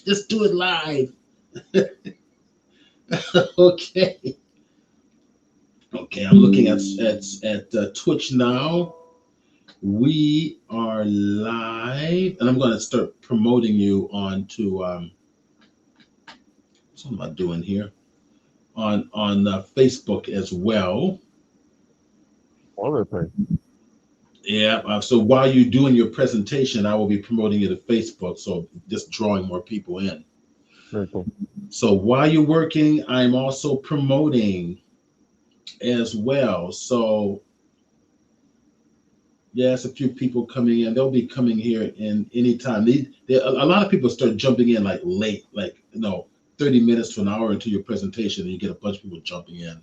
Just do it live. Okay. Okay, I'm looking at Twitch now. We are live, and I'm going to start promoting you onto what am I doing here on Facebook as well. All over the place. Yeah. So while you're doing your presentation, I will be promoting you to Facebook. So just drawing more people in. Very cool. So while you're working, I'm also promoting as well. So yes, a few people coming in. They'll be coming here in any time. A lot of people start jumping in like late, like 30 minutes to an hour into your presentation, and you get a bunch of people jumping in.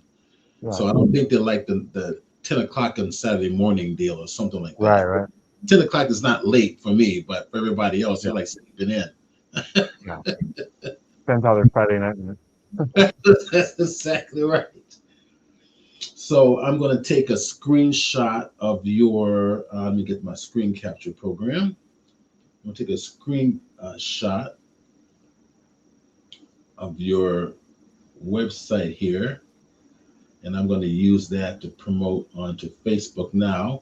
Right. So I don't think they like the 10 o'clock on Saturday morning deal or something like Right. that. Right. 10 o'clock is not late for me, but for everybody else, Yeah. they're like sleeping in. Yeah. Depends how their Friday night is. That's exactly right. So I'm going to take a screenshot of your, let me get my screen capture program. I'm going to take a screen shot of your website here, and I'm going to use that to promote onto Facebook now.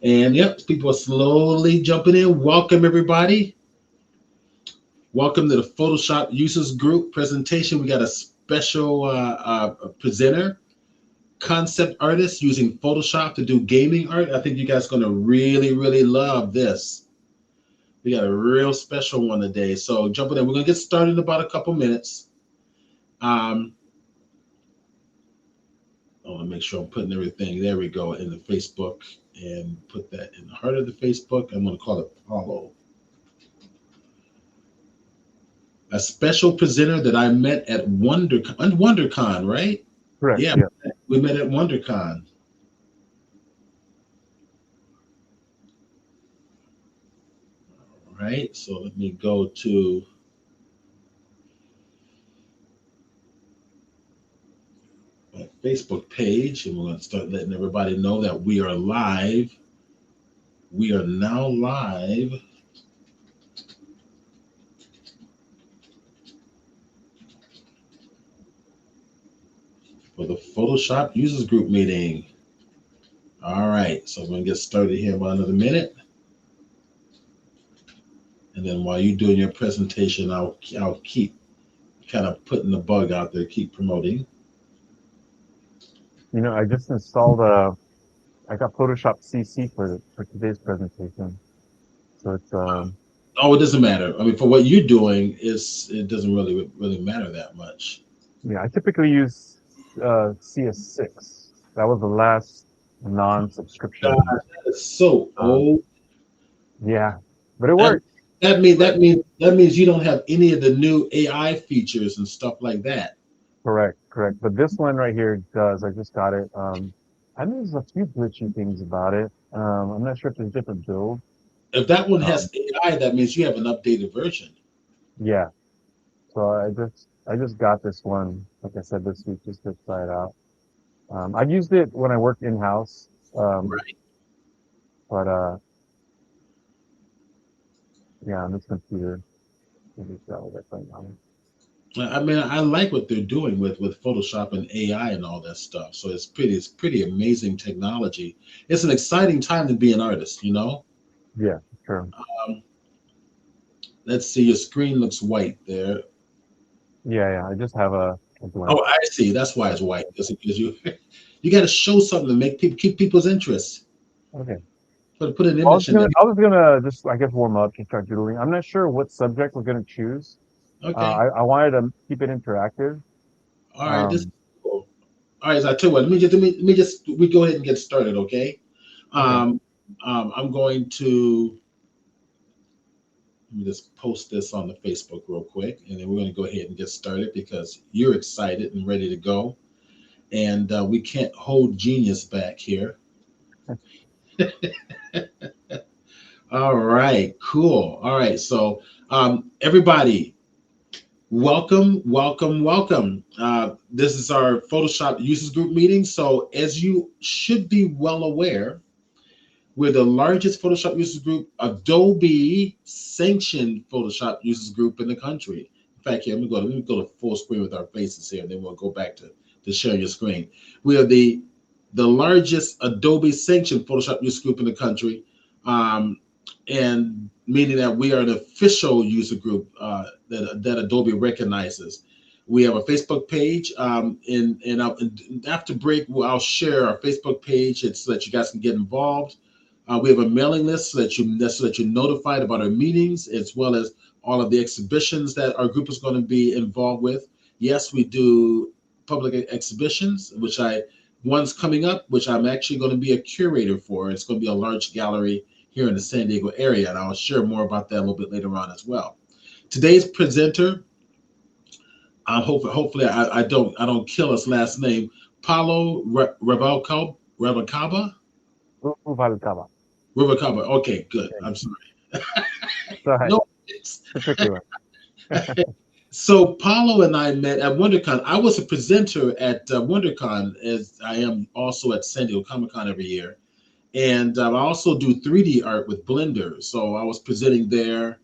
And yep, people are slowly jumping in. Welcome, everybody. Welcome to the Photoshop Users Group presentation. We got a special presenter, concept artist using Photoshop to do gaming art. I think you guys are going to really, really love this. We got a real special one today. So jumping in. We're going to get started in about a couple minutes. I want to make sure I'm putting everything, there we go, in the Facebook, and put that in the heart of the Facebook. I'm going to call it follow. A special presenter that I met at WonderCon, right? Correct. Yeah, Yeah. we met at WonderCon. All right, so let me go to my Facebook page, and we're going to start letting everybody know that we are live. We are now live for the Photoshop Users Group meeting. All right, so we're going to get started here in about another minute. And then while you're doing your presentation, I'll keep kind of putting the bug out there, keep promoting. I just installed I got Photoshop CC for today's presentation. So it's Oh, it doesn't matter. I mean, for what you're doing, it doesn't really matter that much. yeah. I typically use CS6. That was the last God, non-subscription. that is so Um, old. yeah, but it That works. that means you don't have any of the new AI features and stuff like that. Correct, correct. But this one right here does. I just got it. I think there's a few glitchy things about it. I'm not sure if there's different builds. If that one has Um, AI, that means you have an updated version. yeah. So I just got this one, like I said, this week just to try it out. I've used it when I work in house. Um, Right. but yeah, on this computer, I just got it right now. I mean, I like what they're doing with Photoshop and AI and all that stuff. So it's pretty amazing technology. It's an exciting time to be an artist. Yeah, sure. Um, let's see, your screen looks white there. Yeah, yeah. I just have a blank. Oh, I see. That's why it's white. That's because you you got to show something to make people keep people's interest. Okay. Put an Well, I was image in gonna, there. I was gonna just, I guess, warm up and start doodling. I'm not sure what subject we're gonna choose. Okay. I wanted to keep it interactive. All right. This. Um, Cool. All right. So I tell you what. Let me just we go ahead and get started. Okay. okay. Um, I'm going to let me just post this on the Facebook real quick, and then we're going to go ahead and get started because you're excited and ready to go, and we can't hold genius back here. All right. Cool. All right. So everybody. Welcome, welcome, welcome. This is our Photoshop Users Group meeting. So, as you should be well aware, We're the largest Photoshop users group, Adobe sanctioned Photoshop users group in the country. In fact, here, let me go to full screen with our faces here, and then we'll go back to sharing your screen. We are the largest Adobe sanctioned Photoshop user group in the country, and meaning that we are an official user group that Adobe recognizes. We have a Facebook page, and after break, I'll share our Facebook page so that you guys can get involved. We have a mailing list so that you're notified about our meetings, as well as all of the exhibitions that our group is going to be involved with. Yes, we do public exhibitions, one's coming up, which I'm actually going to be a curator for. It's going to be a large gallery here in the San Diego area, and I'll share more about that a little bit later on as well. Today's presenter, hopefully I don't kill his last name, Paulo Rubalcaba. Rubalcaba. Rubalcaba. Okay, good. Yeah. I'm sorry. Go ahead. No, It's a tricky one. So Paulo and I met at WonderCon. I was a presenter at WonderCon, as I am also at San Diego Comic Con every year. And I also do 3D art with Blender. So I was presenting there.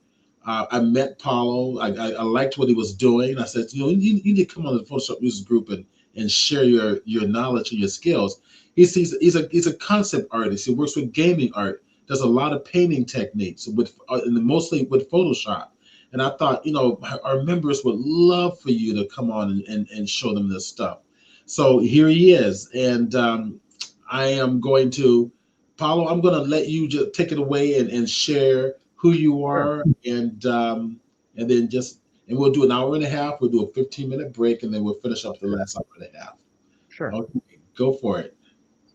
I met Paulo. I liked what he was doing. I said, you need to come on the Photoshop users group and share your knowledge and your skills. He's a concept artist. He works with gaming art. Does a lot of painting techniques mostly with Photoshop. And I thought, our members would love for you to come on and show them this stuff. So here he is. And I am going to, Paulo, I'm going to let you just take it away and share who you Sure. are. And then we'll do an hour and a half. We'll do a 15-minute break, and then we'll finish up the last hour and a half. Sure. Okay, go for it.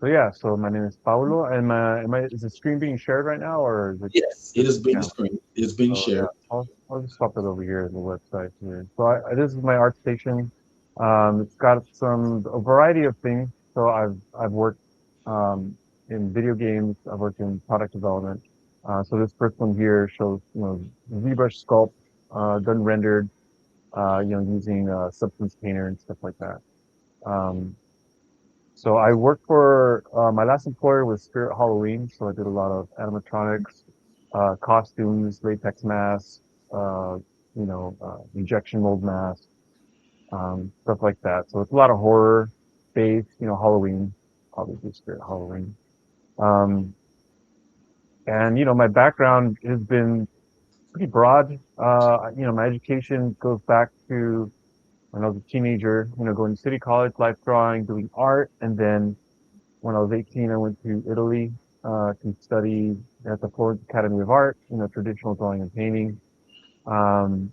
So my name is Paulo, and is the stream being shared right now, or is it Yes, it just is the being channel? screened. It's being So yeah, shared. I'll just swap it over here in the website here. So this is my art station. It's got a variety of things. So I've worked in video games. I've worked in product development. So this first one here shows ZBrush sculpt done rendered using Substance Painter and stuff like that. So I worked for my last employer was Spirit Halloween. So I did a lot of animatronics, costumes, latex masks, injection mold masks, stuff like that. So it's a lot of horror based, Halloween, obviously Spirit Halloween. And my background has been pretty broad. My education goes back to when I was a teenager, going to City College, life drawing, doing art, and then when I was 18, I went to Italy to study at the Florence Academy of Art, traditional drawing and painting. And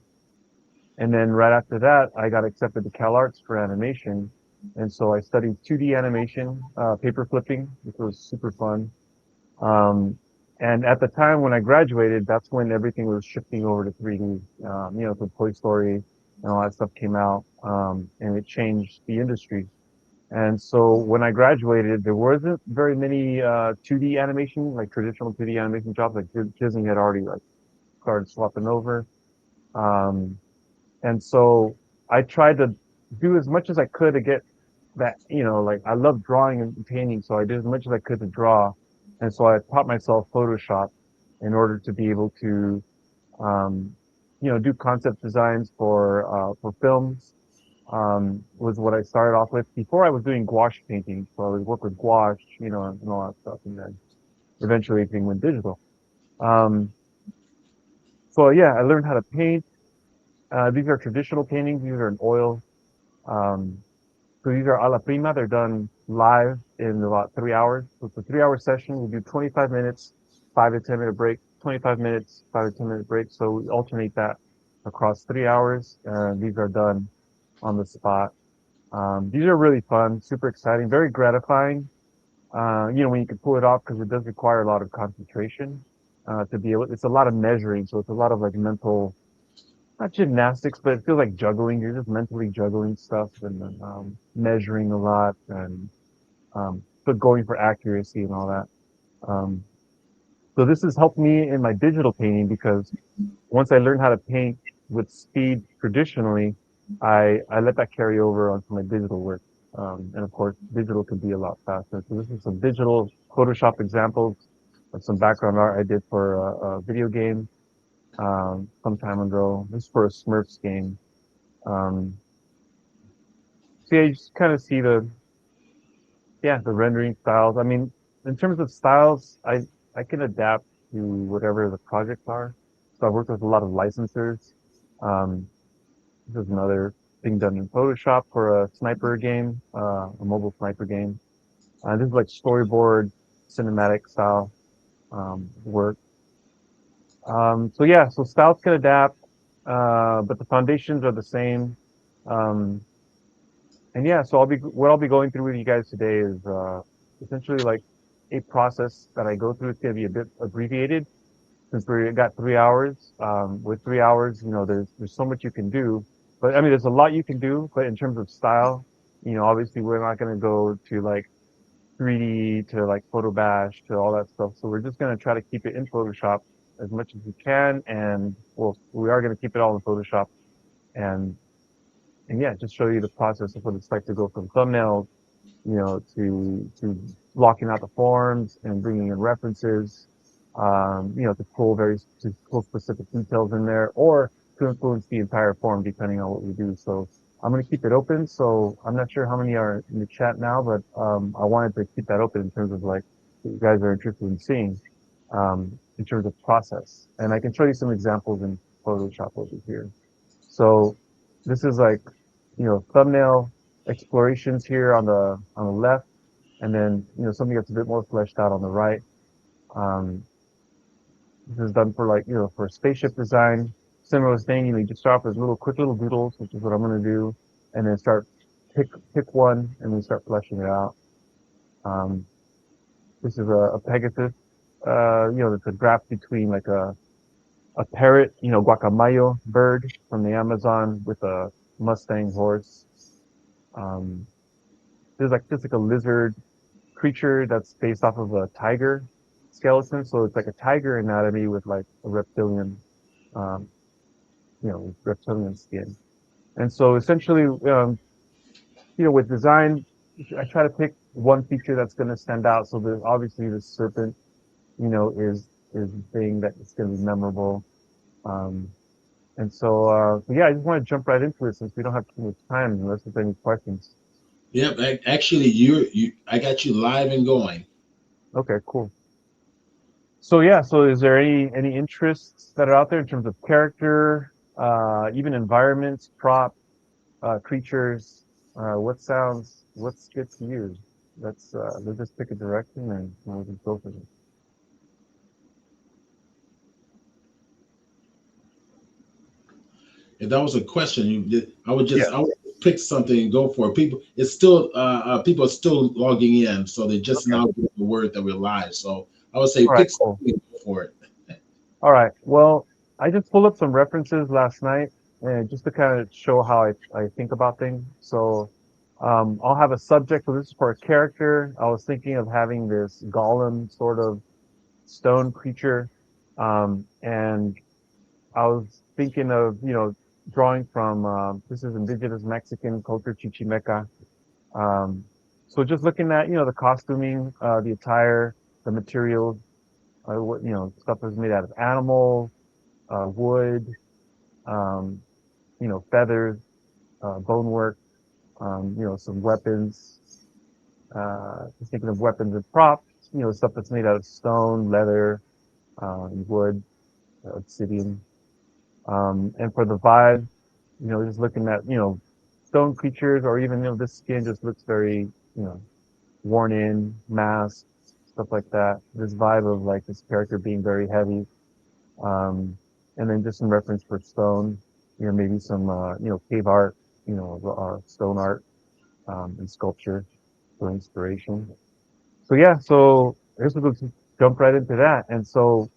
then right after that, I got accepted to CalArts for animation. And so I studied 2D animation, paper flipping, which was super fun. And at the time when I graduated, that's when everything was shifting over to 3D. So Toy Story and all that stuff came out, and it changed the industry. And so when I graduated, there wasn't very many 2D animation, like traditional 2D animation jobs. Like Disney had already started swapping over. Um, and so I tried to do as much as I could to get that, I love drawing and painting, so I did as much as I could to draw. And so I taught myself Photoshop in order to be able to, do concept designs for films. Was what I started off with. Before I was doing gouache painting, so I would work with gouache, and all that stuff, and then eventually everything went digital. Um, so yeah, I learned how to paint. These are traditional paintings. These are in oil. Um, so these are alla prima. They're done live in about 3 hours. So it's a 3 hour session. We do 25 minutes, 5 to 10 minute break, 25 minutes, 5 to 10 minute break. So we alternate that across 3 hours. These are done on the spot. These are really fun, super exciting, very gratifying. When you can pull it off, because it does require a lot of concentration to be able. It's a lot of measuring, so it's a lot of like mental, not gymnastics, but it feels like juggling. You're just mentally juggling stuff and measuring a lot, and but going for accuracy and all that. Um, so this has helped me in my digital painting, because once I learned how to paint with speed traditionally, I let that carry over onto my digital work. And of course, digital could be a lot faster. So this is some digital Photoshop examples some background art I did for a video game some time ago. This is for a Smurfs game. Um, so yeah, you just kind of see the rendering styles. I mean, in terms of styles, I can adapt to whatever the projects are. So I've worked with a lot of licensors. Um, this is another thing done in Photoshop for a sniper game, a mobile sniper game. This is like storyboard, cinematic style work. So yeah, so styles can adapt, but the foundations are the same. Um, and yeah, so what I'll be going through with you guys today is essentially like a process that I go through. It's going to be a bit abbreviated since we got 3 hours. With 3 hours, there's so much you can do, but I mean, there's a lot you can do. But in terms of style, obviously we're not going to go to like 3D to like Photo Bash to all that stuff. So we're just going to try to keep it in Photoshop as much as we can, and well, we are going to keep it all in Photoshop and yeah, just show you the process of what it's like to go from thumbnails, to blocking out the forms and bringing in references, to pull specific details in there, or to influence the entire form depending on what we do. So I'm going to keep it open. So I'm not sure how many are in the chat now, but I wanted to keep that open in terms of like what you guys are interested in seeing in terms of process. And I can show you some examples in Photoshop over here. So this is like, thumbnail explorations here on the left, and then something that's a bit more fleshed out on the right. Um, this is done for like for spaceship design. Similar thing, you just start off with quick little doodles, which is what I'm going to do, and then pick one, and then start fleshing it out. Um, this is a Pegasus. It's a graph between like a parrot, guacamayo bird from the Amazon with a Mustang horse. Um, there's like just like a lizard creature that's based off of a tiger skeleton. So it's like a tiger anatomy with like a reptilian, um, reptilian skin. And so essentially, with design, I try to pick one feature that's going to stand out. So there's obviously the serpent, is the thing that is going to be memorable. Um, and so yeah, I just want to jump right into it since we don't have too much time unless there's any questions. Yep. Actually, I got you live and going. Okay, cool. So yeah, so is there any interests that are out there in terms of character, even environments, prop, creatures? What's good to you? Let's just pick a direction and we can go for it. If that was a question, Yeah. I would pick something and go for it. People are still logging in, so they just Okay. now get the word that we're live. So I would say All right. pick something Cool. and go for it. All right. Well, I just pulled up some references last night, and just to kind of show how I think about things. So, I'll have a subject. So this is for a character. I was thinking of having this golem sort of stone creature, and I was thinking of drawing from this is indigenous Mexican culture, Chichimeca. Um, so just looking at the costuming, the attire, the materials, what stuff that's made out of animals, wood, um, feathers, bonework, some weapons. Just thinking of weapons and props, stuff that's made out of stone, leather, wood, obsidian. And for the vibe, just looking at, stone creatures or even, this skin just looks very, worn in, masked, stuff like that. This vibe of like this character being very heavy. Um, and then just some reference for stone, maybe some, cave art, stone art, and sculpture for inspiration. So yeah, so I guess we'll just jump right into that. And so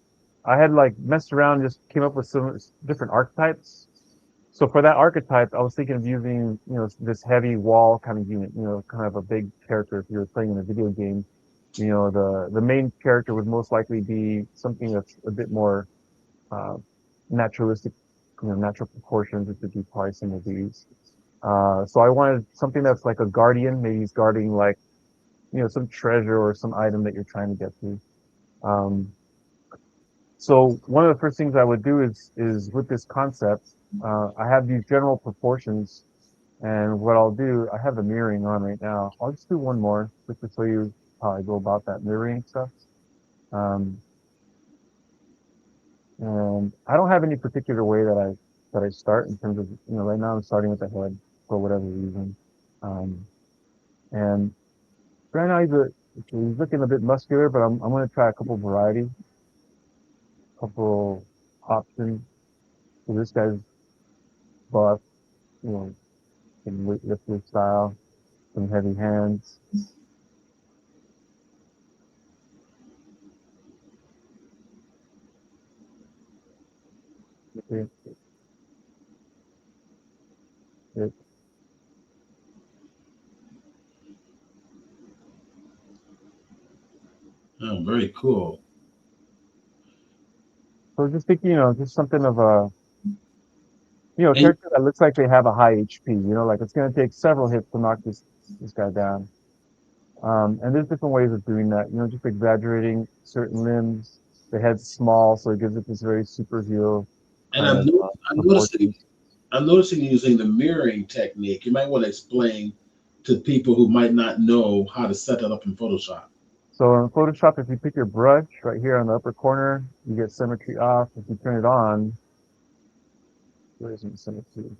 I had like messed around, and just came up with some different archetypes. So for that archetype, I was thinking of using, this heavy wall kind of unit, kind of a big character. If you were playing in a video game, the main character would most likely be something that's a bit more uh, naturalistic, natural proportions, which would be probably some of these. So I wanted something that's like a guardian. Maybe he's guarding like, some treasure or some item that you're trying to get to. Um, so one of the first things I would do is with this concept, I have these general proportions, and what I'll do, I have the mirroring on right now. I'll just do one more just to show you how I go about that mirroring stuff. Um, and I don't have any particular way that I start in terms of, right now I'm starting with the head for whatever reason. Um, and right now he's looking a bit muscular, but I'm going to try a couple variety, couple options. So this guy's buff, you know, can weightlifter style, some heavy hands. Okay, it- Oh, very cool. So just thinking, just something of a And character that looks like they have a high HP, like it's going to take several hits to knock this guy down. And there's different ways of doing that, just exaggerating certain limbs. The head's small, so it gives it this very superhero and kind I'm of no- I'm noticing proportions. I'm noticing using the mirroring technique. You might want to explain to people who might not know how to set that up in Photoshop. So in Photoshop, if you pick your brush right here on the upper corner, you get symmetry off. If you turn it on, where is my symmetry?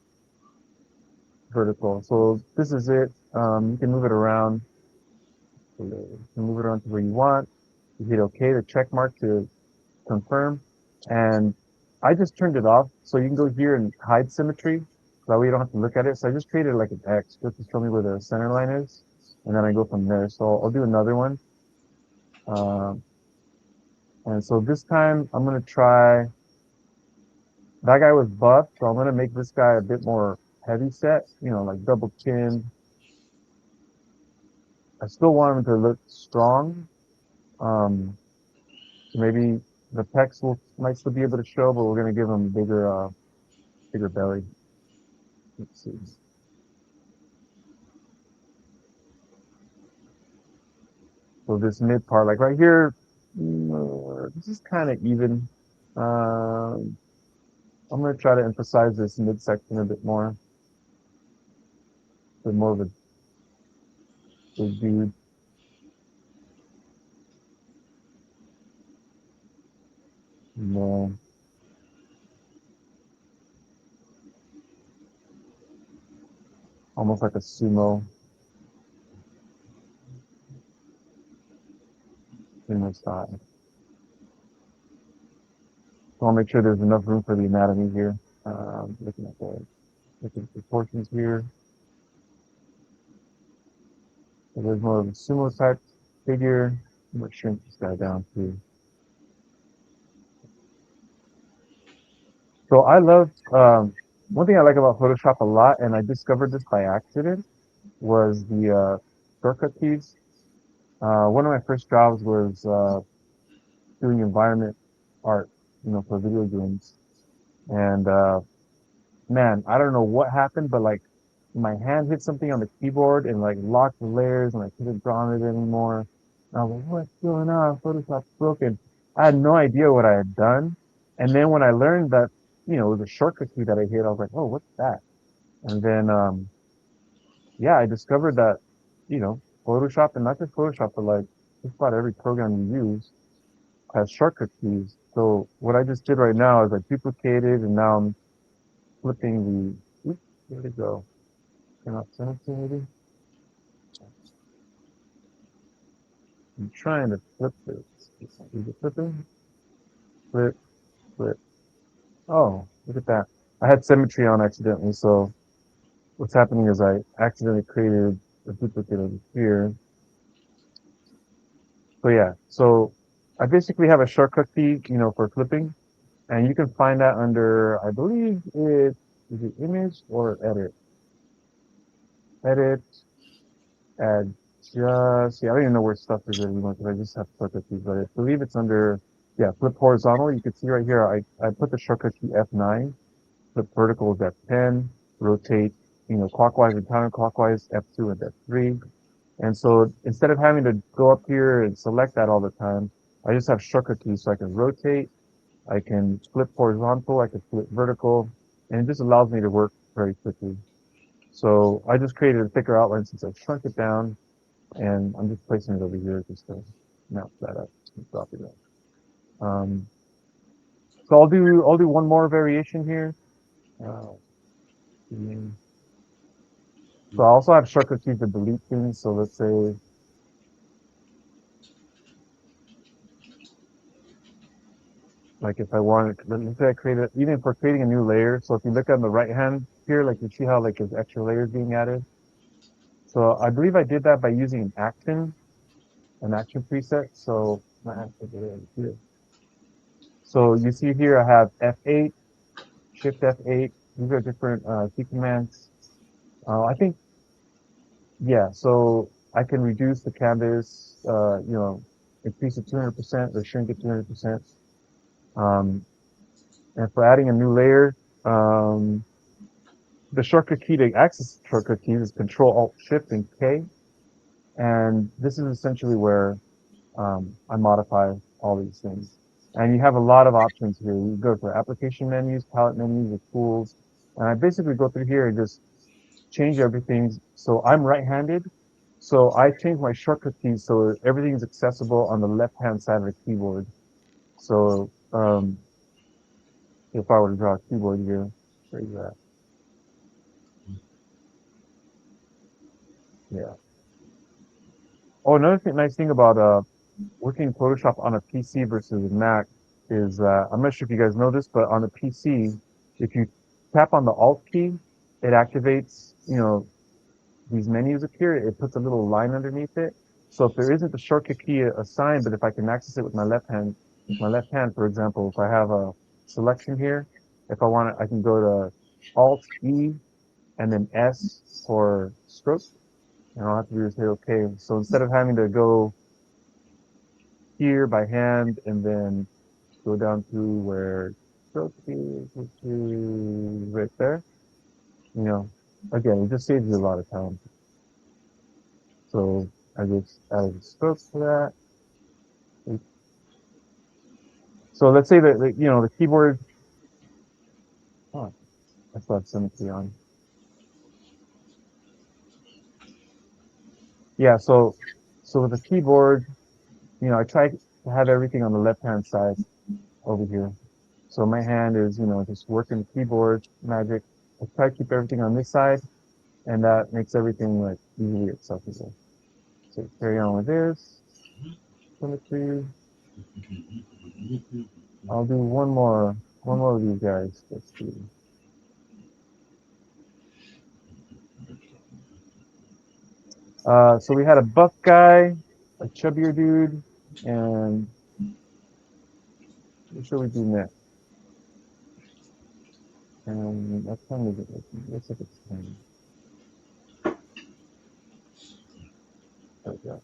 Vertical. So this is it. You can move it around. You can move it around to where you want. You hit OK, the check mark to confirm. And I just turned it off. So you can go here and hide symmetry. That way you don't have to look at it. So I just created like an X just to show me where the center line is. And then I go from there. So I'll do another one. Um, and so this time I'm going to try, that guy was buff. So I'm going to make this guy a bit more heavy set, like double chin. I still want him to look strong. Um, so maybe the pecs might still be able to show, but we're going to give him bigger belly. Let's see. So this mid part, like right here, this is kind of even. Um, I'm going to try to emphasize this midsection a bit more. A bit more of a big dude. And, almost like a sumo in my style. So I'll make sure there's enough room for the anatomy here. Looking at the proportions here. So there's more of a sumo type figure. I'm going to shrink this guy down too. So I love, one thing I like about Photoshop a lot, and I discovered this by accident, was the shortcut keys. One of my first jobs was doing environment art, for video games. And man, I don't know what happened, but like my hand hit something on the keyboard and like locked the layers and I couldn't draw it anymore. And I was like, what's going on? Photoshop's broken. I had no idea what I had done. And then when I learned that, it was a shortcut key that I hit, I was like, oh, what's that? And then, yeah, I discovered that, Photoshop, and not just Photoshop, but like just about every program you use has shortcut keys. So what I just did right now is I duplicated and now I'm flipping the, oops, where'd it go? Cannot send it to maybe? I'm trying to flip this. Is it flipping? Flip, flip. Oh, look at that. I had symmetry on accidentally, so what's happening is I accidentally created a duplicate of it here. So yeah, so I basically have a shortcut key, for flipping, and you can find that under, I believe is it image or edit? Edit, add just, yeah, I don't even know where stuff is anymore because I just have shortcut keys, but I believe it's under, yeah, flip horizontal. You can see right here, I put the shortcut key F9, flip vertical is F10, rotate, clockwise and counterclockwise, F2 and F3. And so instead of having to go up here and select that all the time, I just have shortcut keys so I can rotate, I can flip horizontal, I can flip vertical, and it just allows me to work very quickly. So I just created a thicker outline since I shrunk it down, and I'm just placing it over here just to mount that up and drop it in. So I'll do one more variation here. Uh, mm, so I also have shortcut keys to delete things. So let's say like if I wanted, let's say I created, even for creating a new layer. So if you look on the right hand here, like you see how like there's extra layers being added. So I believe I did that by using an action preset. So I have to do it here. So you see here I have F8, Shift F8. These are different key commands. I think, yeah, so I can reduce the canvas, increase it 200% or shrink it 200%. And for adding a new layer, the shortcut key to access shortcut keys is Control Alt Shift and K. And this is essentially where I modify all these things. And you have a lot of options here. You go for application menus, palette menus, or tools. And I basically go through here and just change everything. So I'm right-handed. So I change my shortcut keys so everything is accessible on the left-hand side of the keyboard. So if I were to draw a keyboard here, where you at? Yeah. Oh, another nice thing about working in Photoshop on a PC versus a Mac is I'm not sure if you guys know this, but on a PC, if you tap on the Alt key, it activates, these menus appear. It puts a little line underneath it. So if there isn't a shortcut key assigned, but if I can access it with my left hand, for example, if I have a selection here, if I want it, I can go to Alt E and then S for stroke, and I'll have to do is say OK. So instead of having to go here by hand and then go down to where stroke is, which is right there, you know, again, it just saves you a lot of time. So I just added a stroke for that. So let's say that, the keyboard, oh, I still have symmetry on. Yeah, so with the keyboard, I try to have everything on the left-hand side over here. So my hand is, just working the keyboard magic. I try to keep everything on this side, and that makes everything like easily accessible. So carry on with this symmetry. I'll do one more of these guys. Let's see. So we had a buff guy, a chubbier dude, and what should we do next? And what time is it? Looks like it's 10. There we go.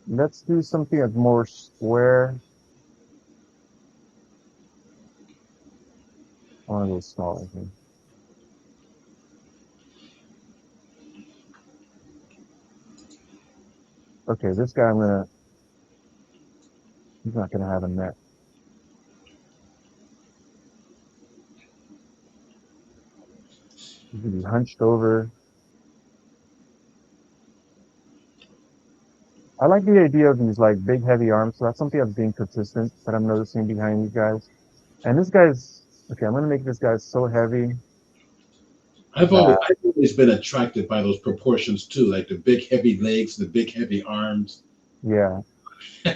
Let's do something that's more square. I want to go smaller here. Okay, this guy he's not gonna have a neck. He's gonna be hunched over. I like the idea of these like big heavy arms, so that's something that's being consistent that I'm noticing behind these guys. And this guy's okay, I'm gonna make this guy so heavy that I've always been attracted by those proportions too, like the big heavy legs, the big heavy arms. yeah.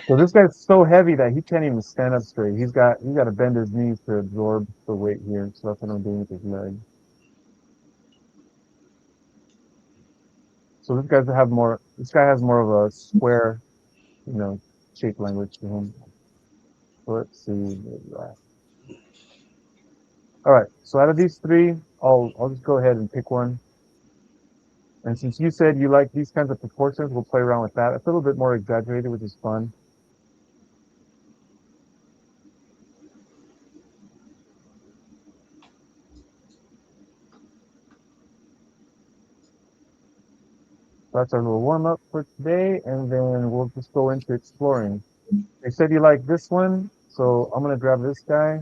So this guy's so heavy that he can't even stand up straight. He's got to bend his knees to absorb the weight here. So that's what I'm doing with his leg. So this guy has more of a square, shape language to him. So let's see. All right. So out of these three, I'll just go ahead and pick one. And since you said you like these kinds of proportions, we'll play around with that. It's a little bit more exaggerated, which is fun. So that's our little warm up for today, and then we'll just go into exploring. They said you like this one, so I'm gonna grab this guy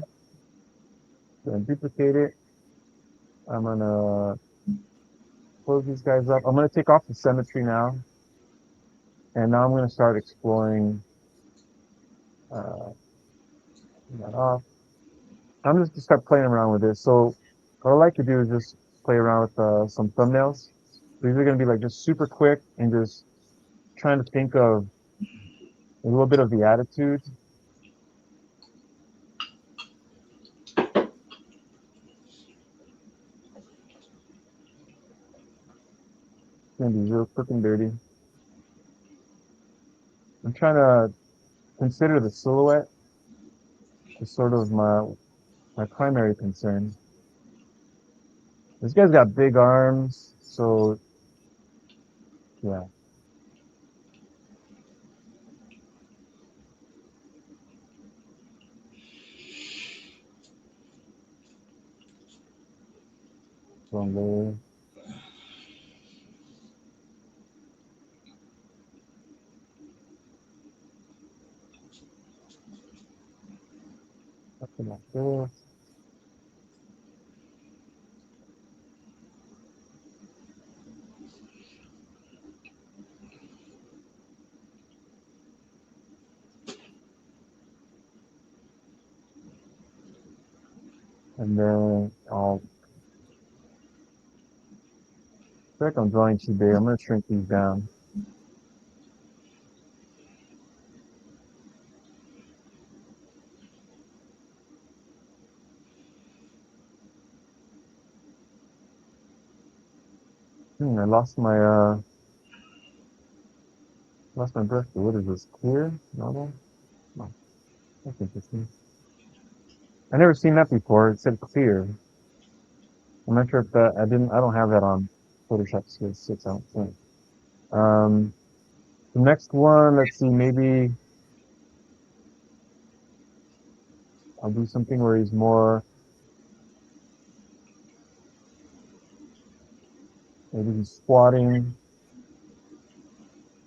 and duplicate it. I'm gonna close these guys up. I'm gonna take off the symmetry now, and now I'm gonna start exploring uh, that off. I'm just gonna start playing around with this. So what I like to do is just play around with some thumbnails. These are gonna be like just super quick and just trying to think of a little bit of the attitude. It's gonna be real quick and dirty. I'm trying to consider the silhouette as sort of my primary concern. This guy's got big arms, so yeah. Long layer. Something like this. And then I'll feel like I'm drawing too big. I'm gonna shrink these down. I lost my brush. What is this? Clear? Normal? No, that's interesting. I never seen that before. It said clear. I'm not sure if I don't have that on Photoshop Skills 6, I don't think. Um, the next one, let's see, maybe I'll do something where he's more, maybe he's squatting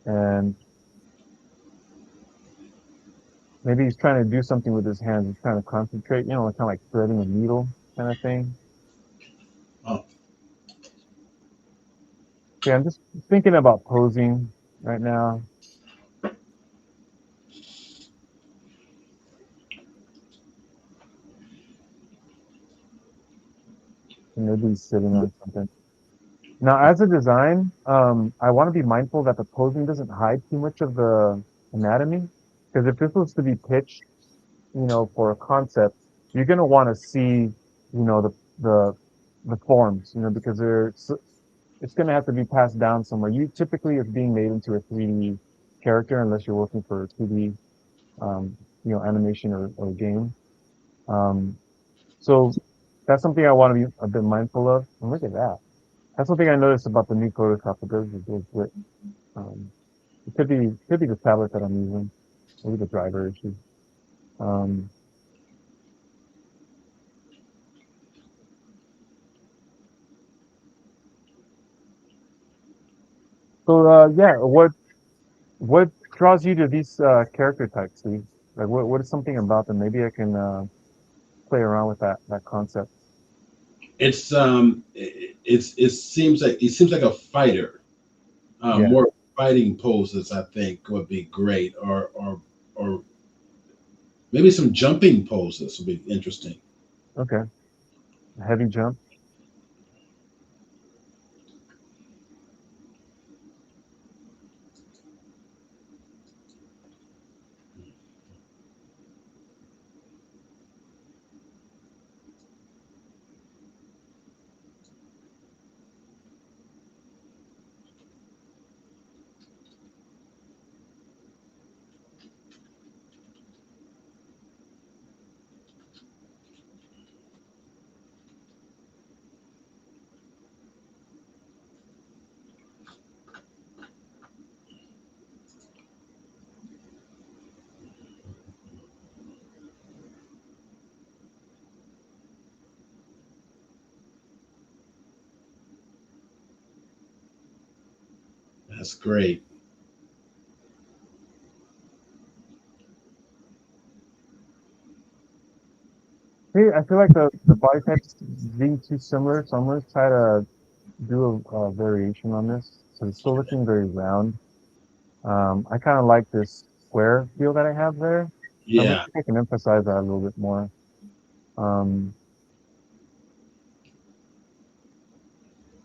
and maybe he's trying to do something with his hands. He's trying to concentrate, kind of like threading a needle kind of thing. Oh, Yeah, I'm just thinking about posing right now. And maybe he's sitting on something. Now, as a design, I want to be mindful that the posing doesn't hide too much of the anatomy. Because if this was to be pitched, for a concept, you're going to want to see, the the forms, because it's going to have to be passed down somewhere. You typically it's being made into a 3D character unless you're working for a 2D, animation or game. Um, so that's something I want to be a bit mindful of. And look at that. That's something I noticed about the new Photoshop. It goes with, um, it could be the tablet that I'm using, maybe the driver issue. Um, yeah, what draws you to these character types, Steve? Like what is something about them? Maybe I can play around with that concept. it seems like a fighter. Yeah. More fighting poses, I think, would be great, or maybe some jumping poses would be interesting. Okay. A heavy jump. That's great. Hey, I feel like the body types being too similar, so I'm gonna try to do a variation on this. So it's still looking very round. I kind of like this square feel that I have there. So I'm gonna Yeah. see if I can emphasize that a little bit more. Um,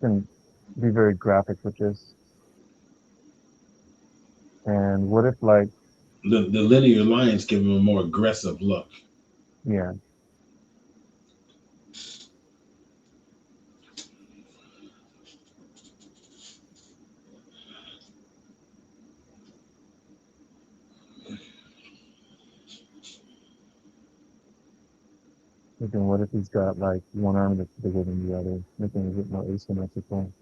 can be very graphic with this. And what if like, The linear lines give them a more aggressive look. yeah, then what if he's got like one arm that's bigger than the other, making it a bit more asymmetrical.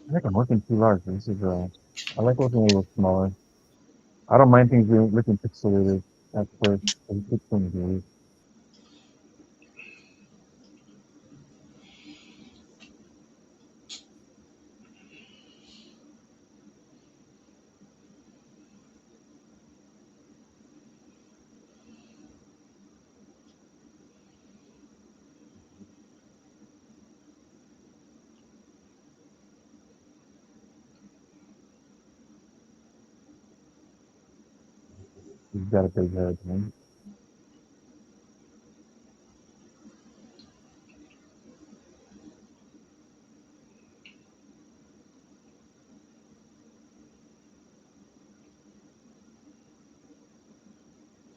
I think I'm working too large. This is I like working a little smaller. I don't mind things looking pixelated at first. It's things weird. He's got a big head, man.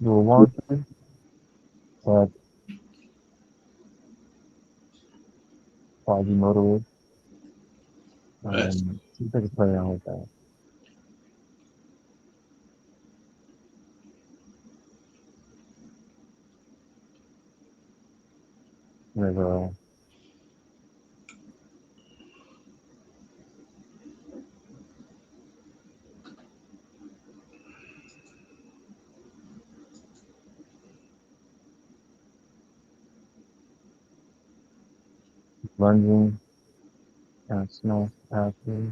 A little wonky, but Quasimodo. That's See if I can play around with that. There's a lunging, kind of small pathway.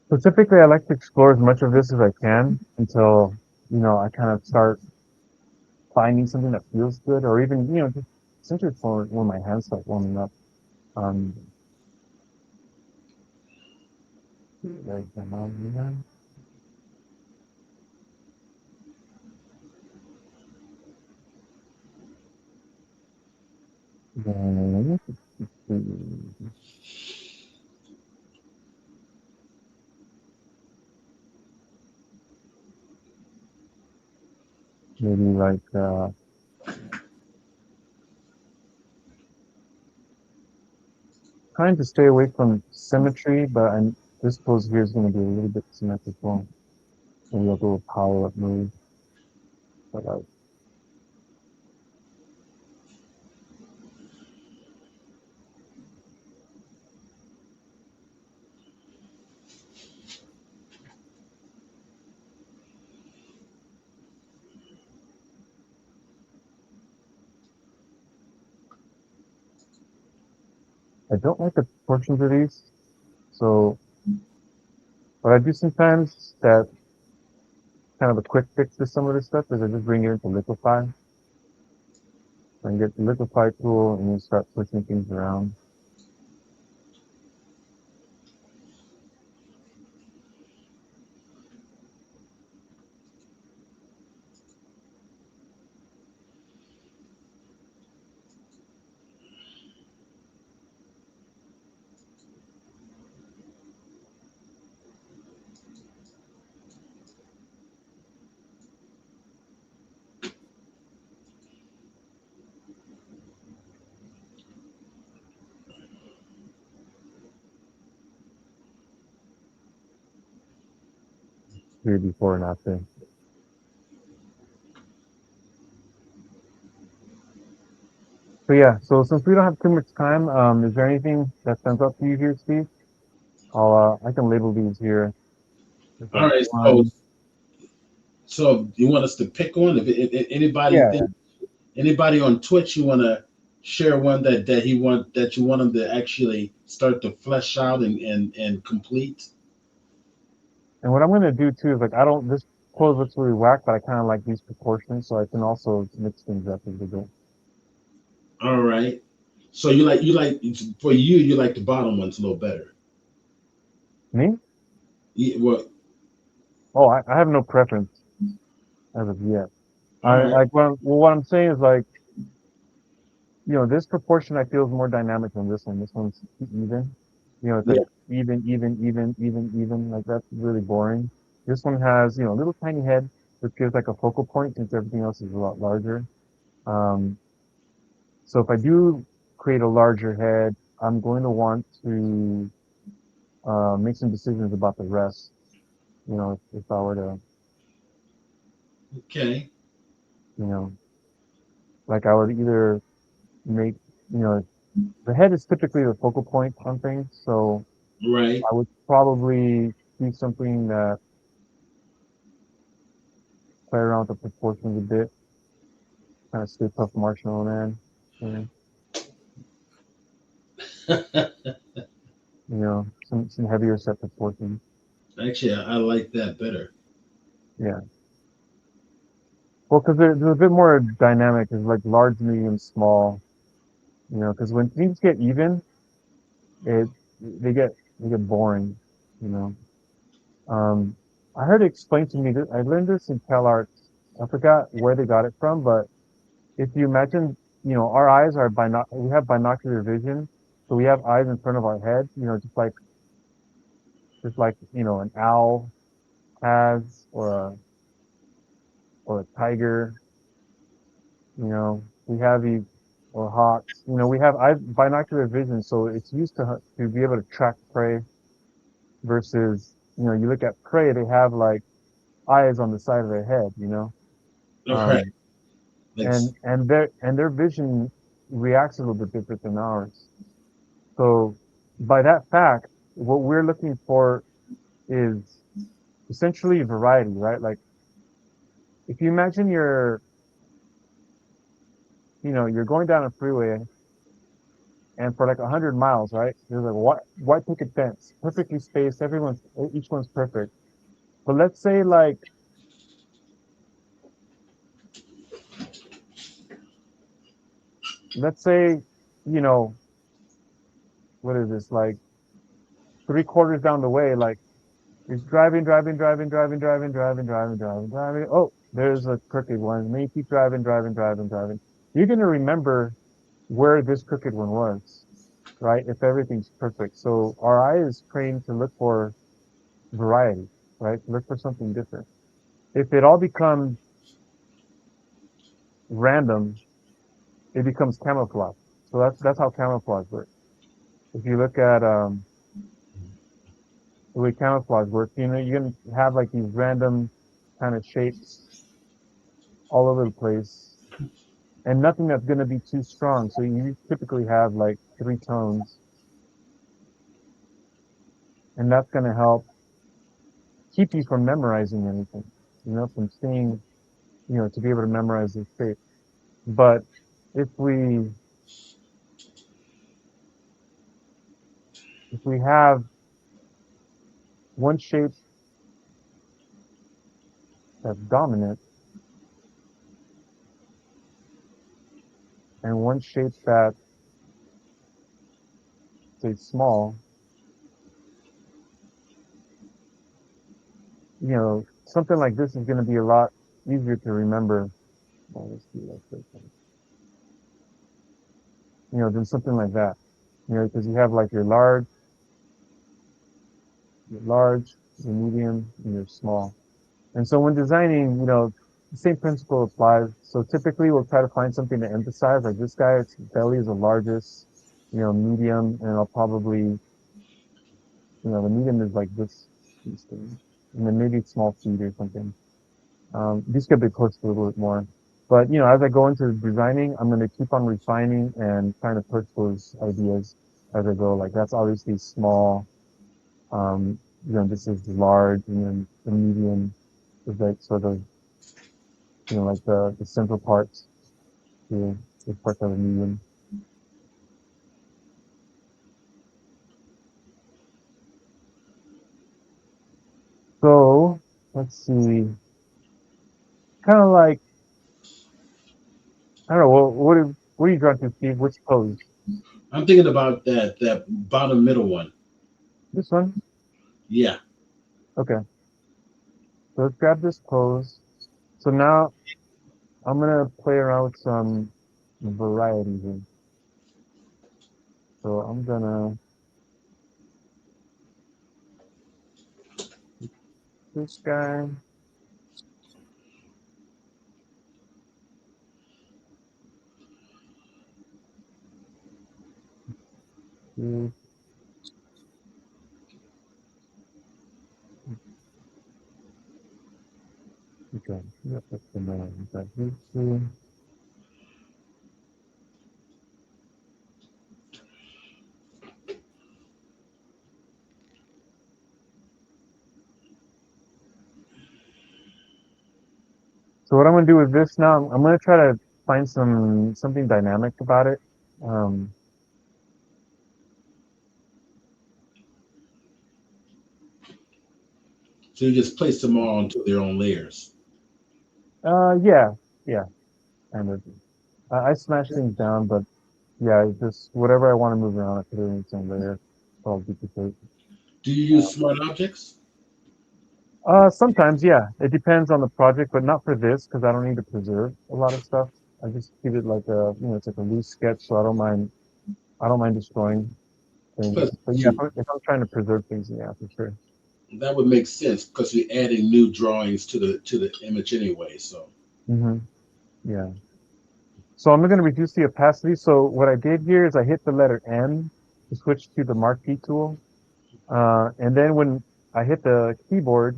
So typically I like to explore as much of this as I can until, I kind of start finding something that feels good or even, just essentially for when my hands start warming up. Um, like, then maybe like, trying to stay away from symmetry, but this pose here is going to be a little bit symmetrical. Maybe I'll do a power up move. But I don't like the proportions of these. So what I do sometimes that kind of a quick fix to some of this stuff is I just bring it into Liquify and get the Liquify tool and you start pushing things around. here before and after. So yeah, so since we don't have too much time, is there anything that stands out to you here, Steve? I can label these here. There's All like right. So, one. you want us to pick one? If anybody Yeah. think anybody on Twitch, you want to share one that you want them to actually start to flesh out and complete. And what I'm gonna do too is like I don't this clothes looks really whack, but I kind of like these proportions, so I can also mix things up as we go. All right. So for you like the bottom ones a little better. Me? Yeah, well, Oh, I have no preference as of yet. all I right. like what I'm saying is like this proportion I feel is more dynamic than this one. This one's even. It's like Yeah. even. Like that's really boring. This one has a little tiny head, which gives like a focal point since everything else is a lot larger. Um, so if I do create a larger head, I'm going to want to make some decisions about the rest. If I were to, Okay. you know, like I would either make, you know, the head is typically the focal point on things. So Right. I would probably do something that play around with the proportions a bit, kind of stay puff Marshmallow Man, you know, some heavier set proportions. Actually, I like that better. Yeah. Well, because they're a bit more dynamic. It's like large, medium, small. Because when things get even, it they get boring. You know. Um, I heard it explained to me that I learned this in CalArts. I forgot where they got it from, but if you imagine, our eyes are we have binocular vision, so we have eyes in front of our head. Just like an owl has, or a tiger. We have these, or hawks. We have binocular vision, so it's used to be able to track prey versus you look at prey, they have like eyes on the side of their head. All right. Um, Like, and their vision reacts a little bit different than ours. So by that fact, what we're looking for is essentially variety, right? Like if you imagine you're going down a freeway and for like 100 miles, right? There's a white picket fence, perfectly spaced. Each one's perfect. But let's say, you know, what is this? Like 3 quarters down the way, like you're driving, driving, driving, driving, driving, driving, driving, driving, driving. Oh, there's a crooked one. And then you keep driving, driving, driving, driving. You're gonna remember where this crooked one was, right? If everything's perfect. So our eye is trained to look for variety, right? Look for something different. If it all becomes random, it becomes camouflage. So that's how camouflage works. If you look at the way camouflage works, you're gonna have like these random kind of shapes all over the place, and nothing that's gonna be too strong. So you typically have like 3 tones, and that's gonna help keep you from memorizing anything. From seeing, to be able to memorize the shape. But if we if we have one shape that's dominant and one shape that's, say, small, something like this is going to be a lot easier to remember. Oh, let's see, like this one. Than something like that. Because you have like your large, your medium, and your small. And so when designing, the same principle applies. So typically we'll try to find something to emphasize. Like this guy's belly is the largest, medium, and I'll probably, the medium is like this, these things. and then maybe small feet or something. These could be pushed a little bit more. But as I go into designing, I'm going to keep on refining and trying to push those ideas as I go. Like that's obviously small. Um, this is large, and then the medium is like sort of, like the central parts. The parts of the medium. So let's see. Kind of like, I don't know. What are you drawn to, Steve? Which pose? I'm thinking about that bottom middle one. This one? Yeah. Okay. So let's grab this pose. So now I'm gonna play around with some variety here. So I'm gonna this guy. This, okay. Yep, that's the man. Got these two. So what I'm gonna do with this now, I'm gonna try to find something dynamic about it. Um, So you just place them all onto their own layers. yeah, yeah, kind of. I smash things down, but yeah, it's just whatever I want to move around, I put it in its own layer. I'll duplicate. Do you use smart objects? Sometimes, yeah, it depends on the project, but not for this because I don't need to preserve a lot of stuff. I just keep it like it's like a loose sketch, so I don't mind destroying things. Because But yeah, if I'm trying to preserve things, yeah, for sure. that would make sense because you're adding new drawings to the image anyway. So Hmm. Yeah. So I'm going to reduce the opacity. So what I did here is I hit the letter M to switch to the Marquee tool. And then when I hit the keyboard,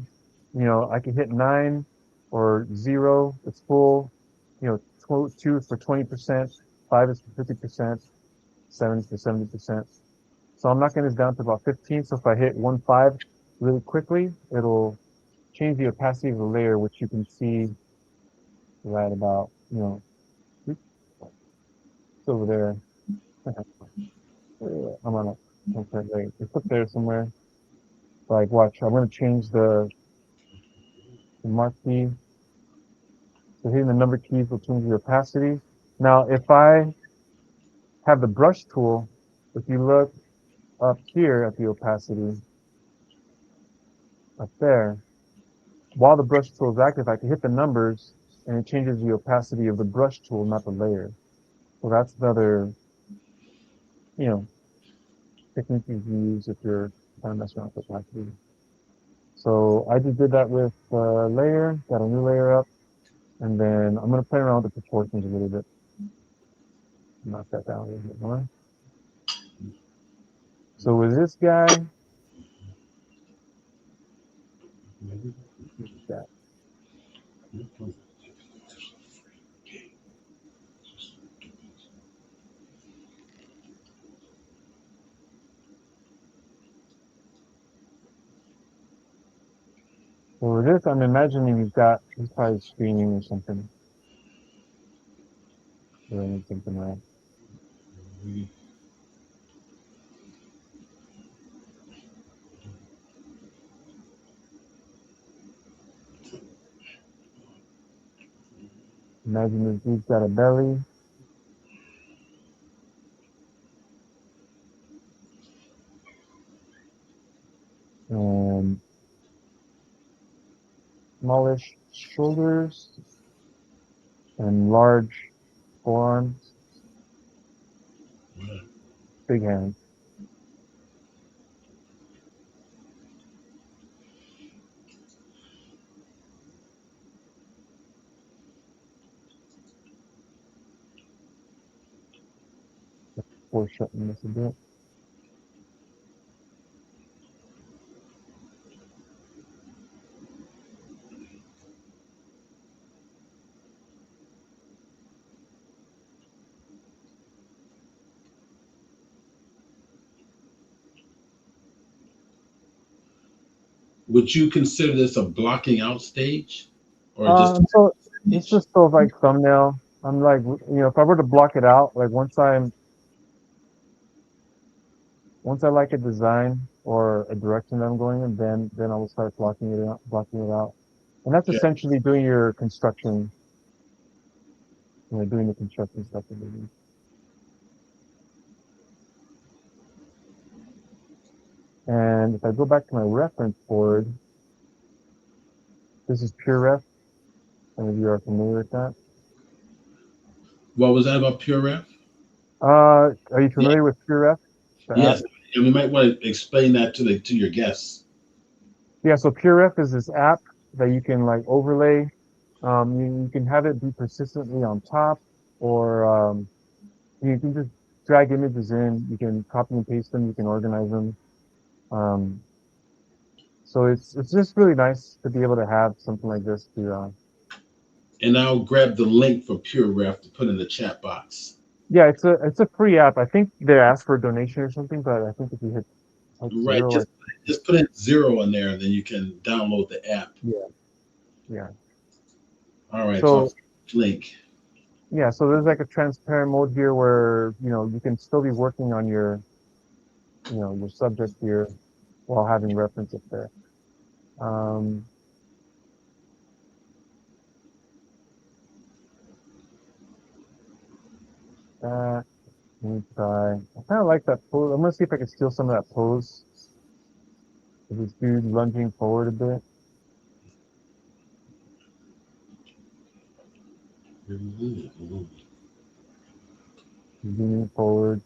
I can hit 9 or 0, it's full, 2 is for 20%, 5 is for 50%, 7 is for 70%. So I'm knocking this down to about 15. So if I hit 1.5 really quickly, it'll change the opacity of the layer, which you can see right about, oops, it's over there. I'm on a, okay, wait, it's up there somewhere. Like, watch, I'm going to change the marquee. So hitting the number keys will change the opacity. Now, if I have the brush tool, if you look up here at the opacity, up there, while the brush tool is active, I can hit the numbers and it changes the opacity of the brush tool, not the layer. So that's another, you know, technique you can use if you're trying to mess around with opacity. So I just did that with layer, got a new layer up, and then I'm going to play around with the proportions a little bit. Knock that down a little bit more. So with this guy, that. So with this, I'm imagining he's probably screaming or something. Doing something right. Imagine this dude's got a belly. And smallish shoulders and large forearms, big hands. Foreshadowing this a bit. Would you consider this a blocking out stage, or just a So it's stage? just so like thumbnail. I'm like, if I were to block it out, like once I like a design or a direction that I'm going in, then I will start blocking it out. And that's Okay. essentially doing your construction, doing the construction stuff. And if I go back to my reference board, this is PureRef. Some of you are familiar with that. What was that about PureRef? Are you Yeah. familiar with PureRef, the app? Yes. And we might want to explain that to your guests. Yeah, so PureRef is this app that you can like overlay. You can have it be persistently on top, or you can just drag images in. You can copy and paste them. You can organize them. Um, so it's just really nice to be able to have something like this to And I'll grab the link for PureRef to put in the chat box. yeah, it's a free app. I think they ask for a donation or something, but I think if you hit Right. zero, Just put in 0 in there, and then you can download the app. yeah, yeah. All right. So So I'll link. yeah, so there's like a transparent mode here where you can still be working on your subject here while having reference up there. Um, that let me try. I kind of like that pose. I'm gonna see if I can steal some of that pose. Of this dude lunging forward a bit, leaning forward.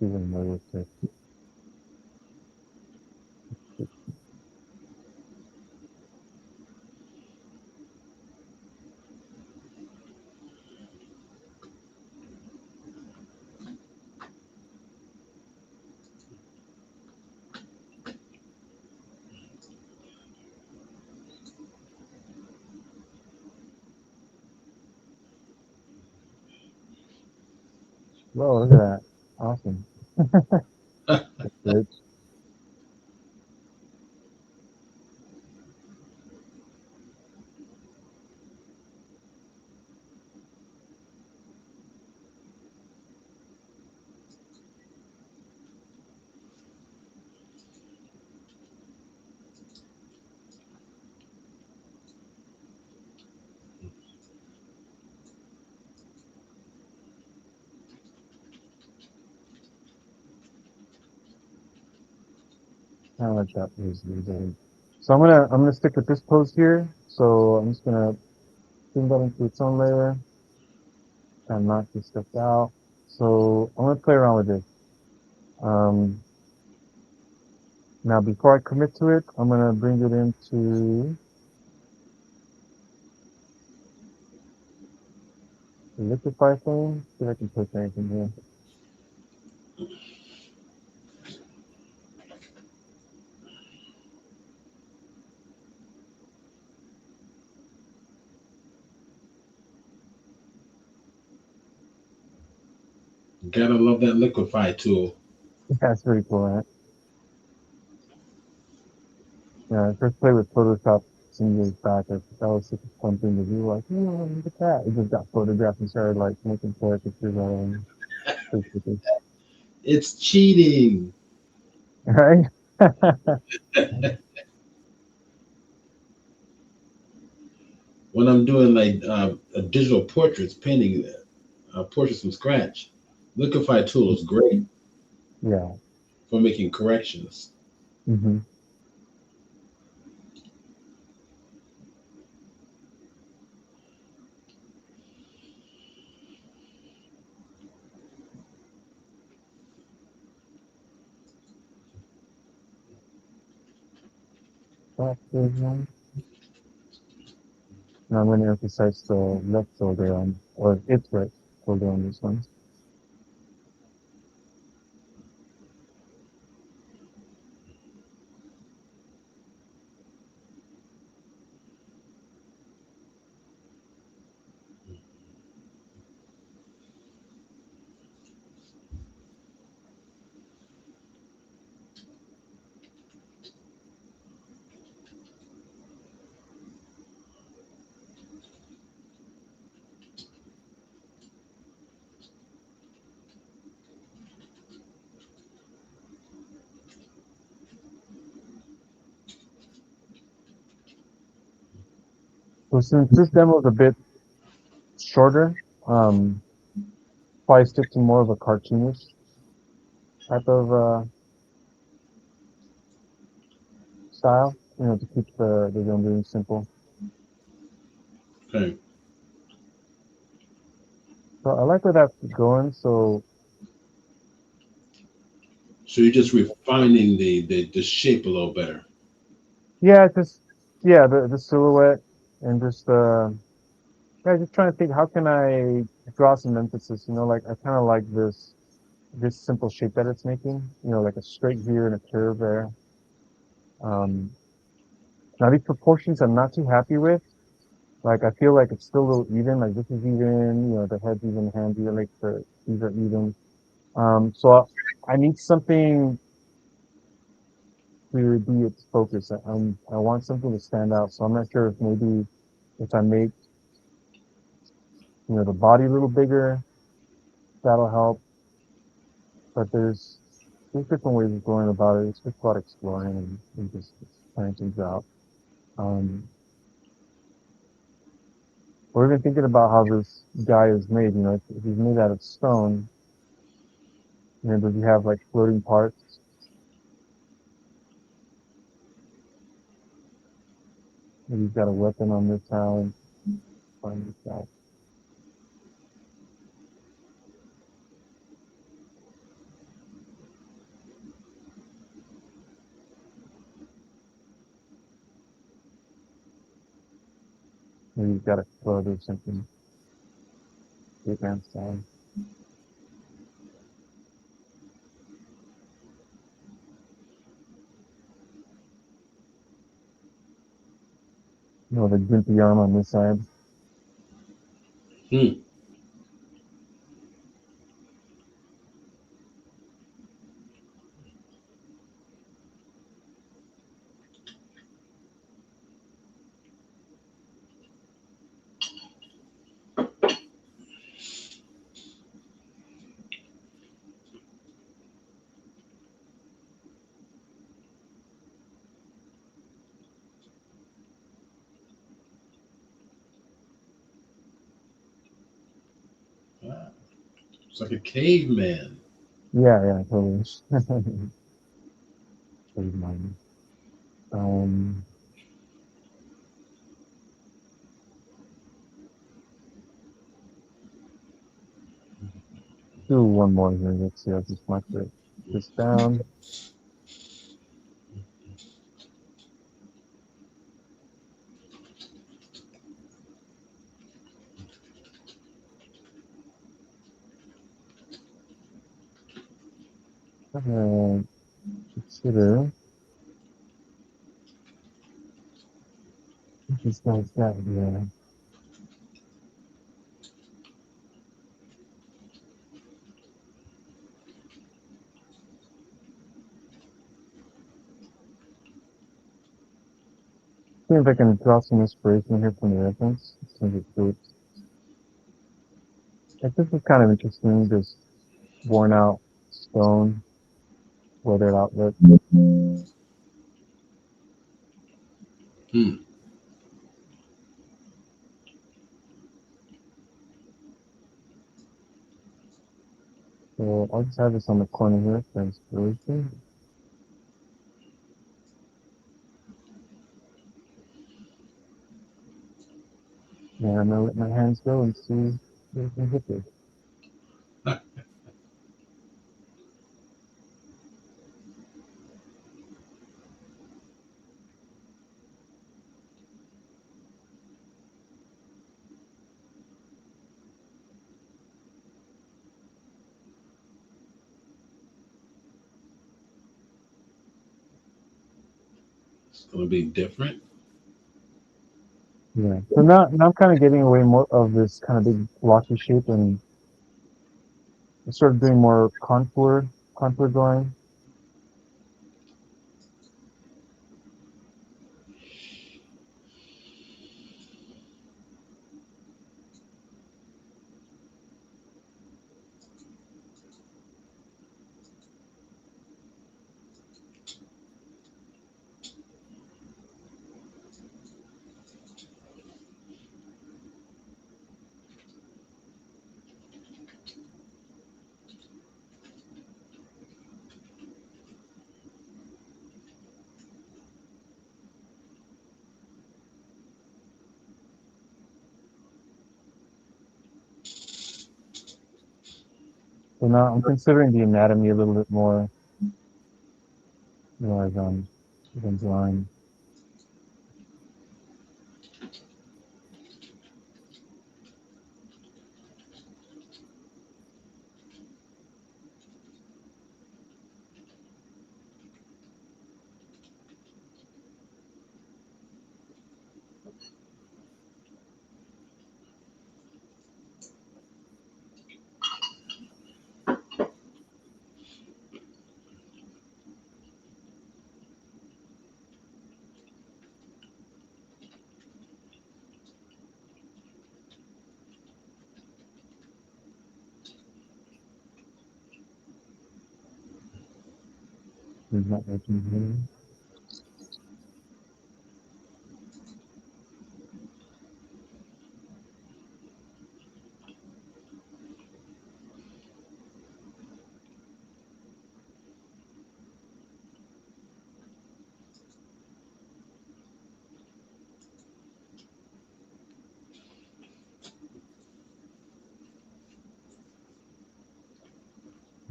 Even more with it. Whoa, look at that! Awesome. That's great. I like that pose. So I'm gonna stick with this pose here. So I'm just gonna bring that into its own layer and knock this stuff out. So I'm gonna play around with this. Um, Now before I commit to it, I'm gonna bring it into the liquify thing. See if I can push anything here. Gotta love that liquify tool. That's pretty cool, right? Yeah, I first played with Photoshop some years back. That was such a fun thing to do. Like, oh, look at that! It just got photographed and started like making caricatures on basically. It's cheating. Right? When I'm doing like a digital portraits, painting portraits from scratch, liquify tool is great Yeah. for making corrections. Hmm. back one. And I'm going to emphasize the left shoulder on, or its right shoulder on this one. So since this demo is a bit shorter, probably stick to more of a cartoonish type of style, to keep the rendering simple. Okay. So I like where that's going. So you're just refining the shape a little better. yeah, the silhouette and just just trying to think how can I draw some emphasis. Like I kind of like this simple shape that it's making. Like a straight here and a curve there. Um, Now these proportions I'm not too happy with. Like I feel like it's still a little even. Like this is even. The head's even, hands even. Like these are even. So I need something to be its focus. I want something to stand out. So I'm not sure if maybe if I make the body a little bigger, that'll help. But there's different ways of going about it. It's just about exploring and just trying things out. Um, we're even thinking about how this guy is made. If he's made out of stone, does he have like floating parts? Maybe he's got a weapon on this side. On this side. Maybe he's got a club or something. Big man style. The gimpy arm on this side. Hmm. Wow. It's like a caveman. Yeah, totally. Caveman. Um, do one more here. Let's see. I'll just mark this down. Consider what this guy's got here. See if I can draw some inspiration here from the reference. Some of the shapes. Like this is kind of interesting. This worn out stone, weathered outlet. Hmm. So I'll just have this on the corner here for inspiration. And I'm gonna let my hands go and see if we can hit this. It's going to be different. Yeah. So now I'm kind of getting away more of this kind of big blocky shape and sort of doing more contour drawing. So now I'm considering the anatomy a little bit more, as I'm drawing. He's not making here.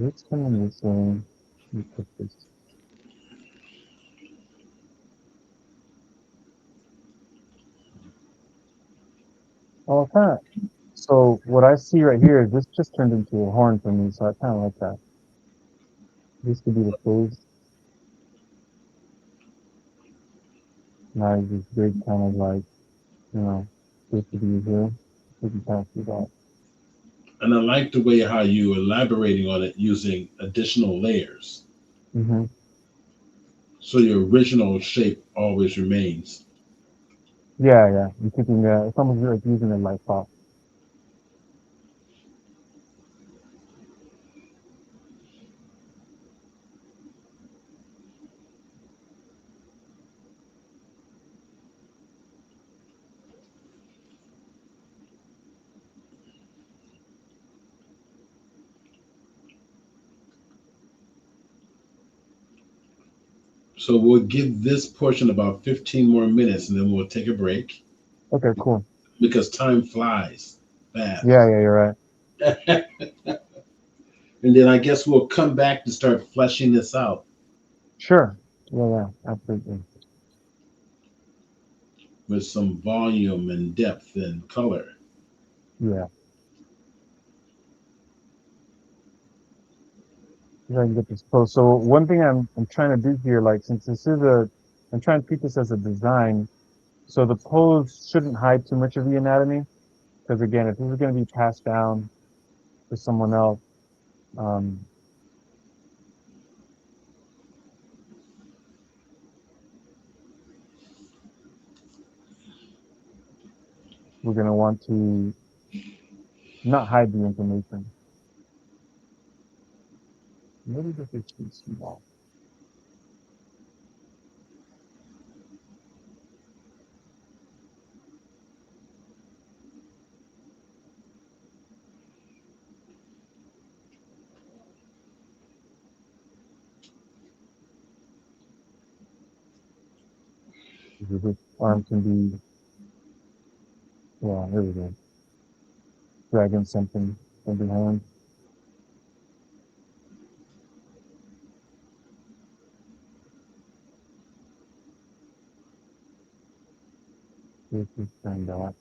It's kind of missing. Let me put this. Oh, kind of. So what I see right here is this just turned into a horn for me, so I kind of like that. This could be the face. Now this big kind of like, this could be here. We can kind of see that. And I like the way how you elaborating on it using additional layers. Hmm. So your original shape always remains. Yeah, yeah. I'm keeping it's almost like using a light pop. So we'll give this portion about 15 more minutes and then we'll take a break Okay, cool. because time flies Yeah, fast. yeah, you're right. And then I guess we'll come back to start fleshing this out Sure. Yeah, yeah, absolutely. with some volume and depth and color. Yeah. I can get this close. So one thing I'm trying to do here, like since this is I'm trying to treat this as a design. So the pose shouldn't hide too much of the anatomy, because again, if this is going to be passed down to someone else, um, we're going to want to not hide the information. Maybe this is too small. This arm can be, yeah, there we go. Dragging something from behind. This is turned out.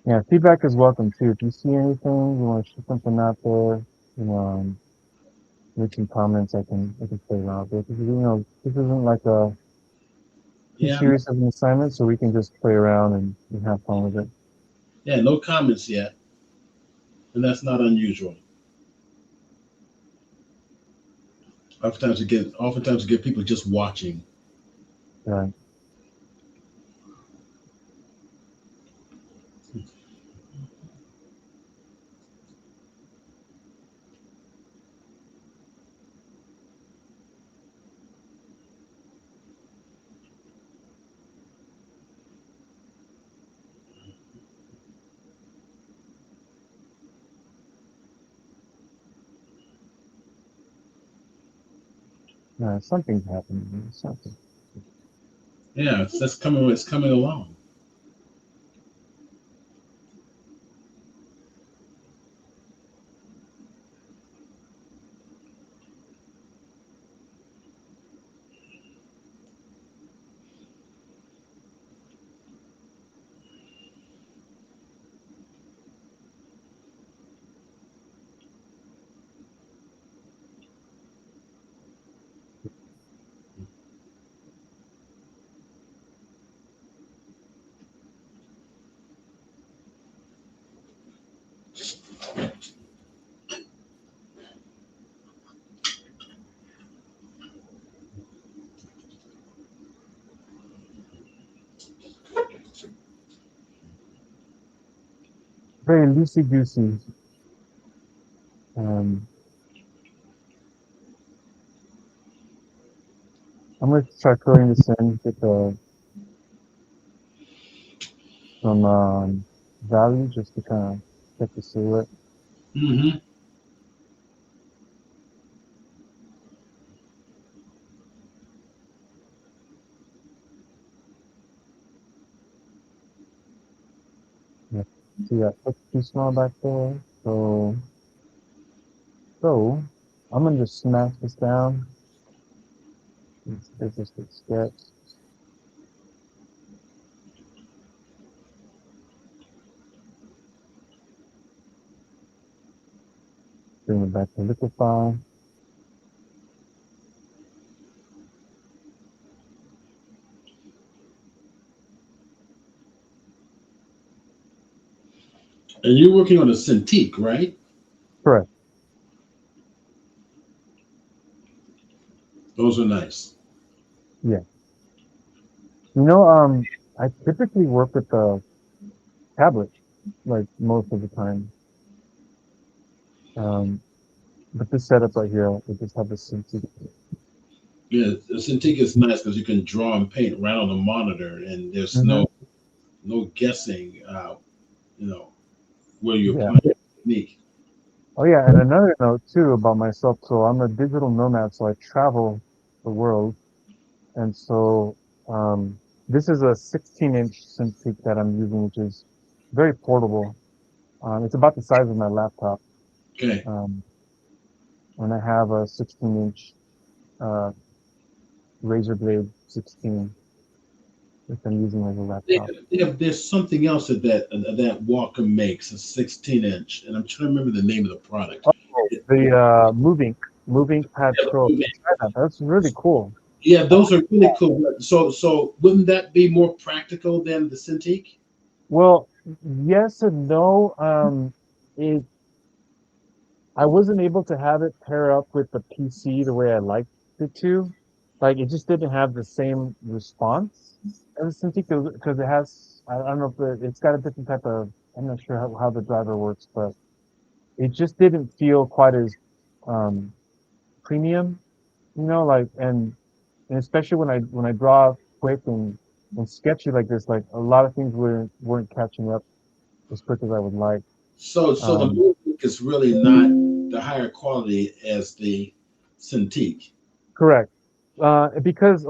Yeah, feedback is welcome too. If you see anything, you want to shoot something out there, make some comments. I can play around with it. Because, this isn't like a too Yeah, serious of an assignment, so we can just play around and have fun with it. yeah, no comments yet, and that's not unusual. Oftentimes you get people just watching. Right. Something's happening. Something. Yeah, that's coming. It's coming along. Very loosey goosey. Um, I'm going to try filling this in with some value just to kind of get the silhouette. Hmm. Yeah. See that look too small back there. So I'm gonna just smash this down. It's just a sketch. Bring it back to liquify. And you're working on a Cintiq, right? Correct. Those are nice. Yeah. I typically work with the tablet, like most of the time. Um, but this setup right here, I just have the Cintiq. Yeah, the Cintiq is nice because you can draw and paint right on the monitor, and there's Hmm. no guessing. You know where you're Yeah. applying the technique. Oh yeah, and another note too about myself. So I'm a digital nomad, so I travel the world, and so this is a 16-inch Cintiq that I'm using, which is very portable. It's about the size of my laptop, Okay. um, and I have a 16-inch uh, Razer Blade 16, which I'm using as a laptop. There's something else that Walker makes, a 16-inch, and I'm trying to remember the name of the product. Oh, It- the Moving Pad Pro. You should try that. That's really cool. yeah, Uh, those are really cool. So wouldn't that be more practical than the Cintiq? well, yes and no. It I wasn't able to have it pair up with the PC the way I liked it to. Like it just didn't have the same response as the Cintiq because it has I don't know if it's got a different type of I'm not sure how the driver works, but it just didn't feel quite as um premium, like and especially when I draw quick and sketchy like this, like a lot of things weren't catching up as quick as I would like. So the Um, movement is really not the higher quality as the Cintiq. Correct. Because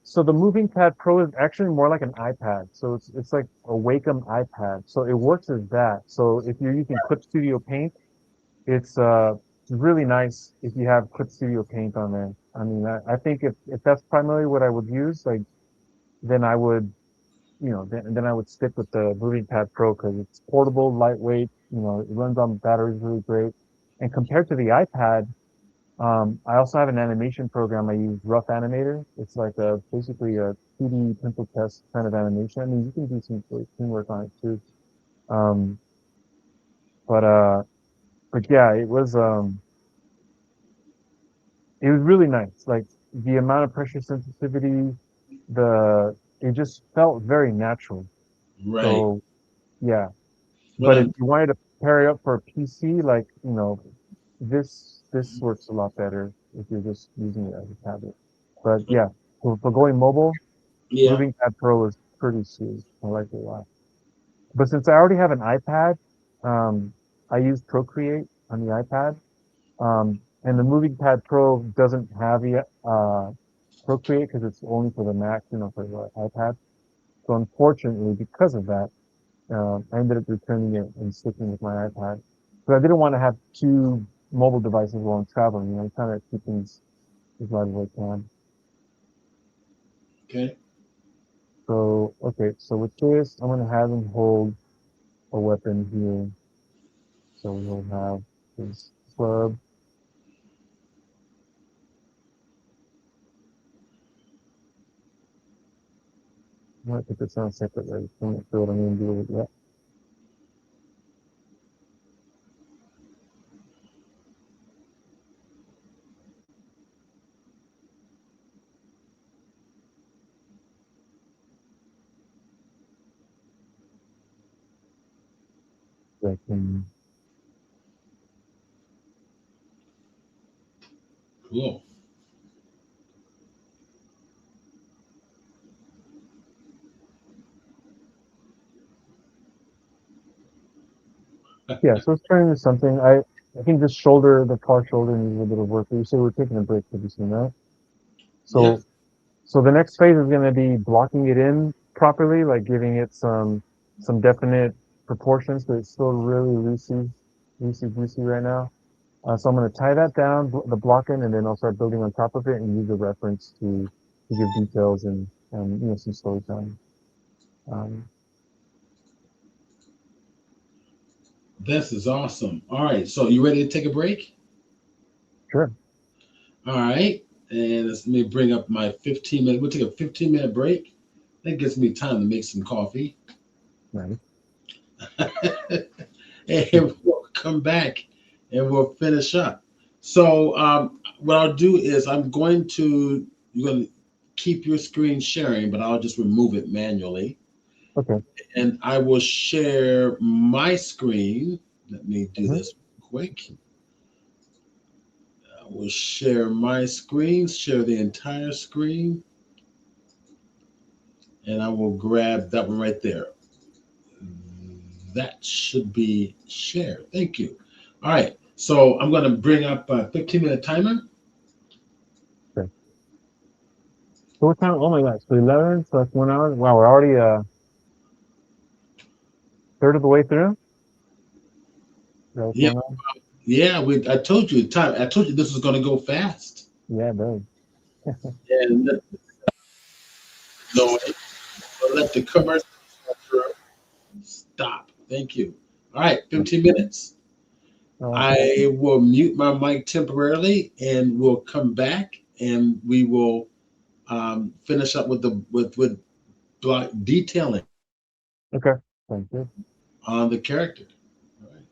so the Moving Pad Pro is actually more like an iPad. So it's like a Wacom iPad. So it works as that. So if you're using Clip Studio Paint, it's really nice if you have Clip Studio Paint on there. I mean, I think if that's primarily what I would use, like then I would then I would stick with the Moving Pad Pro because it's portable, lightweight. It runs on batteries really great. And compared to the iPad, I also have an animation program. I use Rough Animator. It's like basically a 2D pencil test kind of animation. I mean, you can do some great teamwork on it too. Um, but uh, but yeah, it was really nice. Like the amount of pressure sensitivity, it just felt very natural. Right. So yeah. When But if I'm you wanted to pair it up for a PC, like, this works a lot better if you're just using it as a tablet. But yeah, for going mobile, yeah. Moving Pad Pro is pretty sweet. I like it a lot. But since I already have an iPad, I use Procreate on the iPad. And the Moving Pad Pro doesn't have the Procreate because it's only for the Mac, for the iPad. So unfortunately, because of that, I ended up returning it and sticking with my iPad. But I didn't want to have two mobile devices while I'm traveling. I'm trying to keep things as light as I can. Okay. So, okay, so with this, I'm going to have him hold a weapon here. So we'll have his club. I might put this on separately. I'm not sure what I'm going to do with it yet. So I can, Cool. yeah, so let's turn into something. I think this shoulder, the far shoulder needs a bit of work. You say we're taking a break pretty soon, right? Yep. So the next phase is going to be blocking it in properly, like giving it some definite proportions, but it's still really loosey goosey right now. So I'm going to tie that down, the block in, and then I'll start building on top of it and use a reference to give details and some storytelling. Um, This is awesome. All right. So you ready to take a break? sure. All right. And let me bring up my 15 minute. We'll take a 15-minute break. That gives me time to make some coffee. Right. And we'll come back and we'll finish up. So what I'll do is you're going to keep your screen sharing, but I'll just remove it manually. Okay. And I will share my screen. Let me do Mhm. this quick. I will share my screen, share the entire screen, and I will grab that one right there. That should be shared. Thank you. All right. So I'm going to bring up a 15-minute timer. Okay. So what time? Oh my gosh. So 11, so that's 1 hour. Wow, we're already a third of the way through. Is that what's Yeah, going on? yeah. I told you time. I told you this was going to go fast. Yeah, it does. And no, let the commercial stop. Thank you. All right, 15 minutes. Okay. I will mute my mic temporarily, and we'll come back, and we will finish up with the with block detailing Okay. Sounds good. on the character. All right.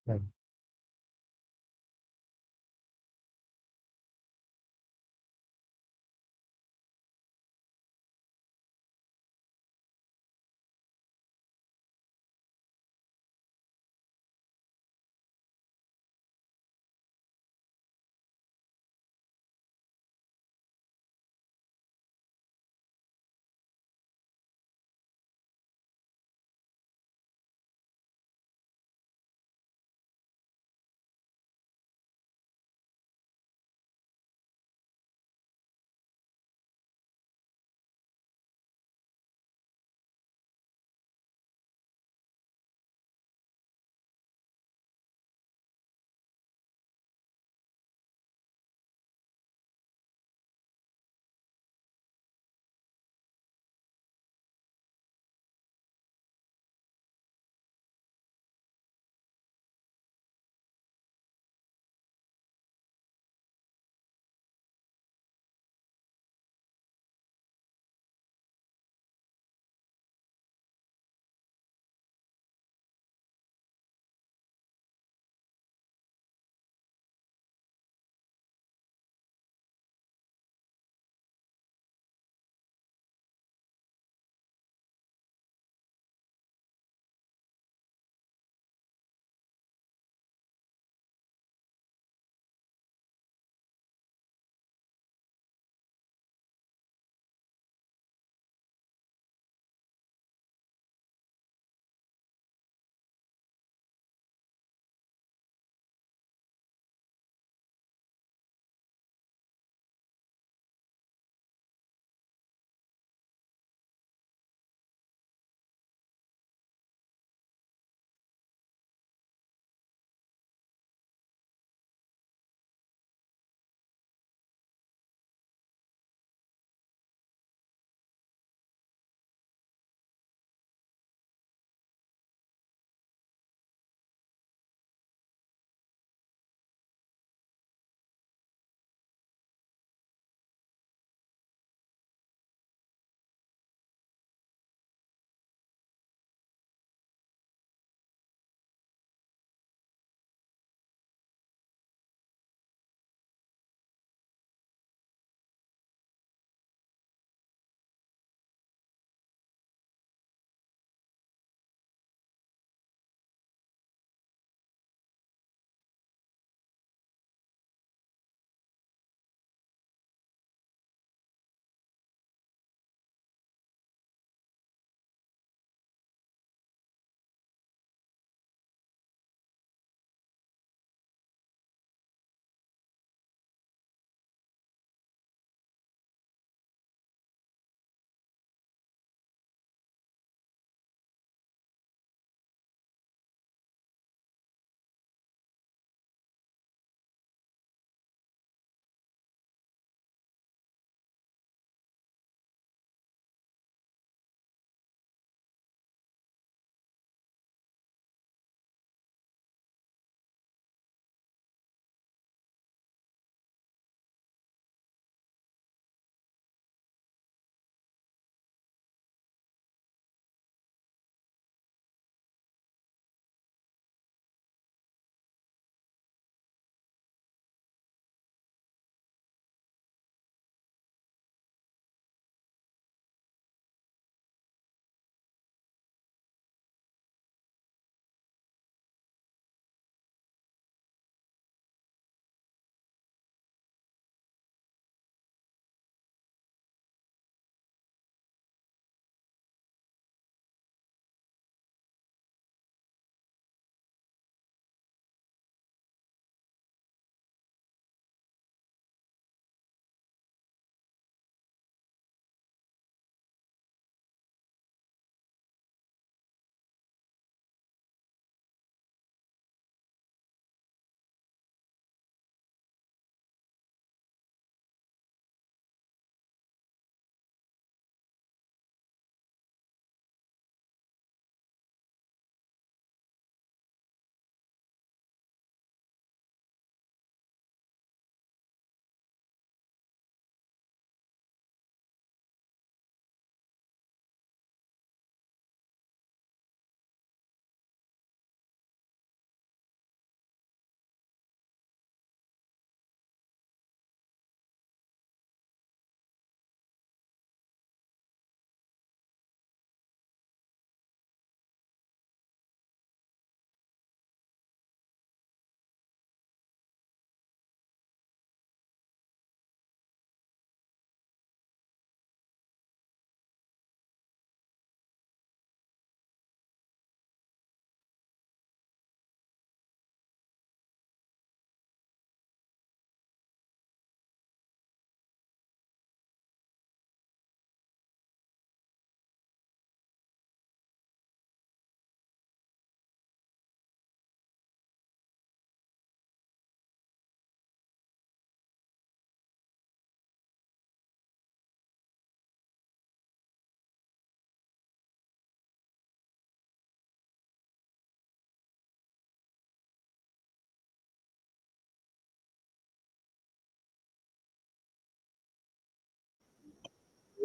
Yeah.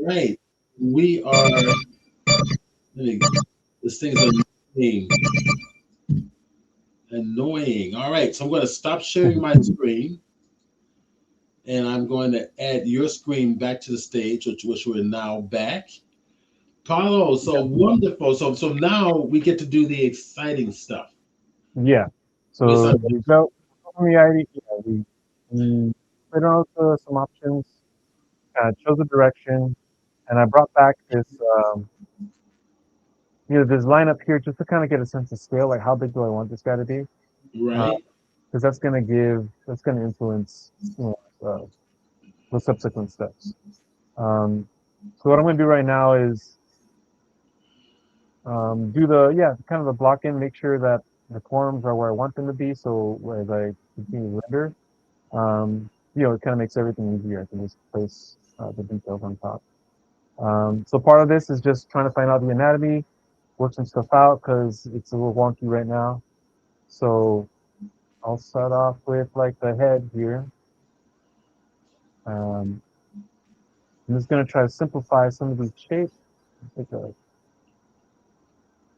right. We are, this thing's annoying. Annoying. All right, so I'm going to stop sharing my screen and I'm going to add your screen back to the stage, which we're now back. Paulo, so wonderful. So now we get to do the exciting stuff. Yeah. It's So we go from the idea, we put out some options, chose a direction, and I brought back this lineup here just to kind of get a sense of scale, like how big do I want this guy to be? right. Because that's gonna influence, the subsequent steps. Um, so what I'm gonna do right now is do kind of the block in, make sure that the quorums are where I want them to be. So as I continue to render, it kind of makes everything easier. I can just place the details on top. So part of this is just trying to find out the anatomy, work some stuff out because it's a little wonky right now. So I'll start off with like the head here. Um, I'm just going to try to simplify some of these shapes. Take a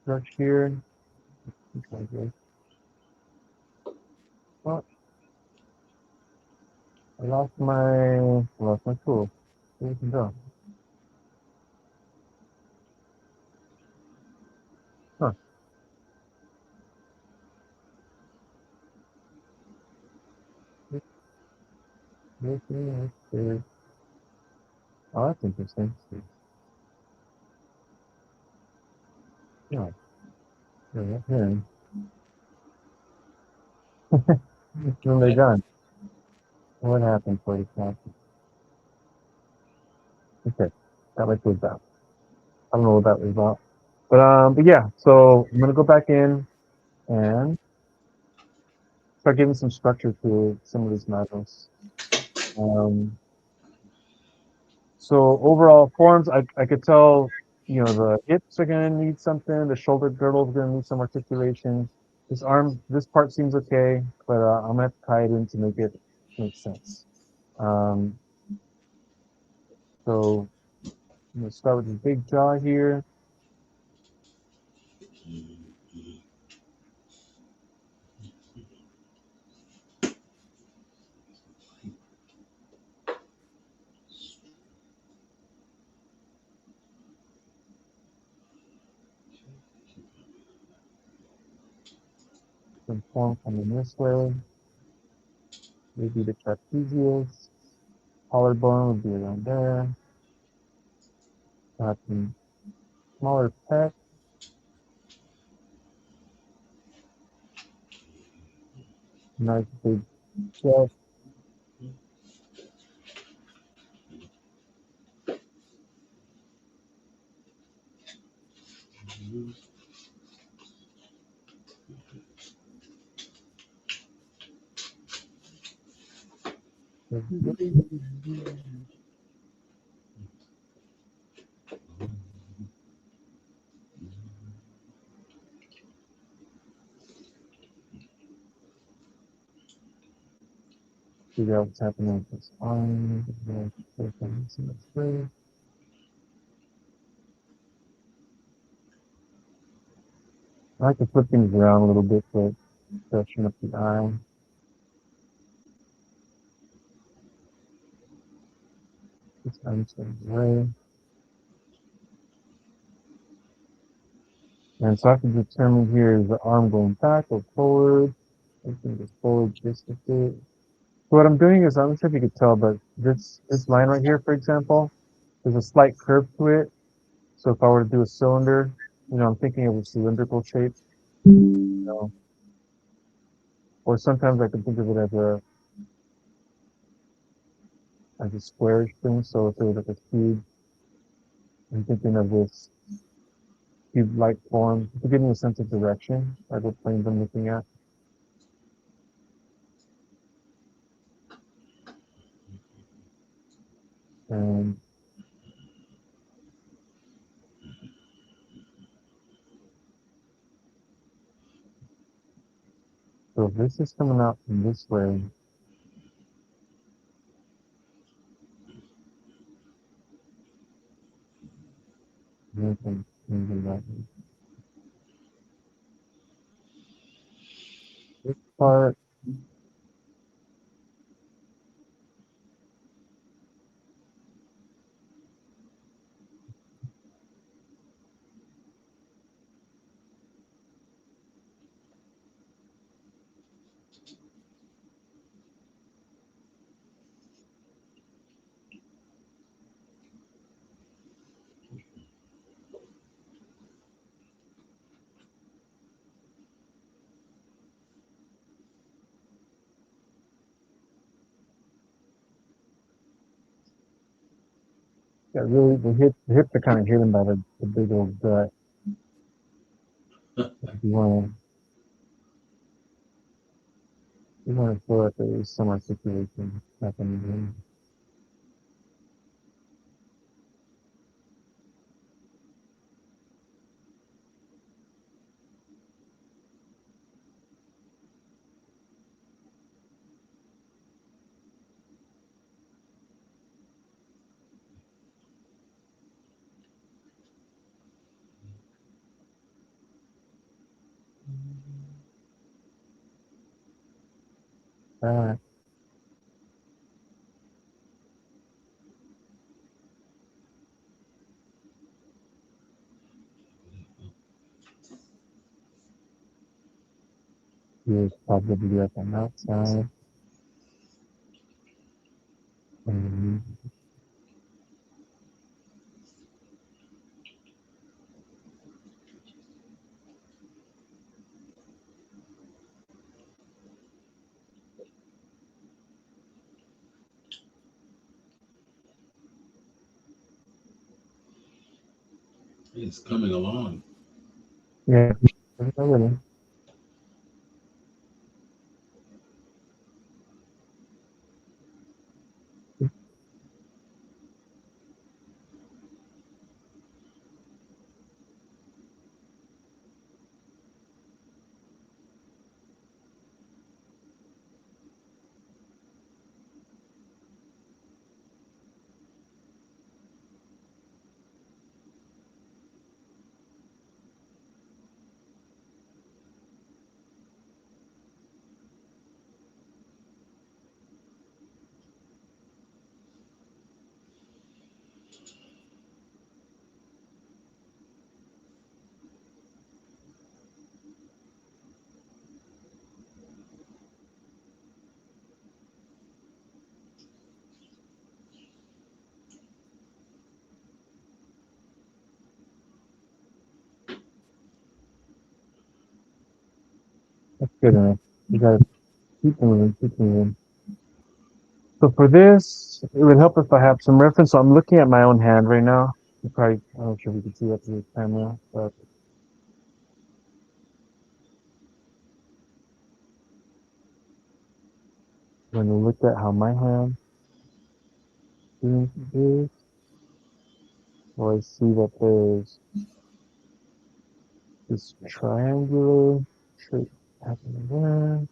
brush here. Okay. Oh, I lost my tool. Where did it go? Huh. Oh, that's interesting. Yeah, here. When they're done. What happened for you, Captain? Okay, got my food back. I don't know what that was about. But yeah, so I'm gonna go back in and start giving some structure to some of these modules. Um, so overall forms, I could tell, the hips are gonna need something, the shoulder girdle is gonna need some articulation. This part seems okay, but I'm gonna have to tie it in to make it make sense. Um, so I'm gonna start with the big jaw here. Some form coming this way. Maybe the trapezius. Collarbone would be around there. Got some smaller pec. Nice big chest. Figure out what's happening with this arm. I like to flip things around a little bit to freshen up the eye. This arm's going away. And so I can determine here is the arm going back or forward. I think it's forward just a bit. So what I'm doing is, I'm not sure if you could tell, but this line right here, for example, there's a slight curve to it. So if I were to do a cylinder, I'm thinking of a cylindrical shape, or sometimes I can think of it as a squarish thing. So if it was like a cube, I'm thinking of this cube-like form to give me a sense of direction, like what planes I'm looking at. And so if this is coming out from this way, Nothing. Nothing that this part. Yeah, really, the hips are kind of hidden by the big old gut. If you want to feel that there is some articulation happening. Ah, here's probably up on that side. And It's coming along. yeah, a little. That's good enough. You gotta keep moving, keep moving. So for this, it would help if I have some reference. So I'm looking at my own hand right now. You probably, I'm not sure if you can see that through the camera, but when you look at how my hand is, well, I see that there's this triangular shape happening there.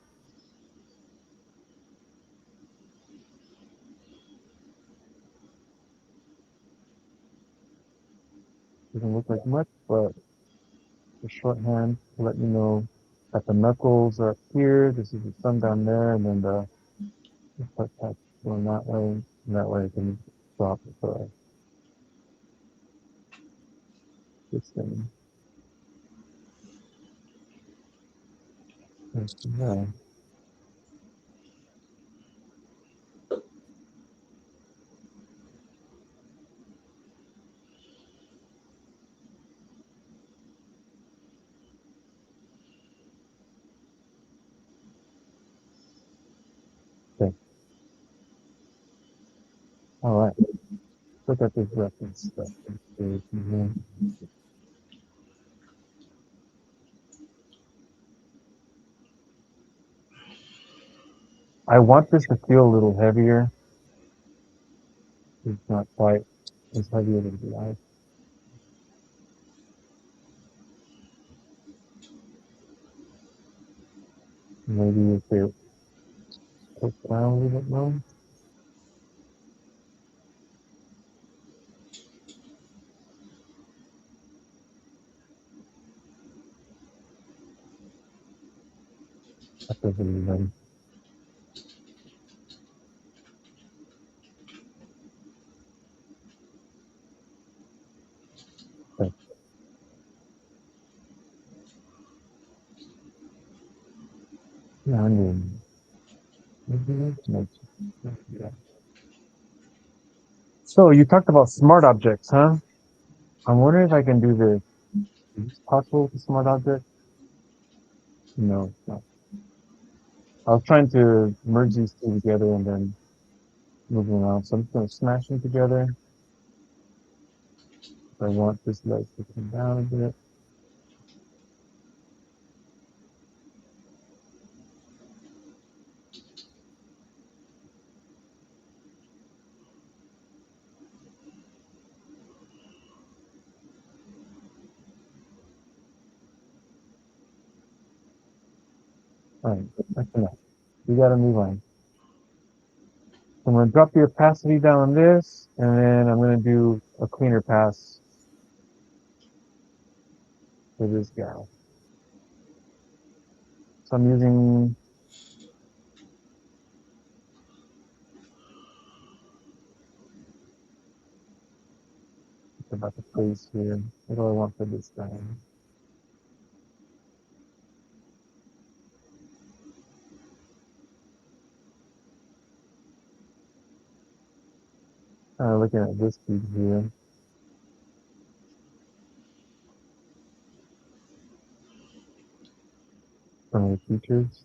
Doesn't look like much, but the shorthand to let me know that the knuckles are up here. This is the thumb down there, and then the part that's going that way. And that way I can stop this thing. Yeah. Okay. All right. Look at this reference stuff. I want this to feel a little heavier. It's not quite as heavy as it'd like. Maybe if they push down a little bit more. Activity ready. Okay. Yeah, I mean, yeah. So you talked about smart objects, huh? I'm wondering if I can do this. Is this possible with a smart object? No, it's not. I was trying to merge these two together and then move them around. So I'm just gonna smash them together. If I want this leg to come down a bit. All right, that's enough. We got a new line. I'm gonna drop the opacity down on this, and then I'm gonna do a cleaner pass for this guy. So I'm using about the face here. What do I want for this guy? Looking at this piece here, some of the features.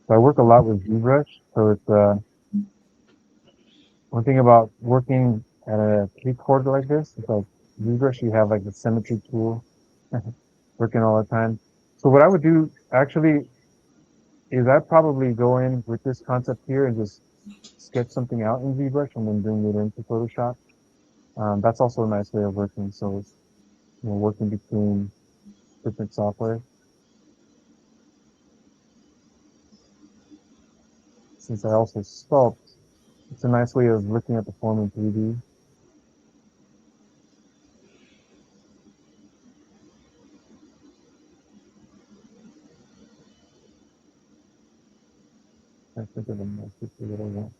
So I work a lot with ZBrush. So it's one thing about working at a keyboard like this. It's like ZBrush, you have like the symmetry tool working all the time. So what I would do actually is I'd probably go in with this concept here and just sketch something out in ZBrush and then bring it into Photoshop. That's also a nice way of working. So, working between different software. Since I also sculpt, it's a nice way of looking at the form in 3D. I think of a nice picture that I want.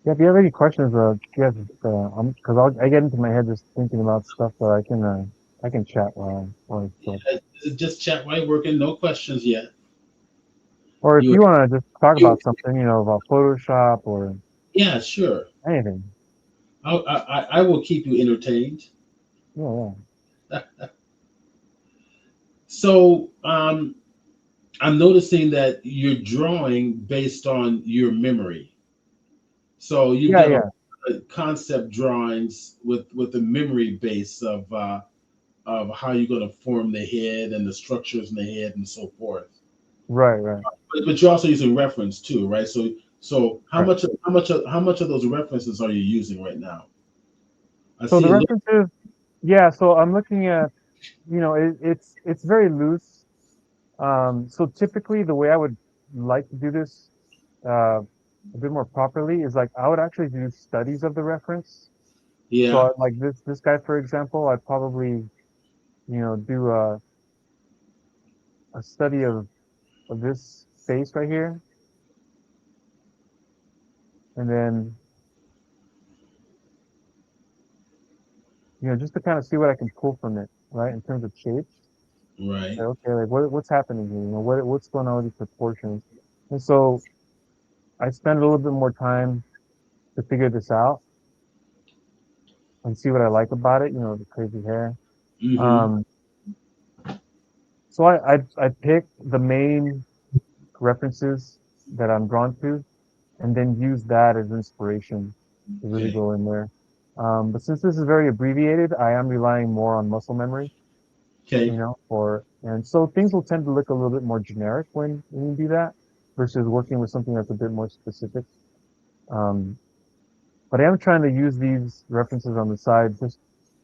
Yeah, if you have any questions, yeah, because I get into my head just thinking about stuff, but I can chat while I sculpt. Is it just chat white working? No questions yet. Or if You, you want to just talk you, about something, about Photoshop or yeah, sure. anything. I will keep you entertained. Yeah, yeah. So, I'm noticing that you're drawing based on your memory. So you've Yeah, done yeah. a concept drawings with the memory base of how you're going to form the head and the structures in the head and so forth. Right, right. But you're also using reference too, right? So So Right. how much of those references are you using right now? I So see the a little. references, yeah. So I'm looking at, it's very loose. So typically the way I would like to do this uh, a bit more properly is like I would actually do studies of the reference. So Yeah. like this guy, for example, I'd probably, do a study of this space right here, and then just to kind of see what I can pull from it, right, in terms of shapes. Right. Like, okay, like what's happening here? What's going on with these proportions? And so I spend a little bit more time to figure this out and see what I like about it. The crazy hair. Mm-hmm. Um, so I pick the main references that I'm drawn to, and then use that as inspiration to really Okay. go in there. But since this is very abbreviated, I am relying more on muscle memory, Okay. and so things will tend to look a little bit more generic when you do that versus working with something that's a bit more specific. Um, but I am trying to use these references on the side just,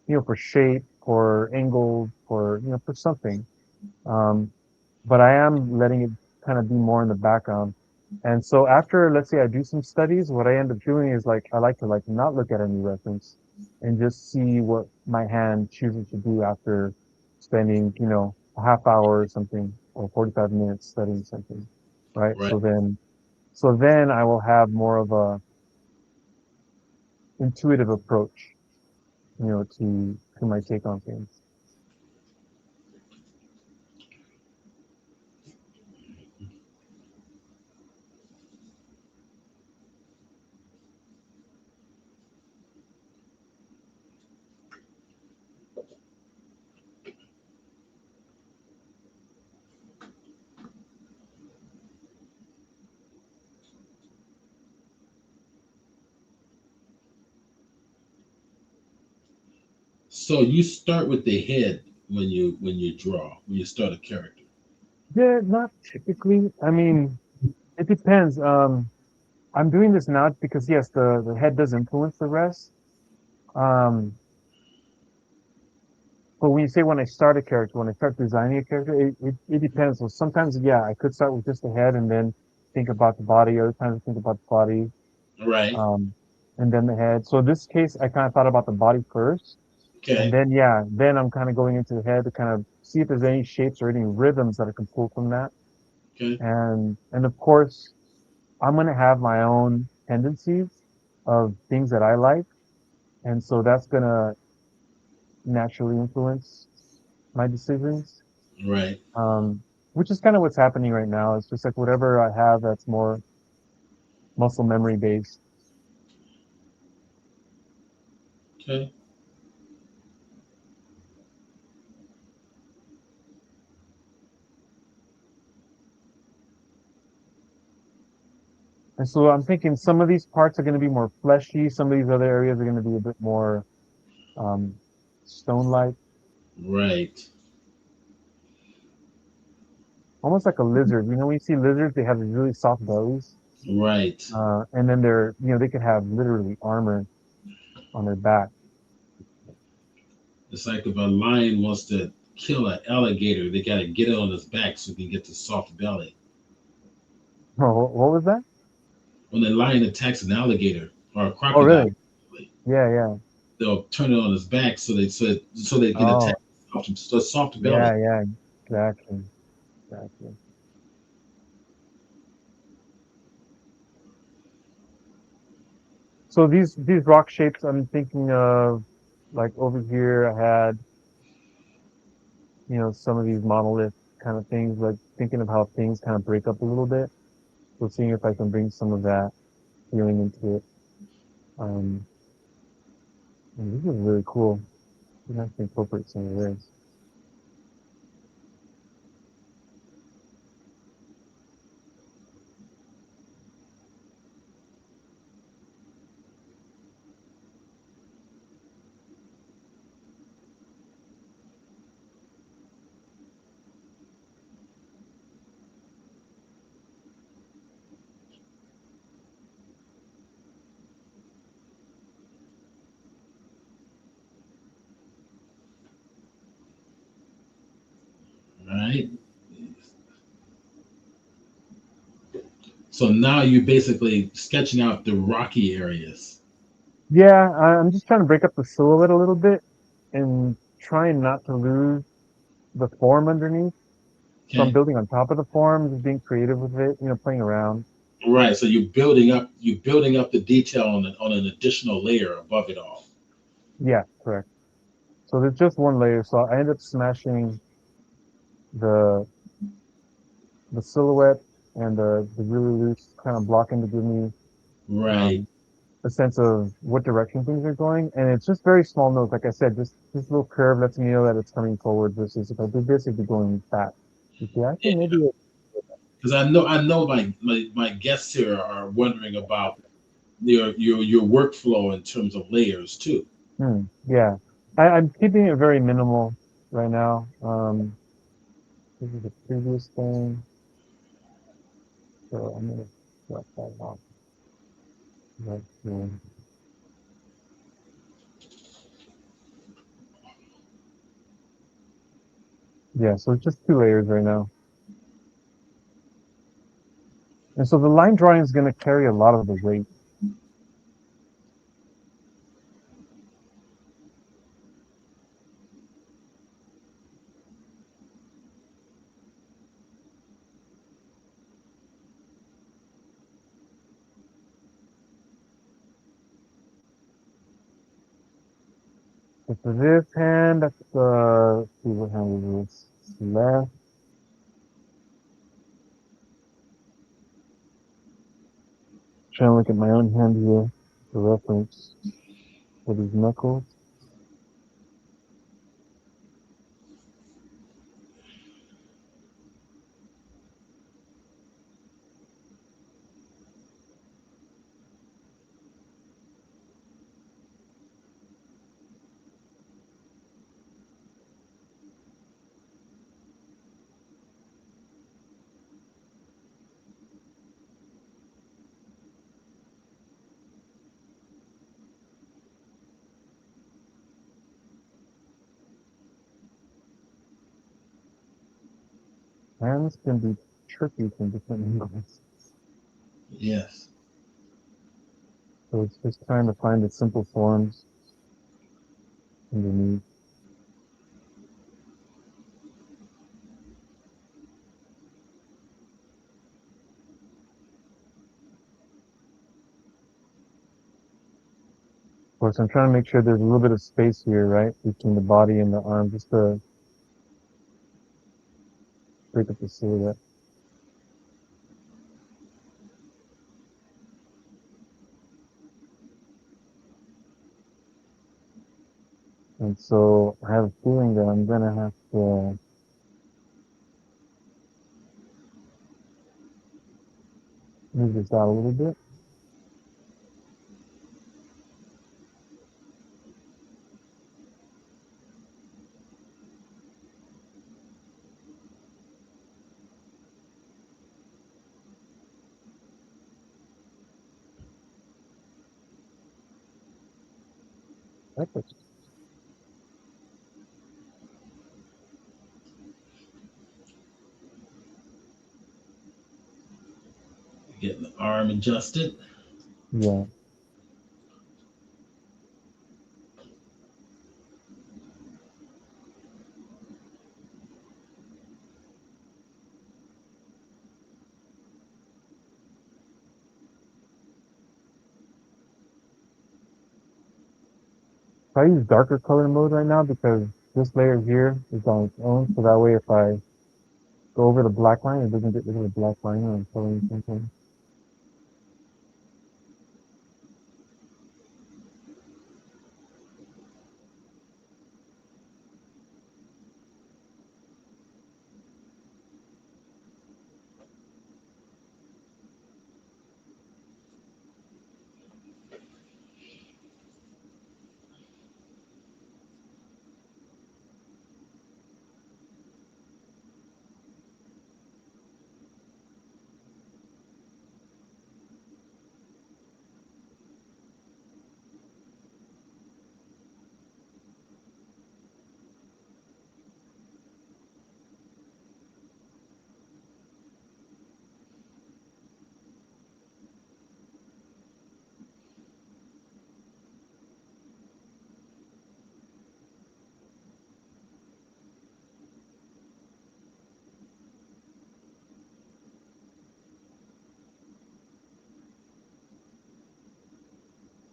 for shape, for angle, for something. Um, but I am letting it kind of be more in the background. And so after, let's say I do some studies, what I end up doing is like, I like to like not look at any reference and just see what my hand chooses to do after spending, a half hour or something or 45 minutes studying something. Right. Right. So then I will have more of a intuitive approach, to my take on things. So you start with the head when you draw, when you start a character. Yeah, not typically. I mean, it depends. I'm doing this now because yes, the head does influence the rest. Um, but when you say when I start a character, when I start designing a character, it depends. So sometimes, yeah, I could start with just the head and then think about the body. Other times, I think about the body, Right. um, and then the head. So in this case, I kind of thought about the body first, and Okay. then yeah, then I'm kind of going into the head to kind of see if there's any shapes or any rhythms that I can pull from that. Okay. And of course, I'm gonna have my own tendencies of things that I like. And so that's gonna naturally influence my decisions. Right. Um, which is kind of what's happening right now. It's just like whatever I have that's more muscle memory based. Okay. And so I'm thinking some of these parts are going to be more fleshy. Some of these other areas are going to be a bit more um, stone-like, Right. almost like a lizard. When you see lizards, they have these really soft bellies, Right. and then they could have literally armor on their back. It's like if a lion wants to kill an alligator, they got to get it on his back so he can get the soft belly. Oh, what was that? When a lion attacks an alligator or a Oh, crocodile, really? Yeah, yeah. they'll turn it on his back so they can attack Oh, the soft belly. yeah, yeah, exactly, exactly. So these rock shapes I'm thinking of, like over here, I had, some of these monolith kind of things, like thinking of how things kind of break up a little bit. So seeing if I can bring some of that feeling into it. Um, and this is really cool. You have to incorporate some of this. right. So now you're basically sketching out the rocky areas. Yeah, I'm just trying to break up the silhouette a little bit and trying not to lose the form underneath. So I'm Okay. building on top of the form, just being creative with it, playing around. Right. So you're building up the detail on an additional layer above it all. Yeah, correct. So there's just one layer. So I end up smashing the the silhouette and the really loose kind of blocking to give me Right. um, a sense of what direction things are going. And it's just very small notes. Like I said, just this little curve lets me know that it's coming forward versus if I do this, it'd be going back. You see, actually, maybe Because I know my guests here are wondering about your workflow in terms of layers too. yeah. I'm keeping it very minimal right now. This is the previous thing. So I'm going to drop that off right here. Yeah, so it's just two layers right now. And so the line drawing is going to carry a lot of the weight. So for this hand, that's let's see what hand is this? Left. Trying to look at my own hand here for reference for these knuckles. Hands can be tricky from different angles. Yes. So it's just trying to find the simple forms underneath. Of course, I'm trying to make sure there's a little bit of space here, right, between the body and the arm, just to break up the silhouette. And so I have a feeling that I'm gonna have to move this out a little bit. Perfect. Getting the arm adjusted. Yeah. So I use darker color mode right now because this layer here is on its own. So that way, if I go over the black line, it doesn't get rid of the black line when I'm coloring something.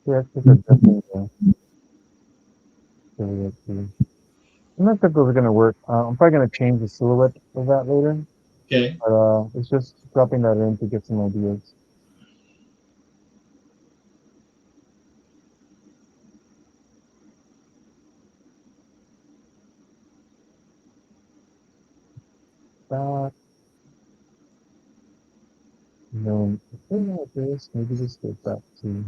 Yeah, I think that's definitely really good too. I'm not sure if those are gonna work. I'm probably gonna change the silhouette of that later, Okay. but it's just dropping that in to get some ideas. That, and then the thing like this, maybe just go back to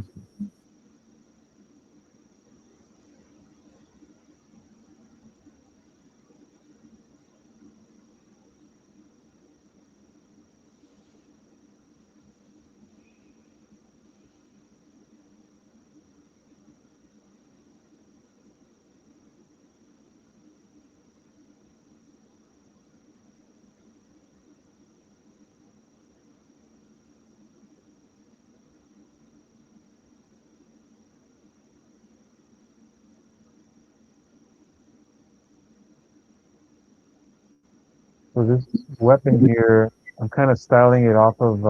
so this weapon here. I'm kind of styling it off of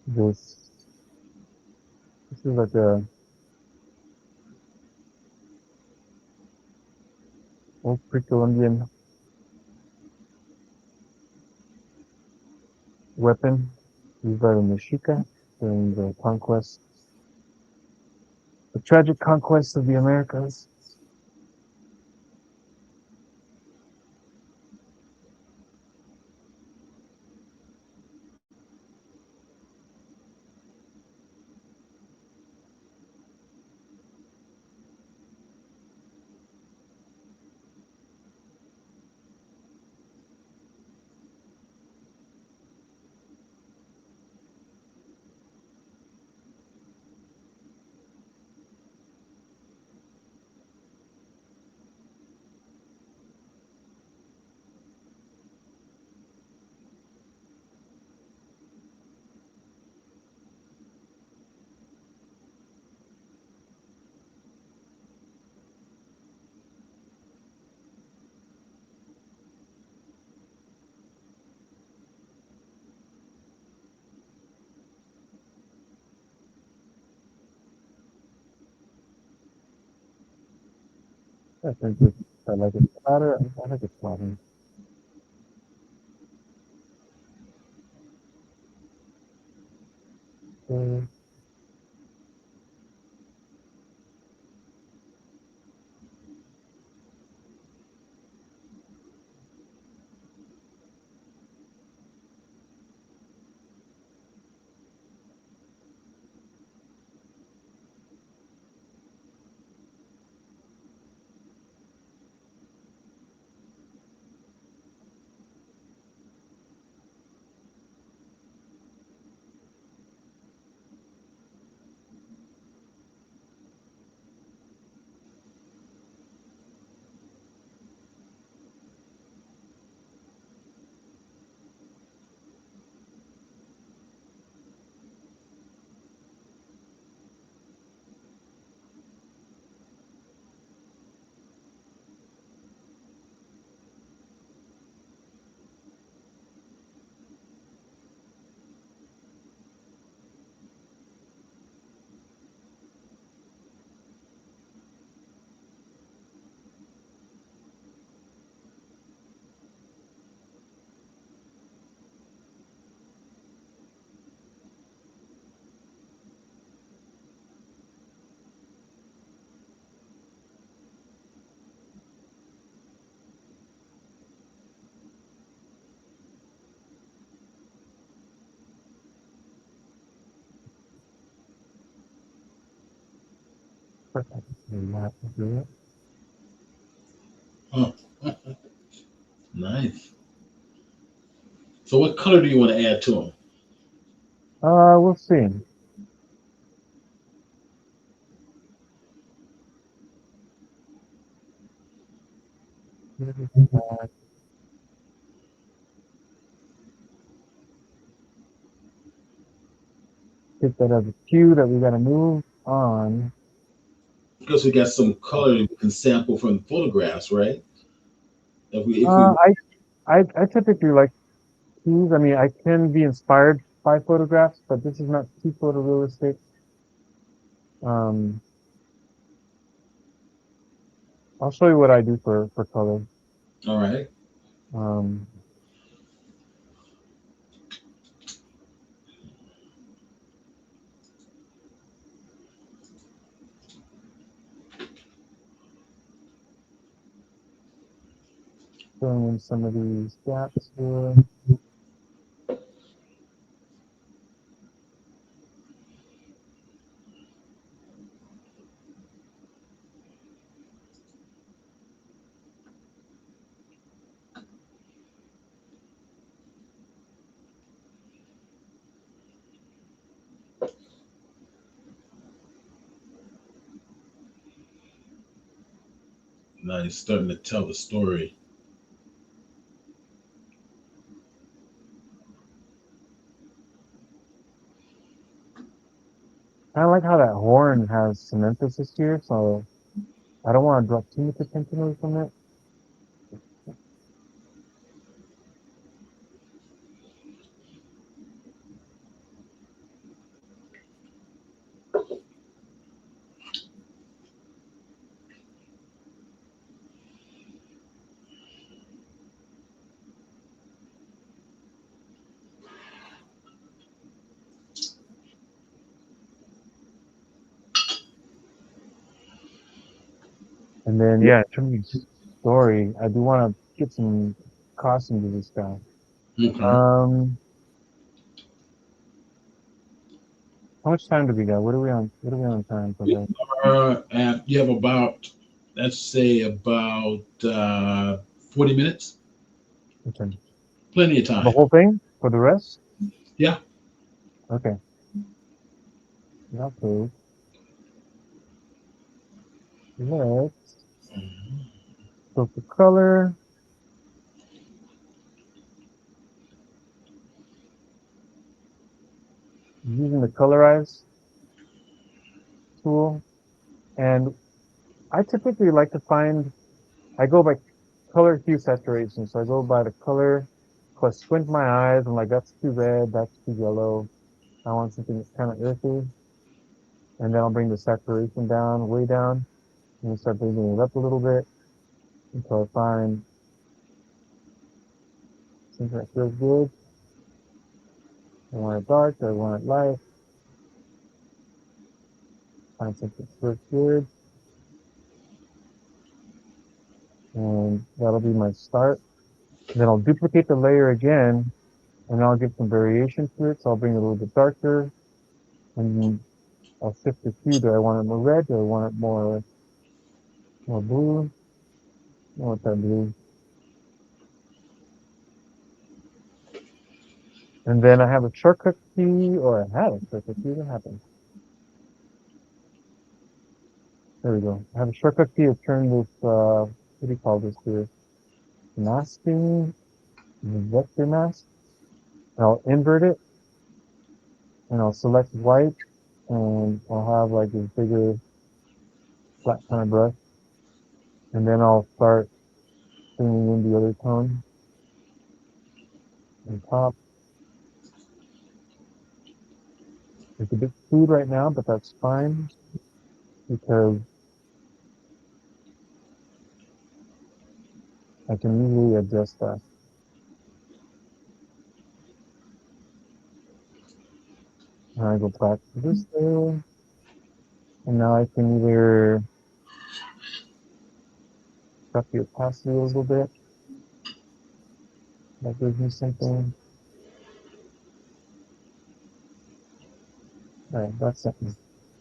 this. This is like a old pre-Columbian weapon used by the Mexica during the conquest, the tragic conquest of the Americas. I think it's, I like it flatter. I like it flatter. So, perfect. And that will do it. Huh. Nice. So what color do you want to add to them? We'll see. Take that as a cue that we got to move on. Because we got some color we can sample from the photographs, right? If we I typically like. these. I mean, I can be inspired by photographs, but this is not too photorealistic. Um, I'll show you what I do for color. All right. Um, filling in some of these gaps here. Now you're starting to tell the story. I like how that horn has some emphasis here, so I don't want to draw too much attention away from it. And then, yeah, in terms of story, I do want to get some costume to this guy. Okay. Um, how much time do we got? What are we on? What are we on time for this? You have about, let's say, about 40 minutes. Okay. Plenty of The time. whole thing for the rest? Yeah. Okay. Okay. Let's go for color. Using the colorize tool. And I typically like to find, I go by color hue saturation. So I go by the color, so I squint my eyes. I'm like, that's too red, that's too yellow. I want something that's kind of earthy. And then I'll bring the saturation down, way down, and then start bringing it up a little bit until I find something that feels good. I want it dark, I want it light, find something that feels good. And that'll be my start. Then I'll duplicate the layer again, and I'll give some variation to it. So I'll bring it a little bit darker, and I'll shift the hue. Do I want it more red? Do I want it more blue? I want that blue. And then I have a shortcut key, or I had a shortcut key. What happened? There we go. I have a shortcut key to turn this, what do you call this here? Masking, vector mask. And I'll invert it, and I'll select white, and I'll have like this bigger flat kind of brush. And then I'll start bringing in the other tone on top. It's a bit crude right now, but that's fine because I can easily adjust that. And I go back to this layer, and now I can either cut the opacity a little bit. That gives me something. All right, that's something.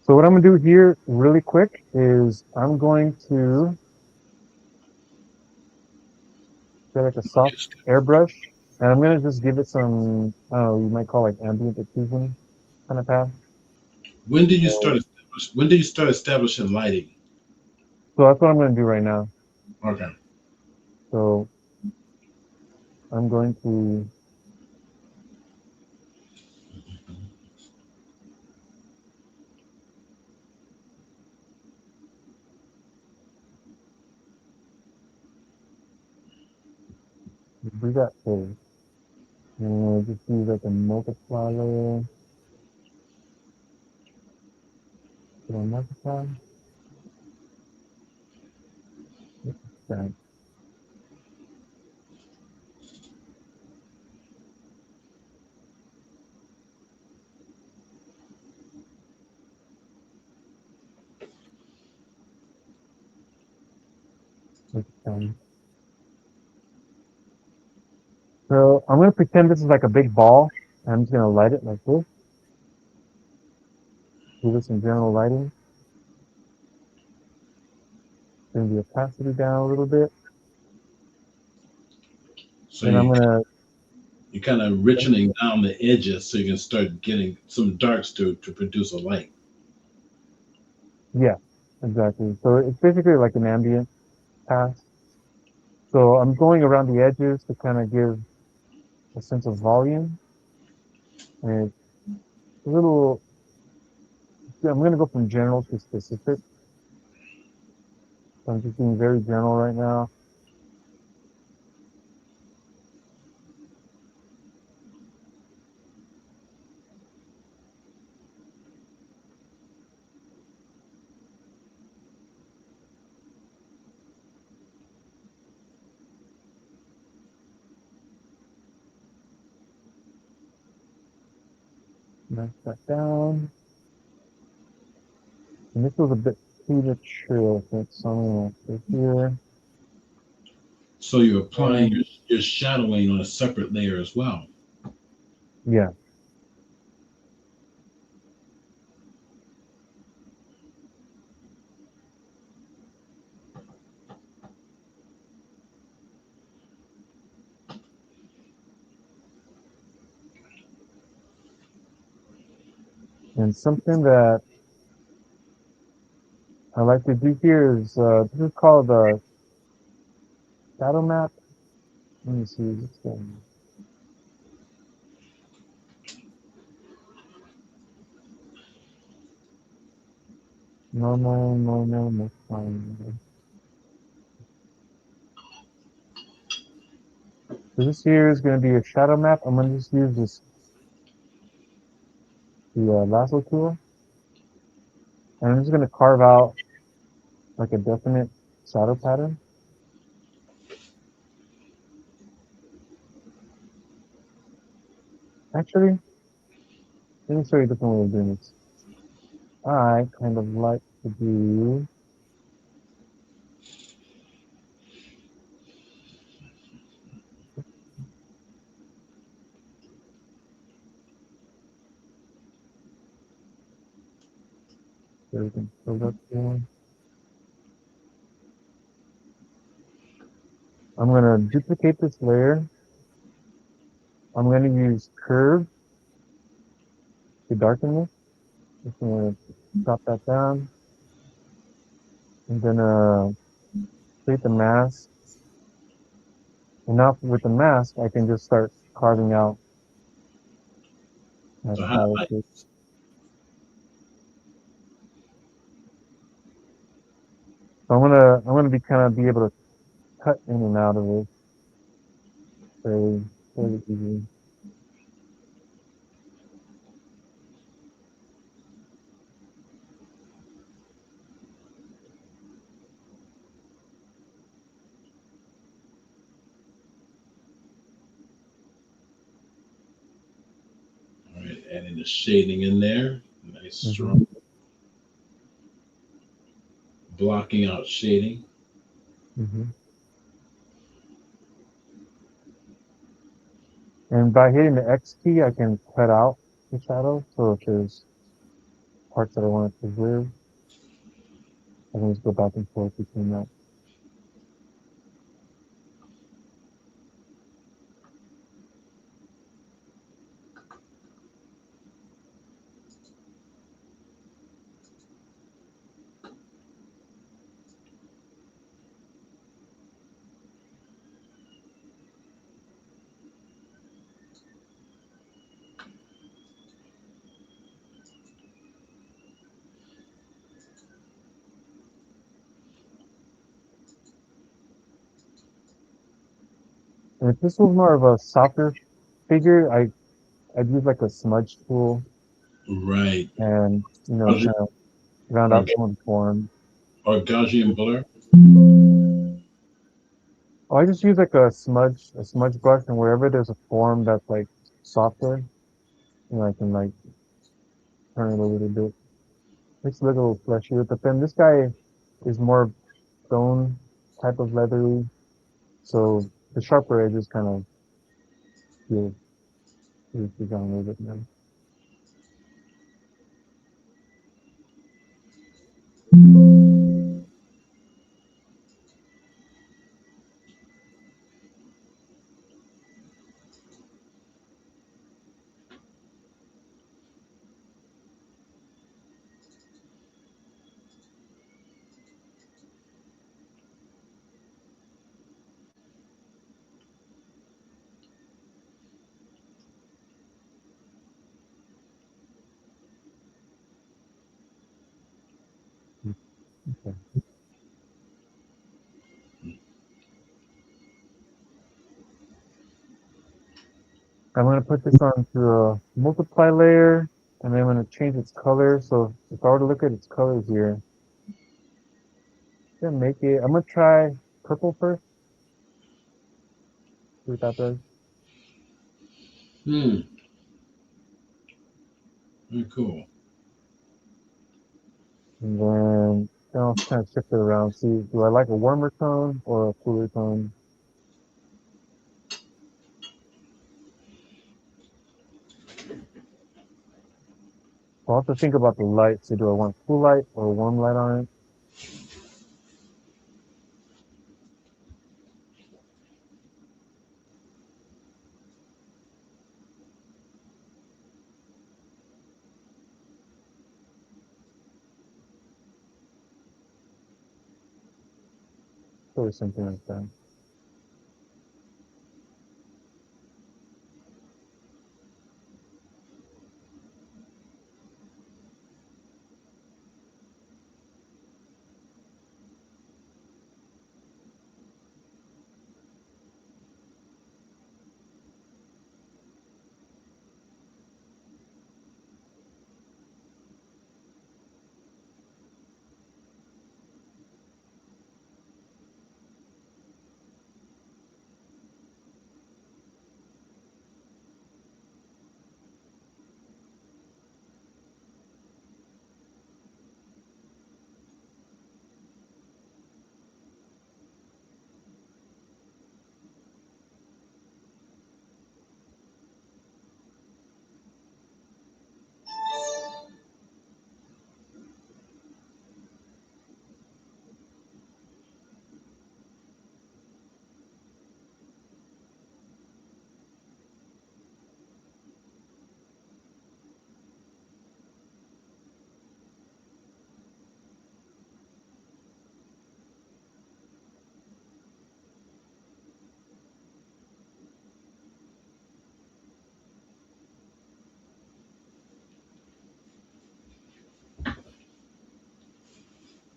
So what I'm gonna do here really quick is I'm going to get like a soft airbrush, and I'm gonna just give it some, I don't know, you might call like ambient diffusion kind of path. When did you So start? When did you start establishing lighting? that's what I'm gonna do right now. Okay. So I'm going to do that for And just use like a multiply layer. Did I multiply? That. Okay. So I'm gonna pretend this is like a big ball. I'm just gonna light it like this. Give it some general lighting. Bring the opacity down a little bit. So And I'm gonna, you're kind of richening down the edges so you can start getting some darks to produce a light. yeah, exactly. So it's basically like an ambient pass. So I'm going around the edges to kind of give a sense of volume. And it's a little, I'm gonna go from general to specific. So I'm just being very general right now. Knock that down. And this was a bit premature, I think. So I'm gonna go here. So you're applying And your shadowing on a separate layer as well. yeah. And something that I like to do here is this is called shadow map. Let me see. What's that? Normal, normal, fine. So this here is going to be a shadow map. I'm going to just use the lasso tool, and I'm just going to carve out like a definite shadow pattern. Actually, let me show you a different way of doing this. I kind of like to do everything. So that's one. I'm going to duplicate this layer. I'm going to use curve to darken this. Just going to drop that down. I'm going to create the mask. And now with the mask, I can just start carving out my So highlight. character. So I'm gonna be kind of be able to cut in and out of it very easily. All right, adding the shading in there. Nice, Hmm. strong. Blocking out shading. Hmm. And by hitting the X key, I can cut out the shadow. So if there's parts that I want to preserve, I can just go back and forth between that. And if this was more of a softer figured I'd use like a smudge tool Right. and Gaussian kind of round or, out some of the form. or Gaussian blur. Oh, I just use like a smudge brush, and wherever there's a form that's like softer, I can like turn it a little bit. Makes it look a little fleshier. But then this guy is more stone type of leathery, so the sharper edges kind of feel down a little bit more. Okay. I'm gonna put this onto a multiply layer, and then I'm gonna change its color. So if I were to look at its colors here, I'm gonna try purple first. See what that does. Hmm. Very cool. And then I'll kind of shift it around. See, do I like a warmer tone or a cooler tone? I'll have to think about the light. So do I want cool light or warm light on it? Or something like that.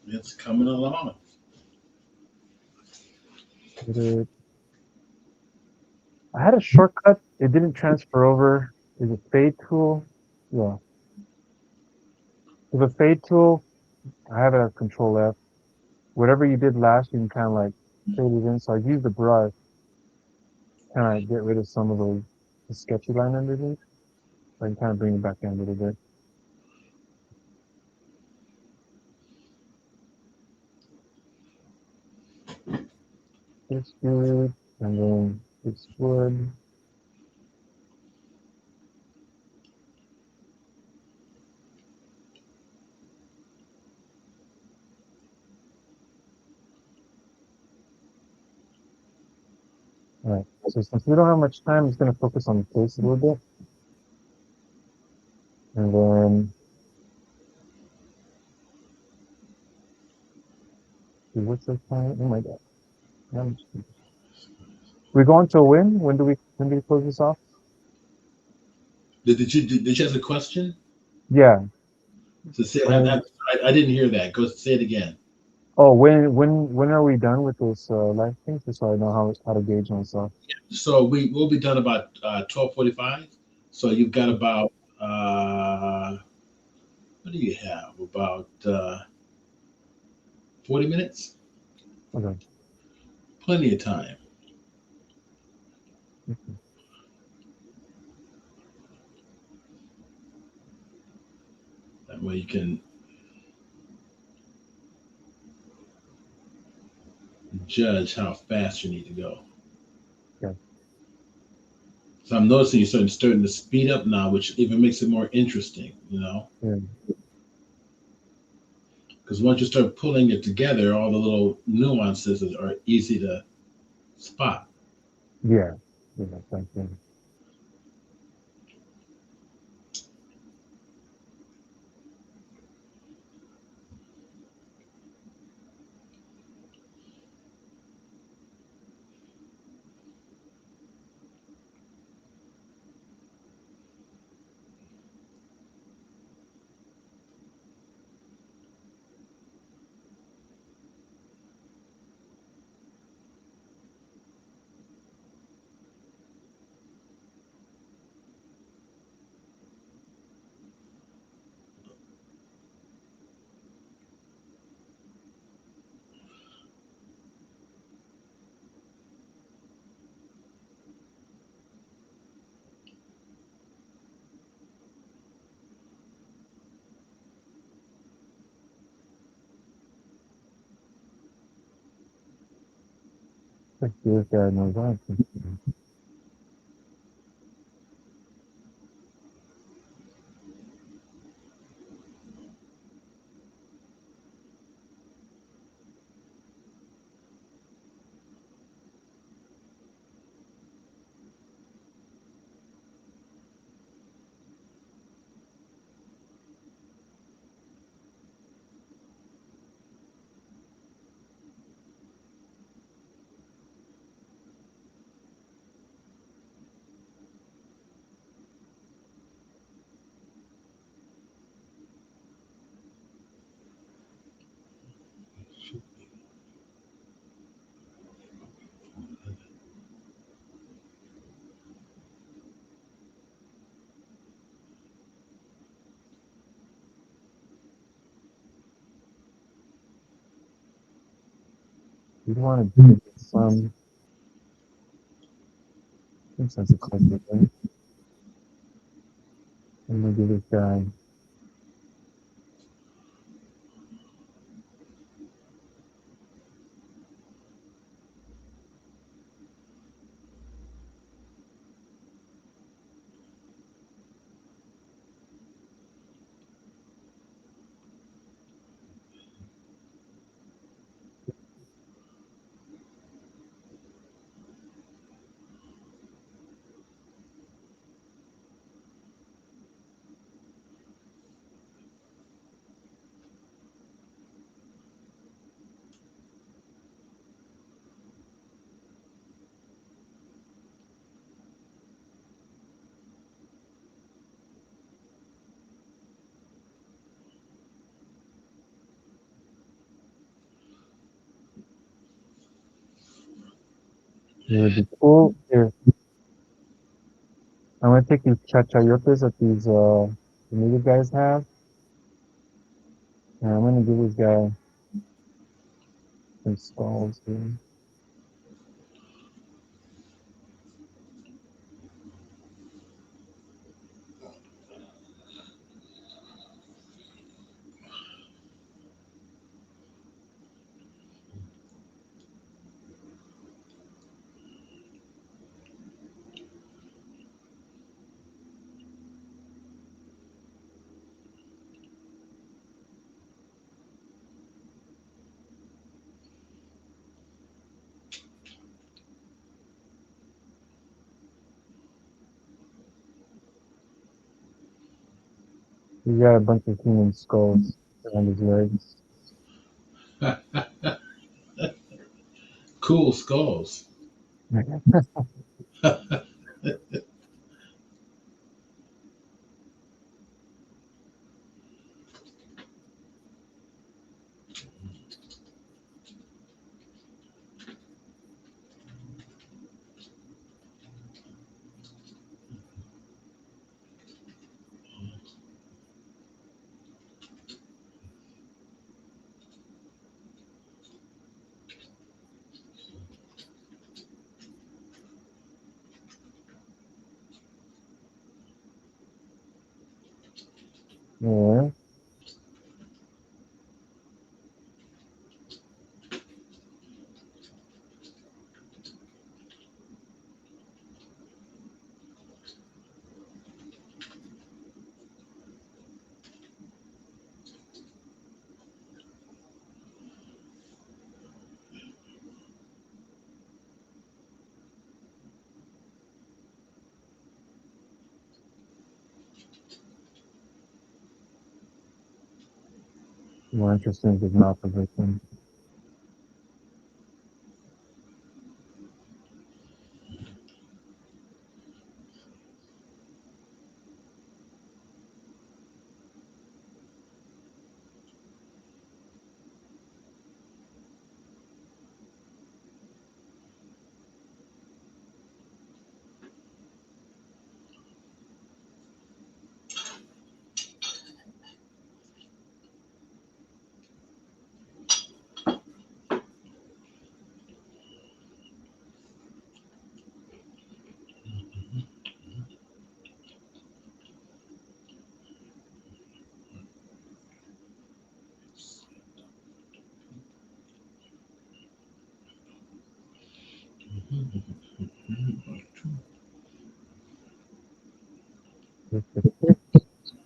It's coming along. I had a shortcut. It didn't transfer over. Is a fade tool? Yeah. With a fade tool, I have it as Control F. Whatever you did last, you can kind of like fade it in. So I use the brush, kind of get rid of some of the sketchy line underneath. So I can kind of bring it back in a little bit. This good, and then this wood. All right. So since we don't have much time, I'm just gonna focus on the face a little bit, and then see what's the time? Oh my God. We going to a win? When do we close this off? Did you ask a question? Yeah. So say When I didn't hear that. Go say it again. Oh, when are we done with this live thing? Just so I know how to gauge myself. So we will be done about 12:45. So you've got about what do you have? About 40 minutes? Okay. Plenty of time. That way you can judge how fast you need to go. Yeah. So I'm noticing you're starting to speed up now, which even makes it more interesting, Yeah. because once you start pulling it together, all the little nuances are easy to spot. Yeah. Yeah. Thank you. Thank you. This guy knows that. You want to do some sensitivity, right? I'm gonna give this guy. It would be cool if I'm gonna take these chachayotes that these the native guys have, and I'm gonna give this guy some skulls here. He's got a bunch of human skulls around his legs. Cool skulls. Yeah. More interesting is mouth position.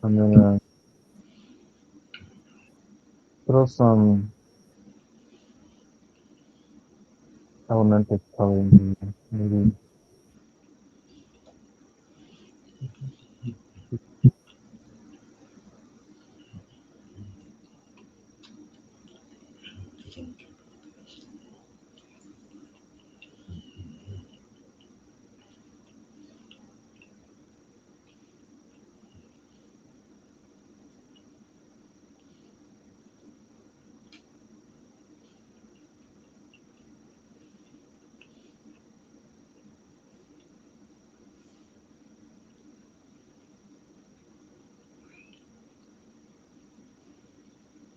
I'm gonna throw some elemental color in here. Maybe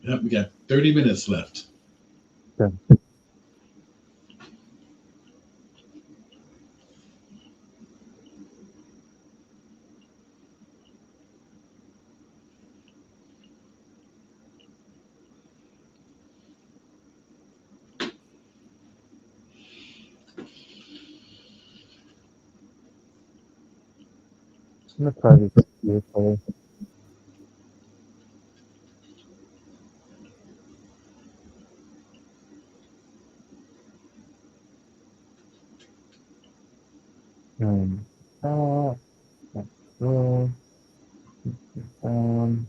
Yep, we got 30 minutes left. okay. I'm gonna try this blue color. Um, uh, uh, um,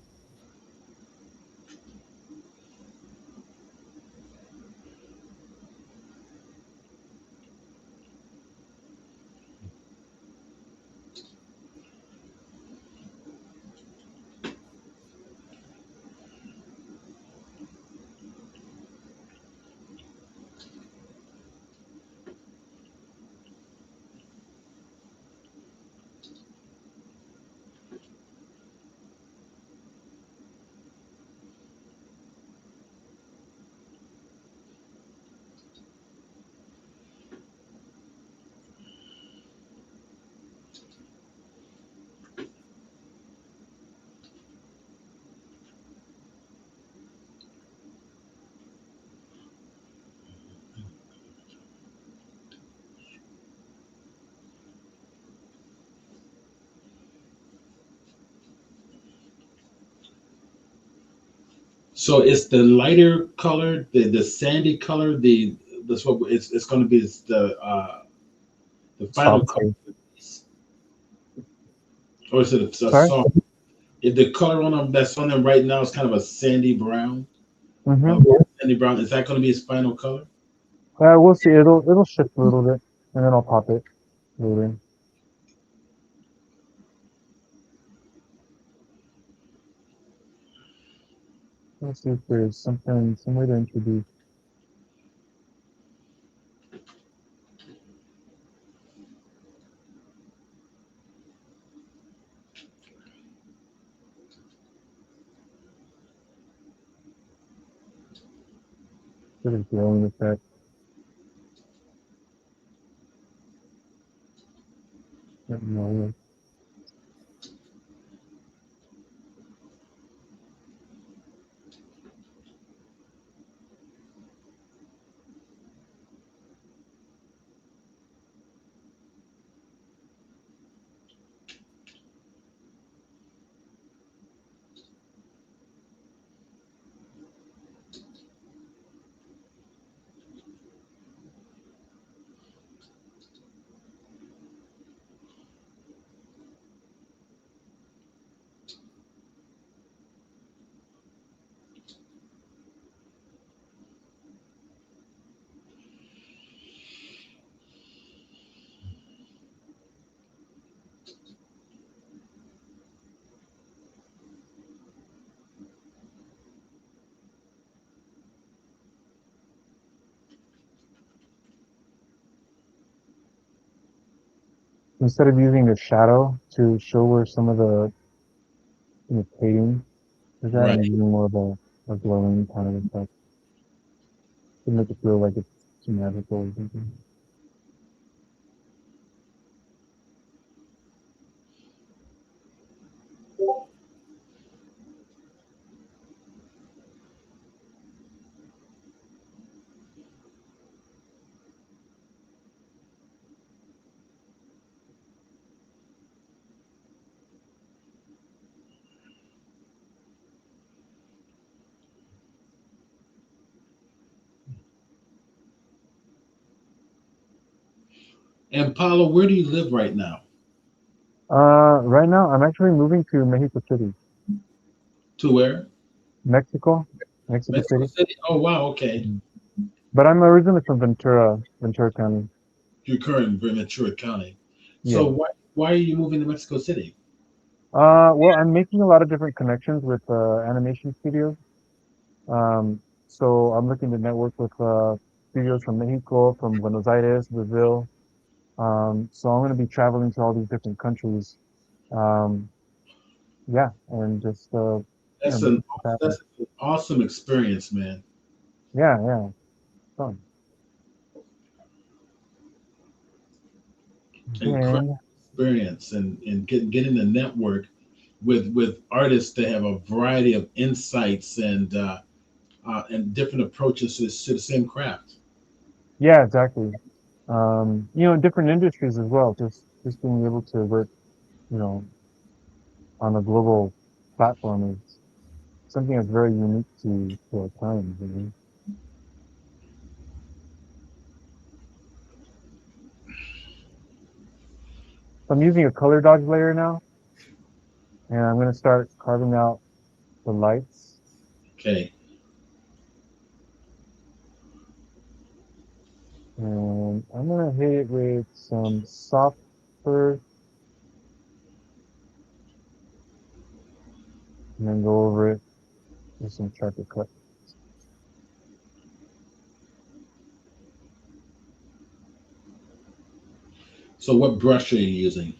So it's the lighter color, the sandy color, that's what it's going to be. It's the final soft color, gray. or is it a Sorry? soft? If the color on them that's on them right now is kind of a sandy brown. Uh, Mm-hmm. sandy brown. Is that going to be his final color? We'll see. It'll shift a little bit, and then I'll pop it later. Let's see if there's some way to introduce. Sort of glowing effect. I don't know. instead of using a shadow to show where some of the painting is at, I'm Right. using more of a glowing kind of effect to make it feel like it's magical or something. And Paulo, where do you live right now? Right now I'm actually moving to Mexico City, To where? Mexico, Mexico Mexico City. City? Oh, wow. Okay. Mhm. But I'm originally from Ventura, Ventura County. Your current Ventura County. So Yeah. why are you moving to Mexico City? Well, I'm making a lot of different connections with animation studios. So I'm looking to network with studios from Mexico, from Buenos Aires, Brazil. So I'm going to be traveling to all these different countries. Um, yeah, and just That's making an stuff happen. that's an awesome experience, man. Yeah, yeah, fun. Incredible Then experience, and getting the network with artists that have a variety of insights and different approaches to the same craft. yeah, exactly. Different industries as well. Just being able to work, you know, on a global platform is something that's very unique to our times. So I'm using a color dodge layer now, and I'm going to start carving out the lights. Okay. And I'm going to hit it with some softer and then go over it with some sharper cut. So what brush are you using?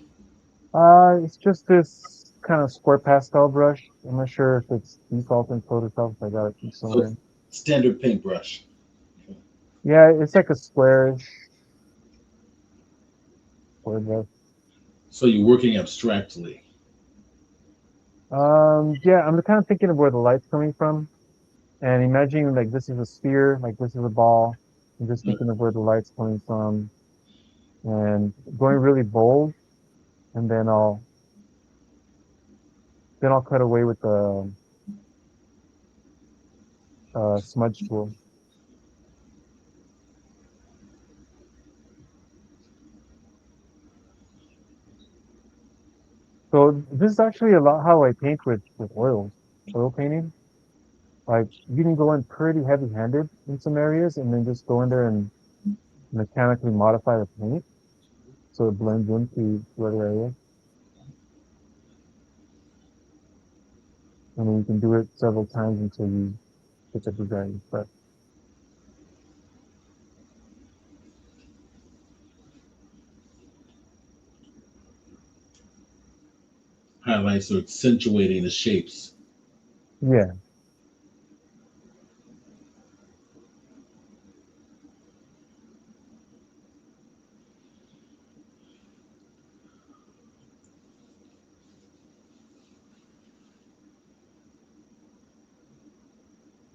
It's just this kind of square pastel brush. I'm not sure if it's default in Photoshop. If I got it from So somewhere. it's standard paintbrush. Yeah, it's like a squarish square brush. So you're working abstractly. Yeah, I'm kind of thinking of where the light's coming from and imagining like this is a sphere, like this is a ball. I'm just thinking of where the light's coming from and going really bold, and then I'll cut away with the smudge tool. So this is actually a lot how I paint with oils, oil painting. Like you can go in pretty heavy-handed in some areas, and then just go in there and mechanically modify the paint so it blends into the other area. And then you can do it several times until you get the design. But Highlights are accentuating the shapes. yeah,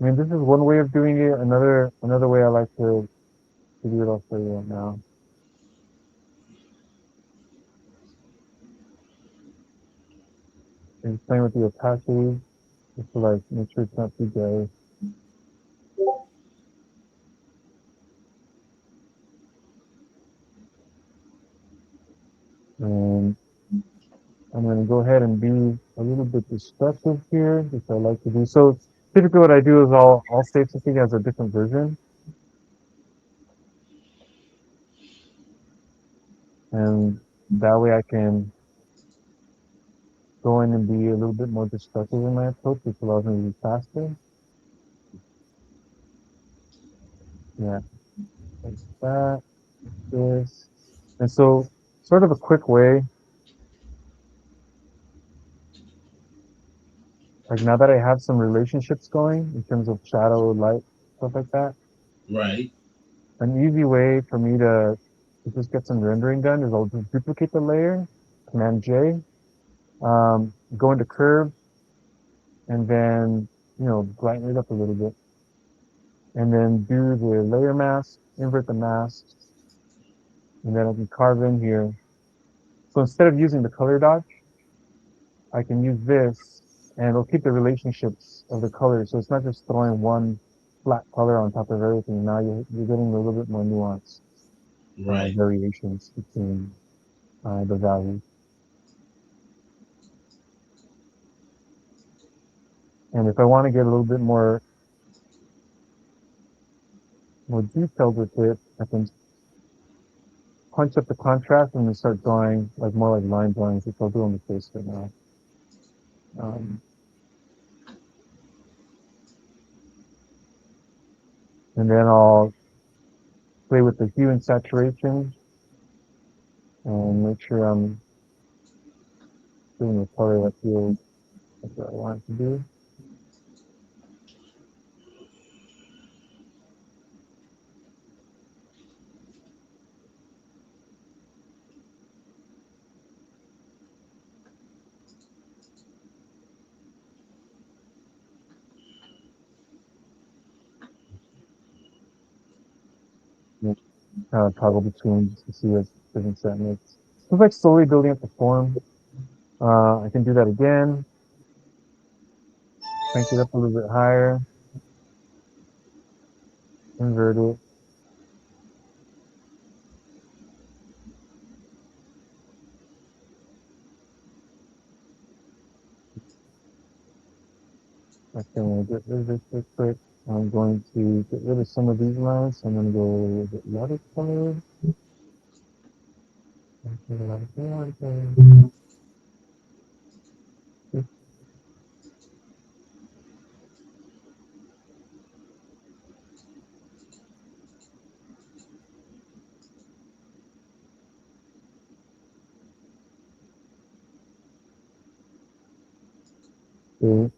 I mean this is one way of doing it. Another way I like to do it. I'll show you right now. And playing with the opacity just to like make sure it's not too gray. And I'm going to go ahead and be a little bit destructive here, which I like to do. So typically what I do is I'll save something as a different version, and that way I can go in and be a little bit more destructive in my approach, which allows me to be faster. Yeah, like that, this. And so sort of a quick way, like now that I have some relationships going in terms of shadow, light, stuff like that, Right. an easy way for me to just get some rendering done is I'll just duplicate the layer, Command J, go into curve, and then, brighten it up a little bit. And then do the layer mask, invert the mask, and then I can carve in here. So instead of using the color dodge, I can use this and it'll keep the relationships of the colors. So it's not just throwing one flat color on top of everything. Now you're getting a little bit more nuance, Right. variations between the values. And if I want to get a little bit more detailed with it, I can punch up the contrast and then start drawing like more like line drawings, which I'll do on the face right now. Um, and then I'll play with the hue and saturation and make sure I'm doing the color that feels like what I want it to do. Toggle between just to see what difference that makes. It's like slowly building up the form. I can do that again, crank it up a little bit higher, invert it. I can get rid of this real quick. I'm going to get rid of some of these lines. I'm going to go with the watercolor. Okay.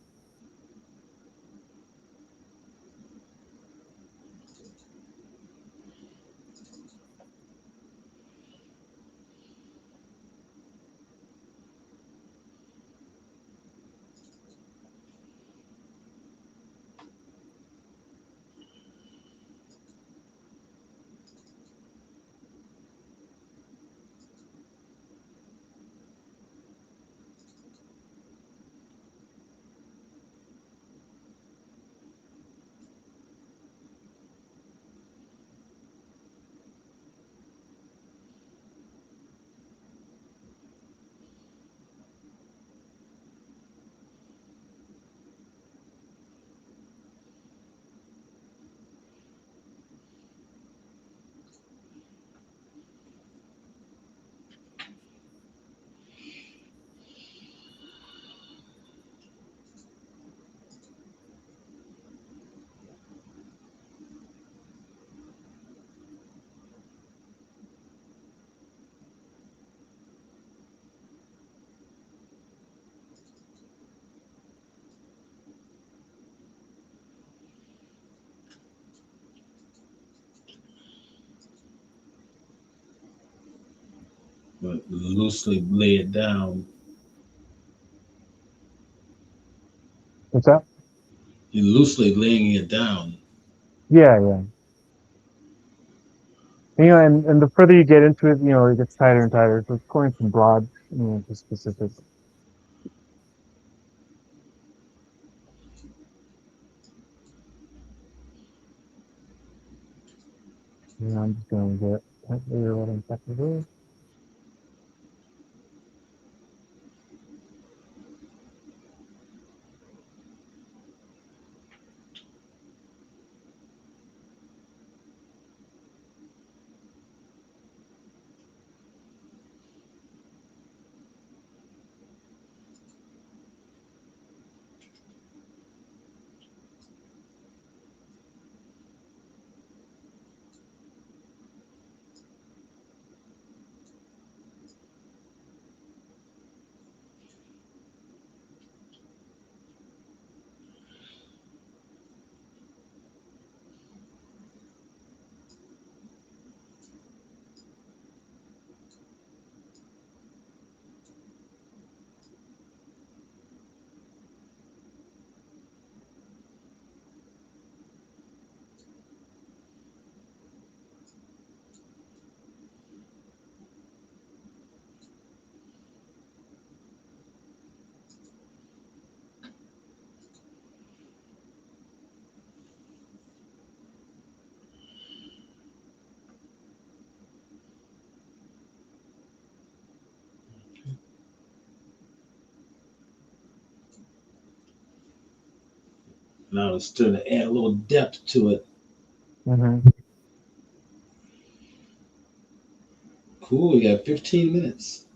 But loosely lay it down. What's that? You're loosely laying it down. Yeah, yeah. And the further you get into it, it gets tighter and tighter. So it's going from broad, to specific. I'm just going to get that layer right on top of this. And I was starting to add a little depth to it. Mm-hmm. Cool. We got 15 minutes.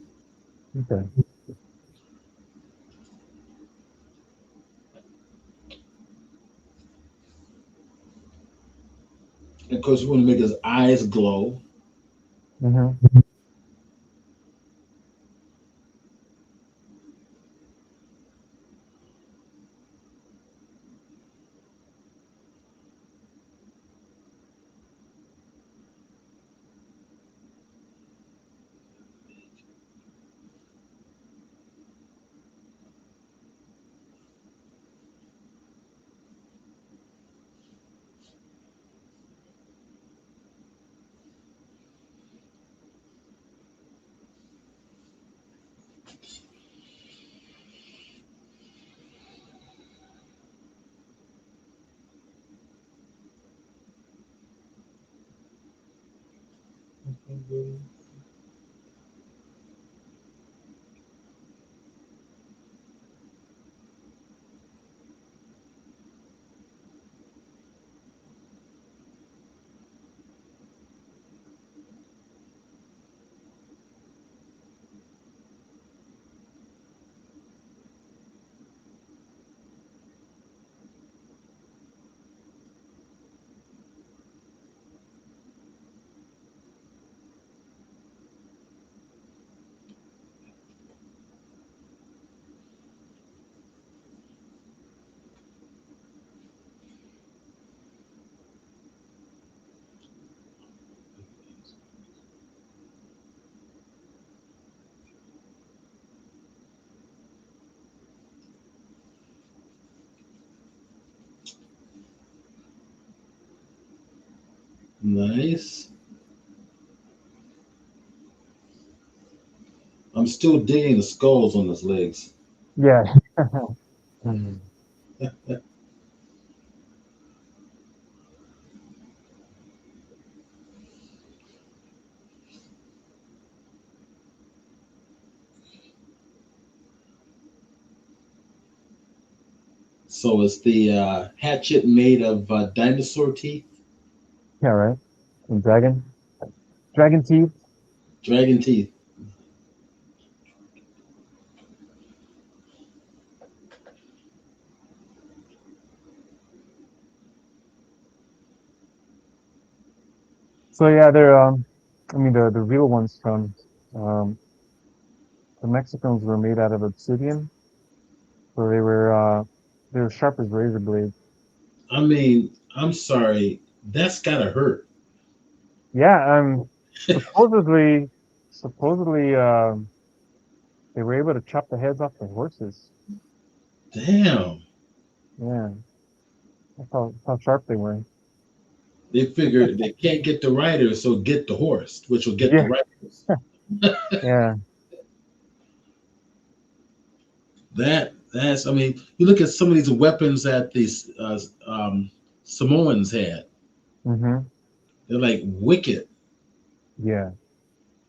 Okay. And of course, we want to make his eyes glow. Mm-hmm. Nice. I'm still digging the skulls on his legs. Yeah. Mhm. So is the hatchet made of dinosaur teeth? Yeah, right. And dragon teeth. Dragon teeth. So yeah, they're I mean the real ones from um the Mexicans were made out of obsidian, so they were sharp as razor blades. I mean, I'm sorry. That's gotta hurt. Yeah, supposedly supposedly they were able to chop the heads off the horses. Damn. Yeah, that's how sharp they were. They figured they can't get the rider, so get the horse, which will get the Yeah, riders. yeah, That's. I mean, you look at some of these weapons that these Samoans had. mm-hmm, They're like wicked. yeah,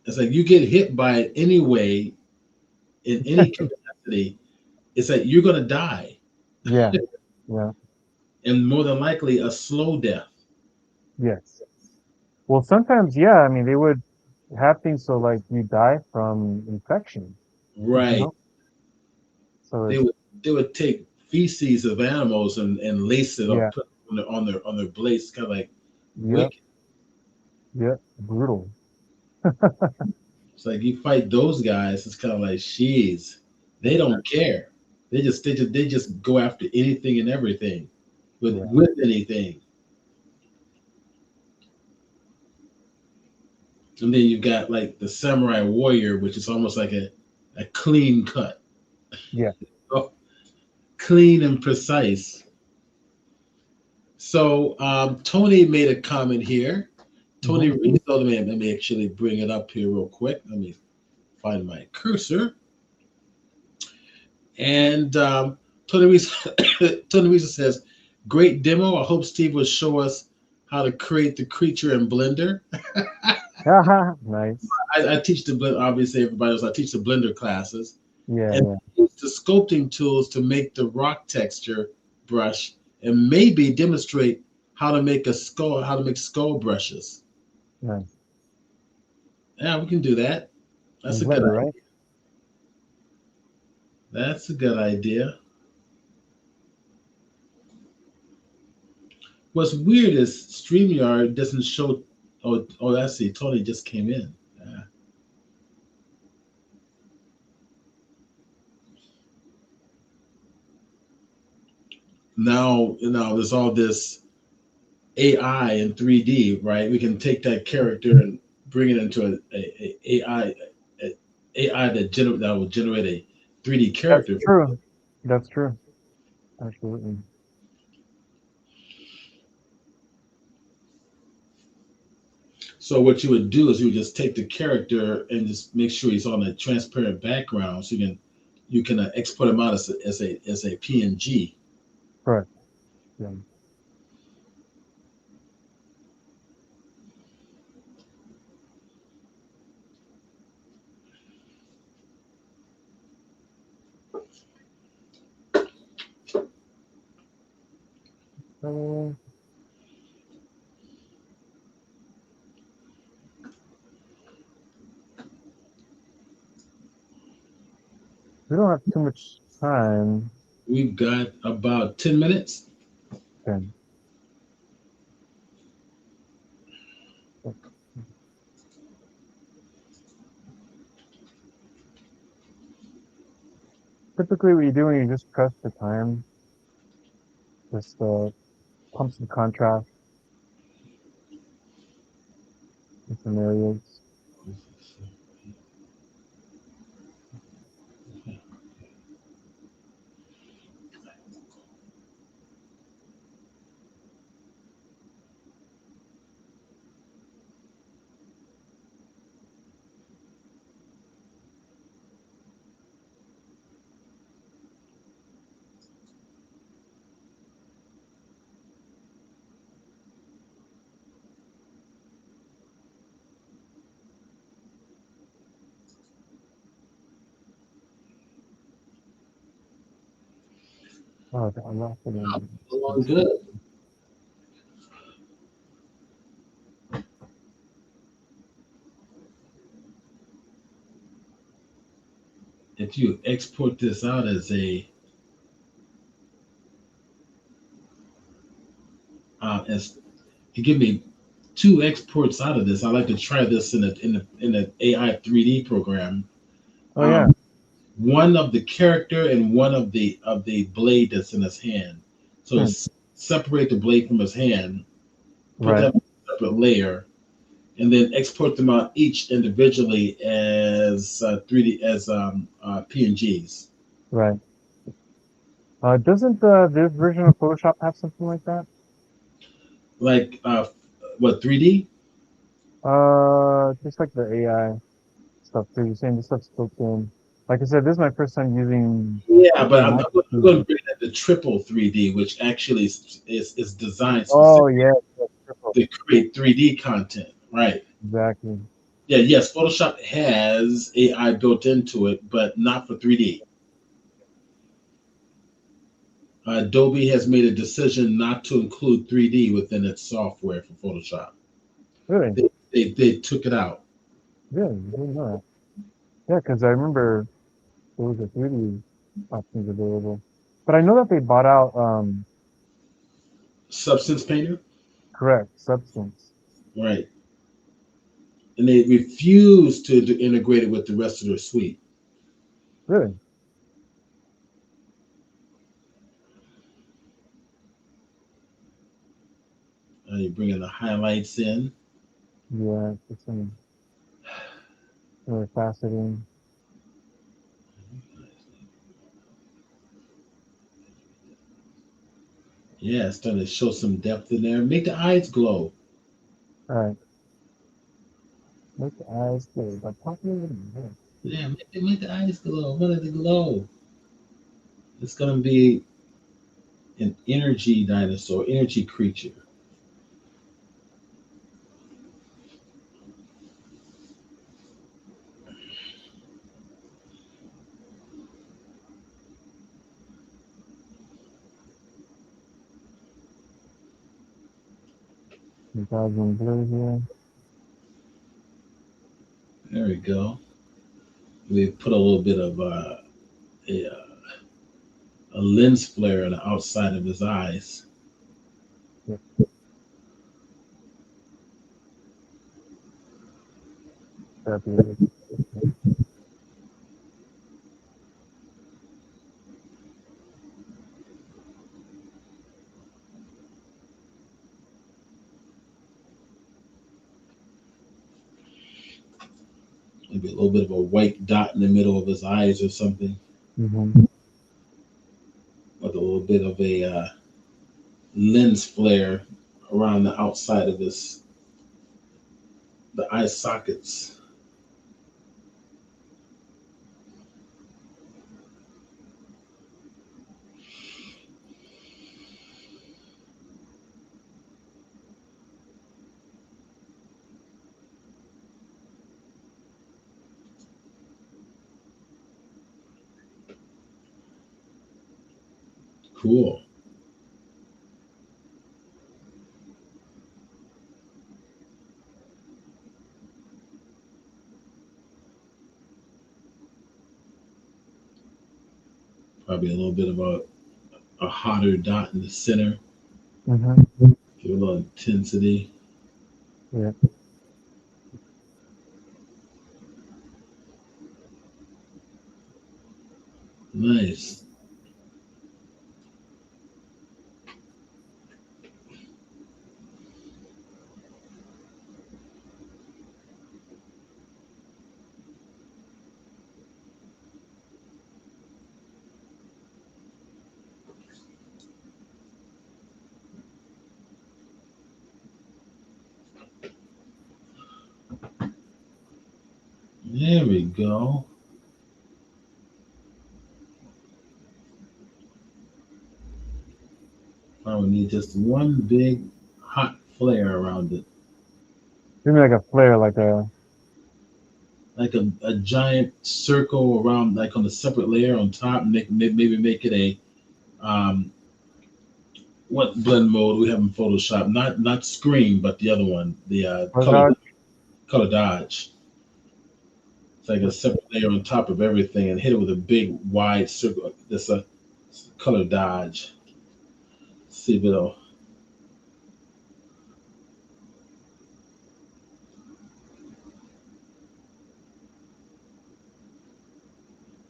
It's like you get hit by it anyway in any capacity. It's like you're gonna die, yeah, yeah, and more than likely a slow death. yes. Well, sometimes, yeah, I mean, they would have things so like you die from infection, you Right. know? So They it's, would they would take feces of animals and lace it yeah, up put on their blades, kind of like yep, wicked. yep, brutal. It's like you fight those guys. It's kind of like, she's. They don't care. They just go after anything and everything, Yeah, with anything. And then you've got like the samurai warrior, which is almost like a clean cut, yeah. oh, clean and precise. So Tony made a comment here. Tony Hmm. Reese, oh, let me actually bring it up here real quick. Let me find my cursor. And Tony Reese, Tony Reese says, "Great demo. I hope Steve will show us how to create the creature in Blender." Haha, nice. I teach the Blender. Obviously, everybody knows I teach the Blender classes, Yeah, and yeah. use the sculpting tools to make the rock texture brush and maybe demonstrate how to make a skull, how to make skull brushes. Nice. Yeah, we can do that. That's In a good Blender, right? idea. That's a good idea. What's weird is StreamYard doesn't show. Oh, I see. Tony just came in. Yeah. Now there's all this AI in 3D, right? We can take that character and bring it into a AI that will generate a 3D That's character. true. That's true. Absolutely. So what you would do is you would just take the character and just make sure he's on a transparent background, so you can export him out as a PNG. Correct. Yeah. So we don't have too much time. We've got about 10 minutes. Then typically, what you do when you just press the time, just pump some contrast in some areas. Oh, I lost it. Along good. If you export this out as as you give me two exports out of this, I like to try this in an AI 3D program. Oh yeah. Um, one of the character and one of the blade that's in his hand. So Hmm. separate the blade from his hand, put Right. that on a separate layer, and then export them out each individually as 3D as PNGs. Right. Doesn't this version of Photoshop have something like that? Like what 3D? Just like the AI stuff too. You're saying this stuff's built in. Like I said, this is my first time using Yeah, but I'm Microsoft going to Studio. bring that to triple 3D, which actually is designed Oh specifically yeah, that's triple. to create 3D content. Right. Exactly. Yeah, yes, Photoshop has AI built into it, but not for 3D. Adobe has made a decision not to include 3D within its software for Photoshop. Really? They took it out. Really? I didn't know that. Yeah, because I remember there was a 3D options available. But I know that they bought out Substance Painter, correct Substance. right? And they refuse to integrate it with the rest of their suite. Really? You bring in the highlights in. Yeah, it's some really fascinating. Yeah, it's starting to show some depth in there. Make the eyes glow. All right. Make the eyes clear, but popular. Yeah, make the eyes glow. I want it to glow. It's gonna be an energy dinosaur, energy creature. 2000 blue here. There we go. We put a little bit of a, uh, a lens flare on the outside of his eyes. Yep, that'd be it. Maybe a little bit of a white dot in the middle of his eyes or something, Mm-hmm. with a little bit of a lens flare around the outside of the eye sockets. Cool. Probably a little bit of a hotter dot in the center. Mm-hmm. Give a little intensity. Yeah. Nice. There we go. Now we need just one big hot flare around it, Give me like a flare, like a. like a giant circle around, like on a separate layer on top. Maybe make it a um, what blend mode we have in Photoshop? Not Screen, but the other one, the What dodge? color dodge. It's like a separate layer on top of everything, and hit it with a big wide circle. That's a color dodge. See if it'll.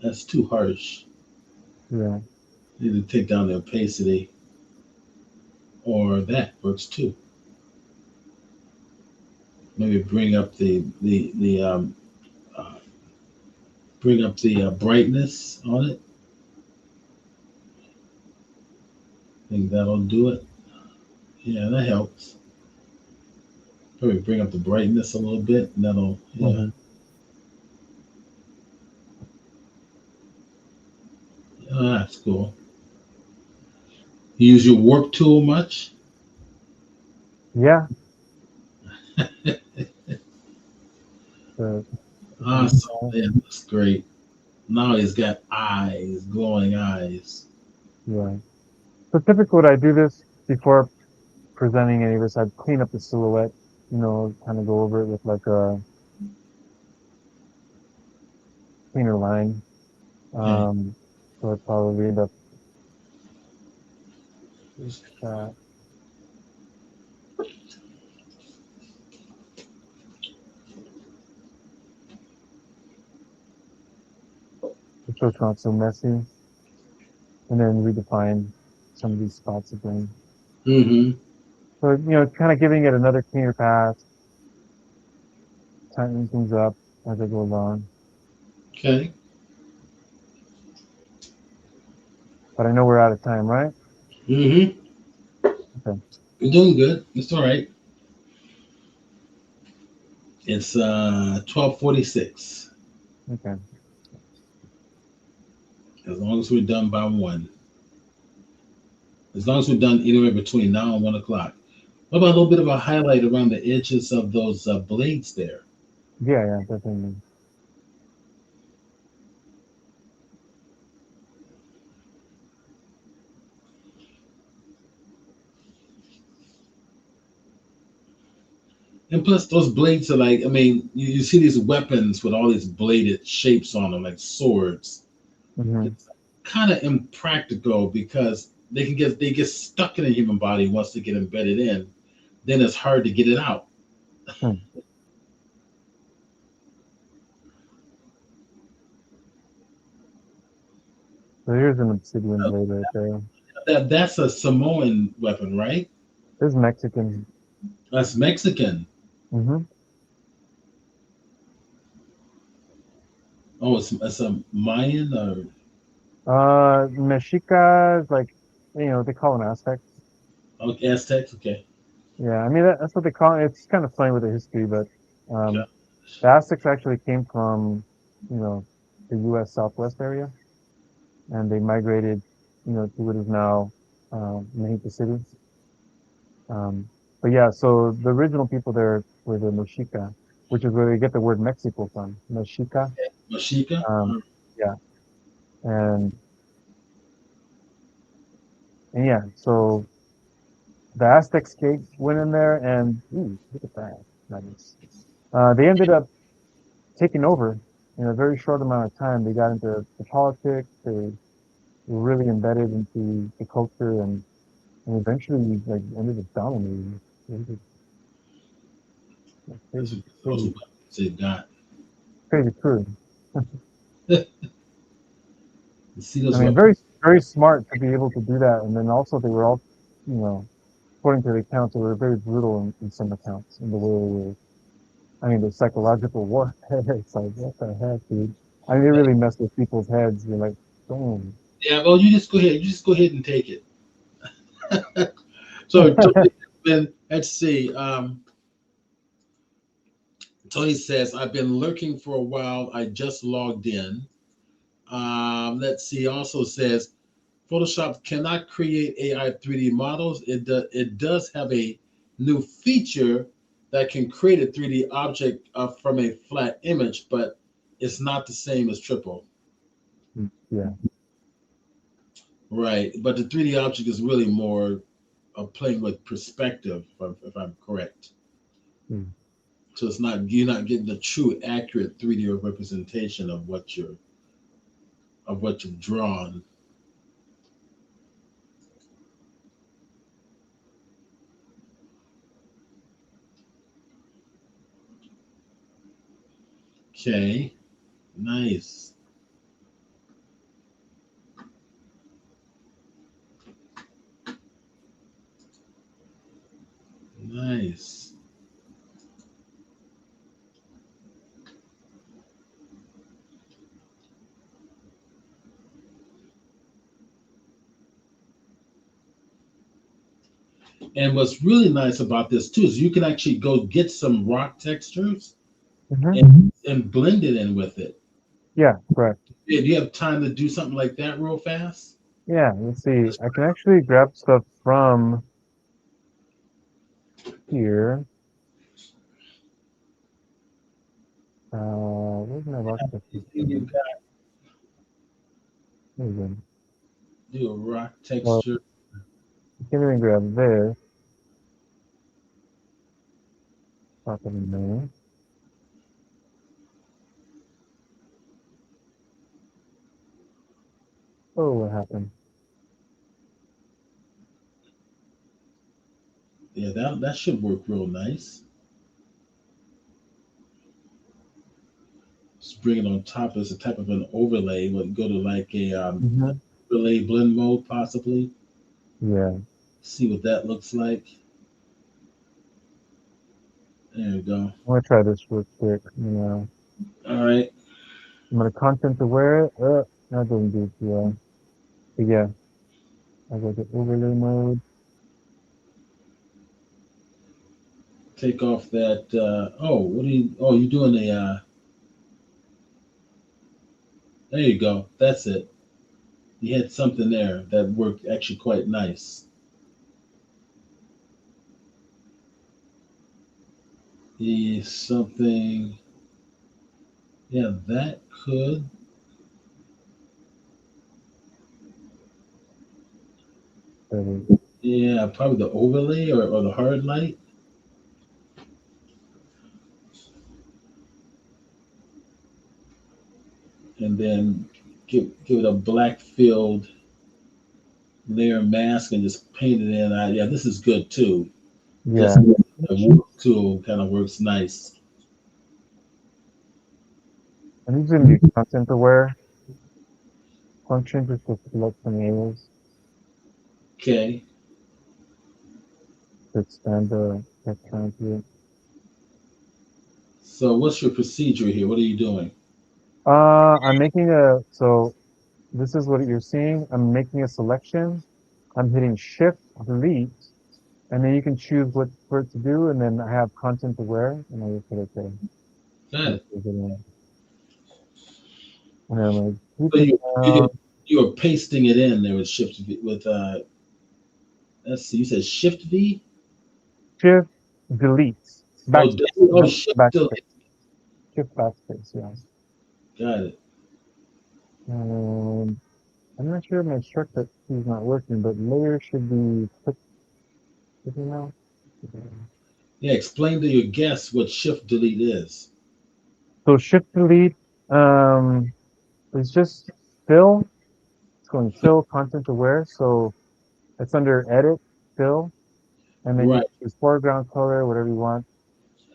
That's too harsh. Yeah. You need to take down the opacity, or that works too. Maybe bring up the uh, bring up the brightness on it. I think that'll do it. Yeah, that helps. Probably bring up the brightness a little bit, and that'll, yeah. Mm-hmm. Oh, that's cool. You use your warp tool much? Yeah. So, Awesome. Yeah, that's great. Now he's got eyes, glowing eyes. yeah. So typically, would I do this before presenting any of this? I'd clean up the silhouette, kind of go over it with like a cleaner line. Okay. So I'd probably end up with that. So it's not so messy, and then redefine some of these spots again. Mm-hmm. So, kind of giving it another cleaner pass, tightening things up as I go along. Okay. But I know we're out of time, right? Mm-hmm. Okay. You're doing good. It's all right. It's 12:46. Okay. As long as we're done by one. As long as we're done anywhere between now and 1 o'clock. What about a little bit of a highlight around the edges of those blades there? Yeah, yeah, definitely. And plus, those blades are like, I mean, you see these weapons with all these bladed shapes on them, like swords. Hmm. It's kind of impractical because they get stuck in a human body once they get embedded in. Then it's hard to get it out. Hmm. So here's an obsidian blade right there. That's a Samoan weapon, right? This is Mexican. That's Mexican. Hmm. Oh, it's a Mayan or Mexica is like, they call them Aztecs. oh, Aztecs. Okay. Yeah, I mean that's what they call it. It's kind of funny with the history, but Okay. um, the Aztecs actually came from, you know, the U.S. Southwest area, and they migrated, to what is now Mexico City. Um, but yeah, so the original people there were the Mexica, which is where they get the word Mexico from. Mexica. Mashika. Um, yeah, and, and yeah, so the Aztecs went in there, and ooh, look at that. Nice. They ended up taking over in a very short amount of time. They got into the politics. They were really embedded into the culture, and eventually like ended up dominating. It was a That's crazy, those crazy, weapons they've got. crazy crew. You see I those mean, weapons? very, very smart to be able to do that. And then also they were all, you know, according to the accounts, they were very brutal in some accounts in the way they were. I mean, the psychological warfare. It's like, what the heck, dude? I mean, they really mess with people's heads. You're like, boom. Yeah. Well, you just go ahead. You just go ahead and take it. So Tony, then let's see. Tony says, "I've been lurking for a while. I just logged in." Let's see. Also says, Photoshop cannot create AI 3D models. It does have a new feature that can create a 3D object from a flat image, but it's not the same as Triple. Yeah. Right. But the 3D object is really more of playing with perspective, if I'm correct. Mm. So you're not getting the true accurate 3D representation of what you've drawn. Okay. Nice. Nice. And what's really nice about this too is you can actually go get some rock textures Hmm. and blend it in with it. Yeah, correct. Yeah, do you have time to do something like that real fast? Yeah, let's see. I can actually grab stuff from here. Where's my rock texture You thing? got There we go. do a rock Well, texture. I can't even grab this. Pop it in there. Oh, what happened? Yeah, that should work real nice. Just bring it on top as a type of an overlay. But go to like a Hmm. overlay blend mode possibly. Yeah, See what that looks like. There we go. I'm gonna try this real quick. All right. I'm gonna content aware it. That doesn't do too well. But yeah, I go to overlay mode. Take off that. Oh, what are you? Oh, you're doing a. There you go. That's it. You had something there that worked actually quite nice. Something. Yeah, that could. There it is. Yeah, probably the overlay or the hard light. and then give it a black filled layer mask and just paint it in. Yeah, this is good too. This Yeah. work tool kind of works nice. I'm using the content aware function just to select some areas Okay. to expand the text count here. So what's your procedure here? What are you doing? I'm making so this is what you're seeing. I'm making a selection. I'm hitting Shift Delete, and then you can choose what for it to do. And then I have content aware, and I just hit OK. Good. And then I'm like, So keep it down. you are pasting it in there with shift V, with let's see, you said shift V? Shift Delete. Oh, Backspace. oh shift delete. Backspace. Shift backspace. Yeah. Got it. Um, I'm not sure my shortcut key is not working, but layer should be click now. Yeah, explain to your guests what shift delete is. So Shift Delete is just fill. It's going fill content aware. So it's under edit fill, and then you Right. can choose foreground color, whatever you want.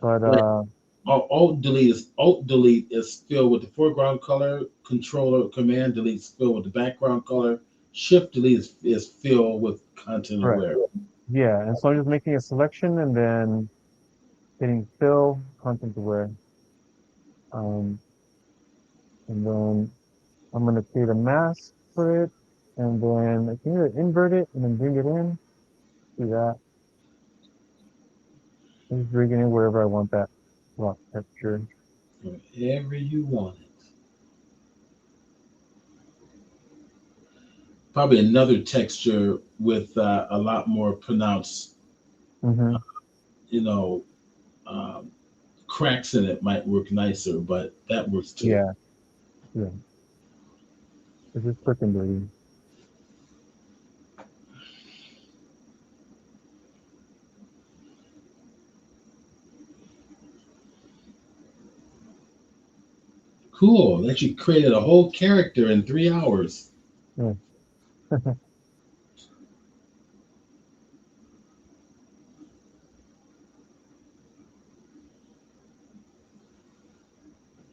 But Right. Alt delete is filled with the foreground color. Controller command delete is filled with the background color. Shift delete is filled with content correct. aware. Yeah, and so I'm just making a selection and then hitting fill content aware. Um, and then I'm gonna create a mask for it, and then I can either invert it and then bring it in. Do that. And just bring it in wherever I want that rock texture. Wherever you want it. Probably another texture with a lot more pronounced, Mm-hmm. you know, um, cracks in it might work nicer, but that works too. Yeah, yeah. It's just quick and dirty. Cool. That you created a whole character in 3 hours. Yeah.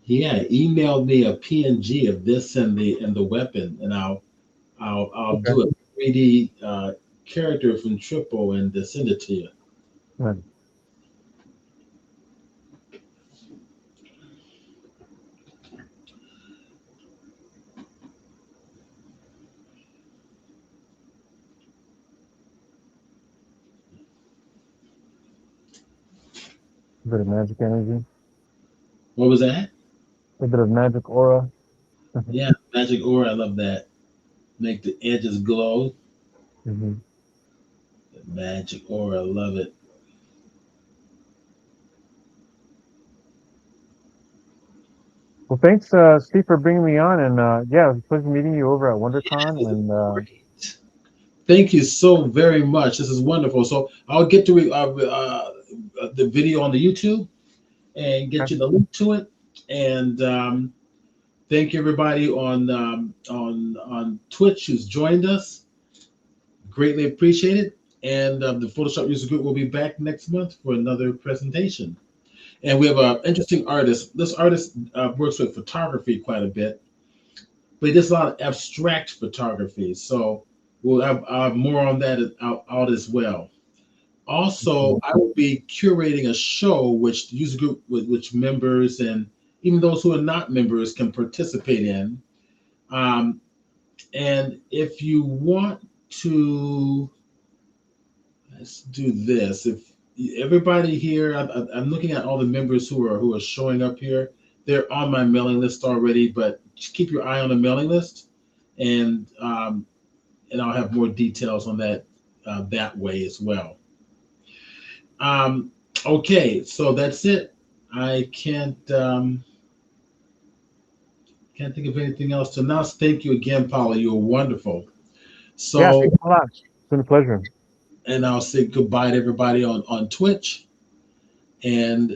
Yeah, email me a PNG of this and the weapon, and I'll Okay. do a 3D character from Triple and send it to you. Right. A bit of magic energy, What was that? a bit of magic aura. Yeah, Magic Aura. I love that. Make the edges glow. Hmm. Magic Aura. I love it. Well, thanks, Steve, for bringing me on, and yeah, it was a pleasure meeting you over at WonderCon, and Great. Thank you so very much. This is wonderful. So I'll get to the video on the YouTube and get okay. you the link to it. And thank you everybody on Twitch who's joined us. Greatly appreciated. And the Photoshop User Group will be back next month for another presentation. And we have an interesting artist. This artist works with photography quite a bit, but he does a lot of abstract photography. So we'll have more on that out as well. Also, I will be curating a show which the user group, which members and even those who are not members can participate in. Um, and if you want to, let's do this. If everybody here, I'm looking at all the members who are showing up here. They're on my mailing list already, but just keep your eye on the mailing list, and I'll have more details on that that way as well. Um, okay, so that's it. I can't think of anything else to announce. Thank you again, Paula. You were wonderful. Yeah, So, thanks a lot. It's been a pleasure. and I'll say goodbye to everybody on Twitch, and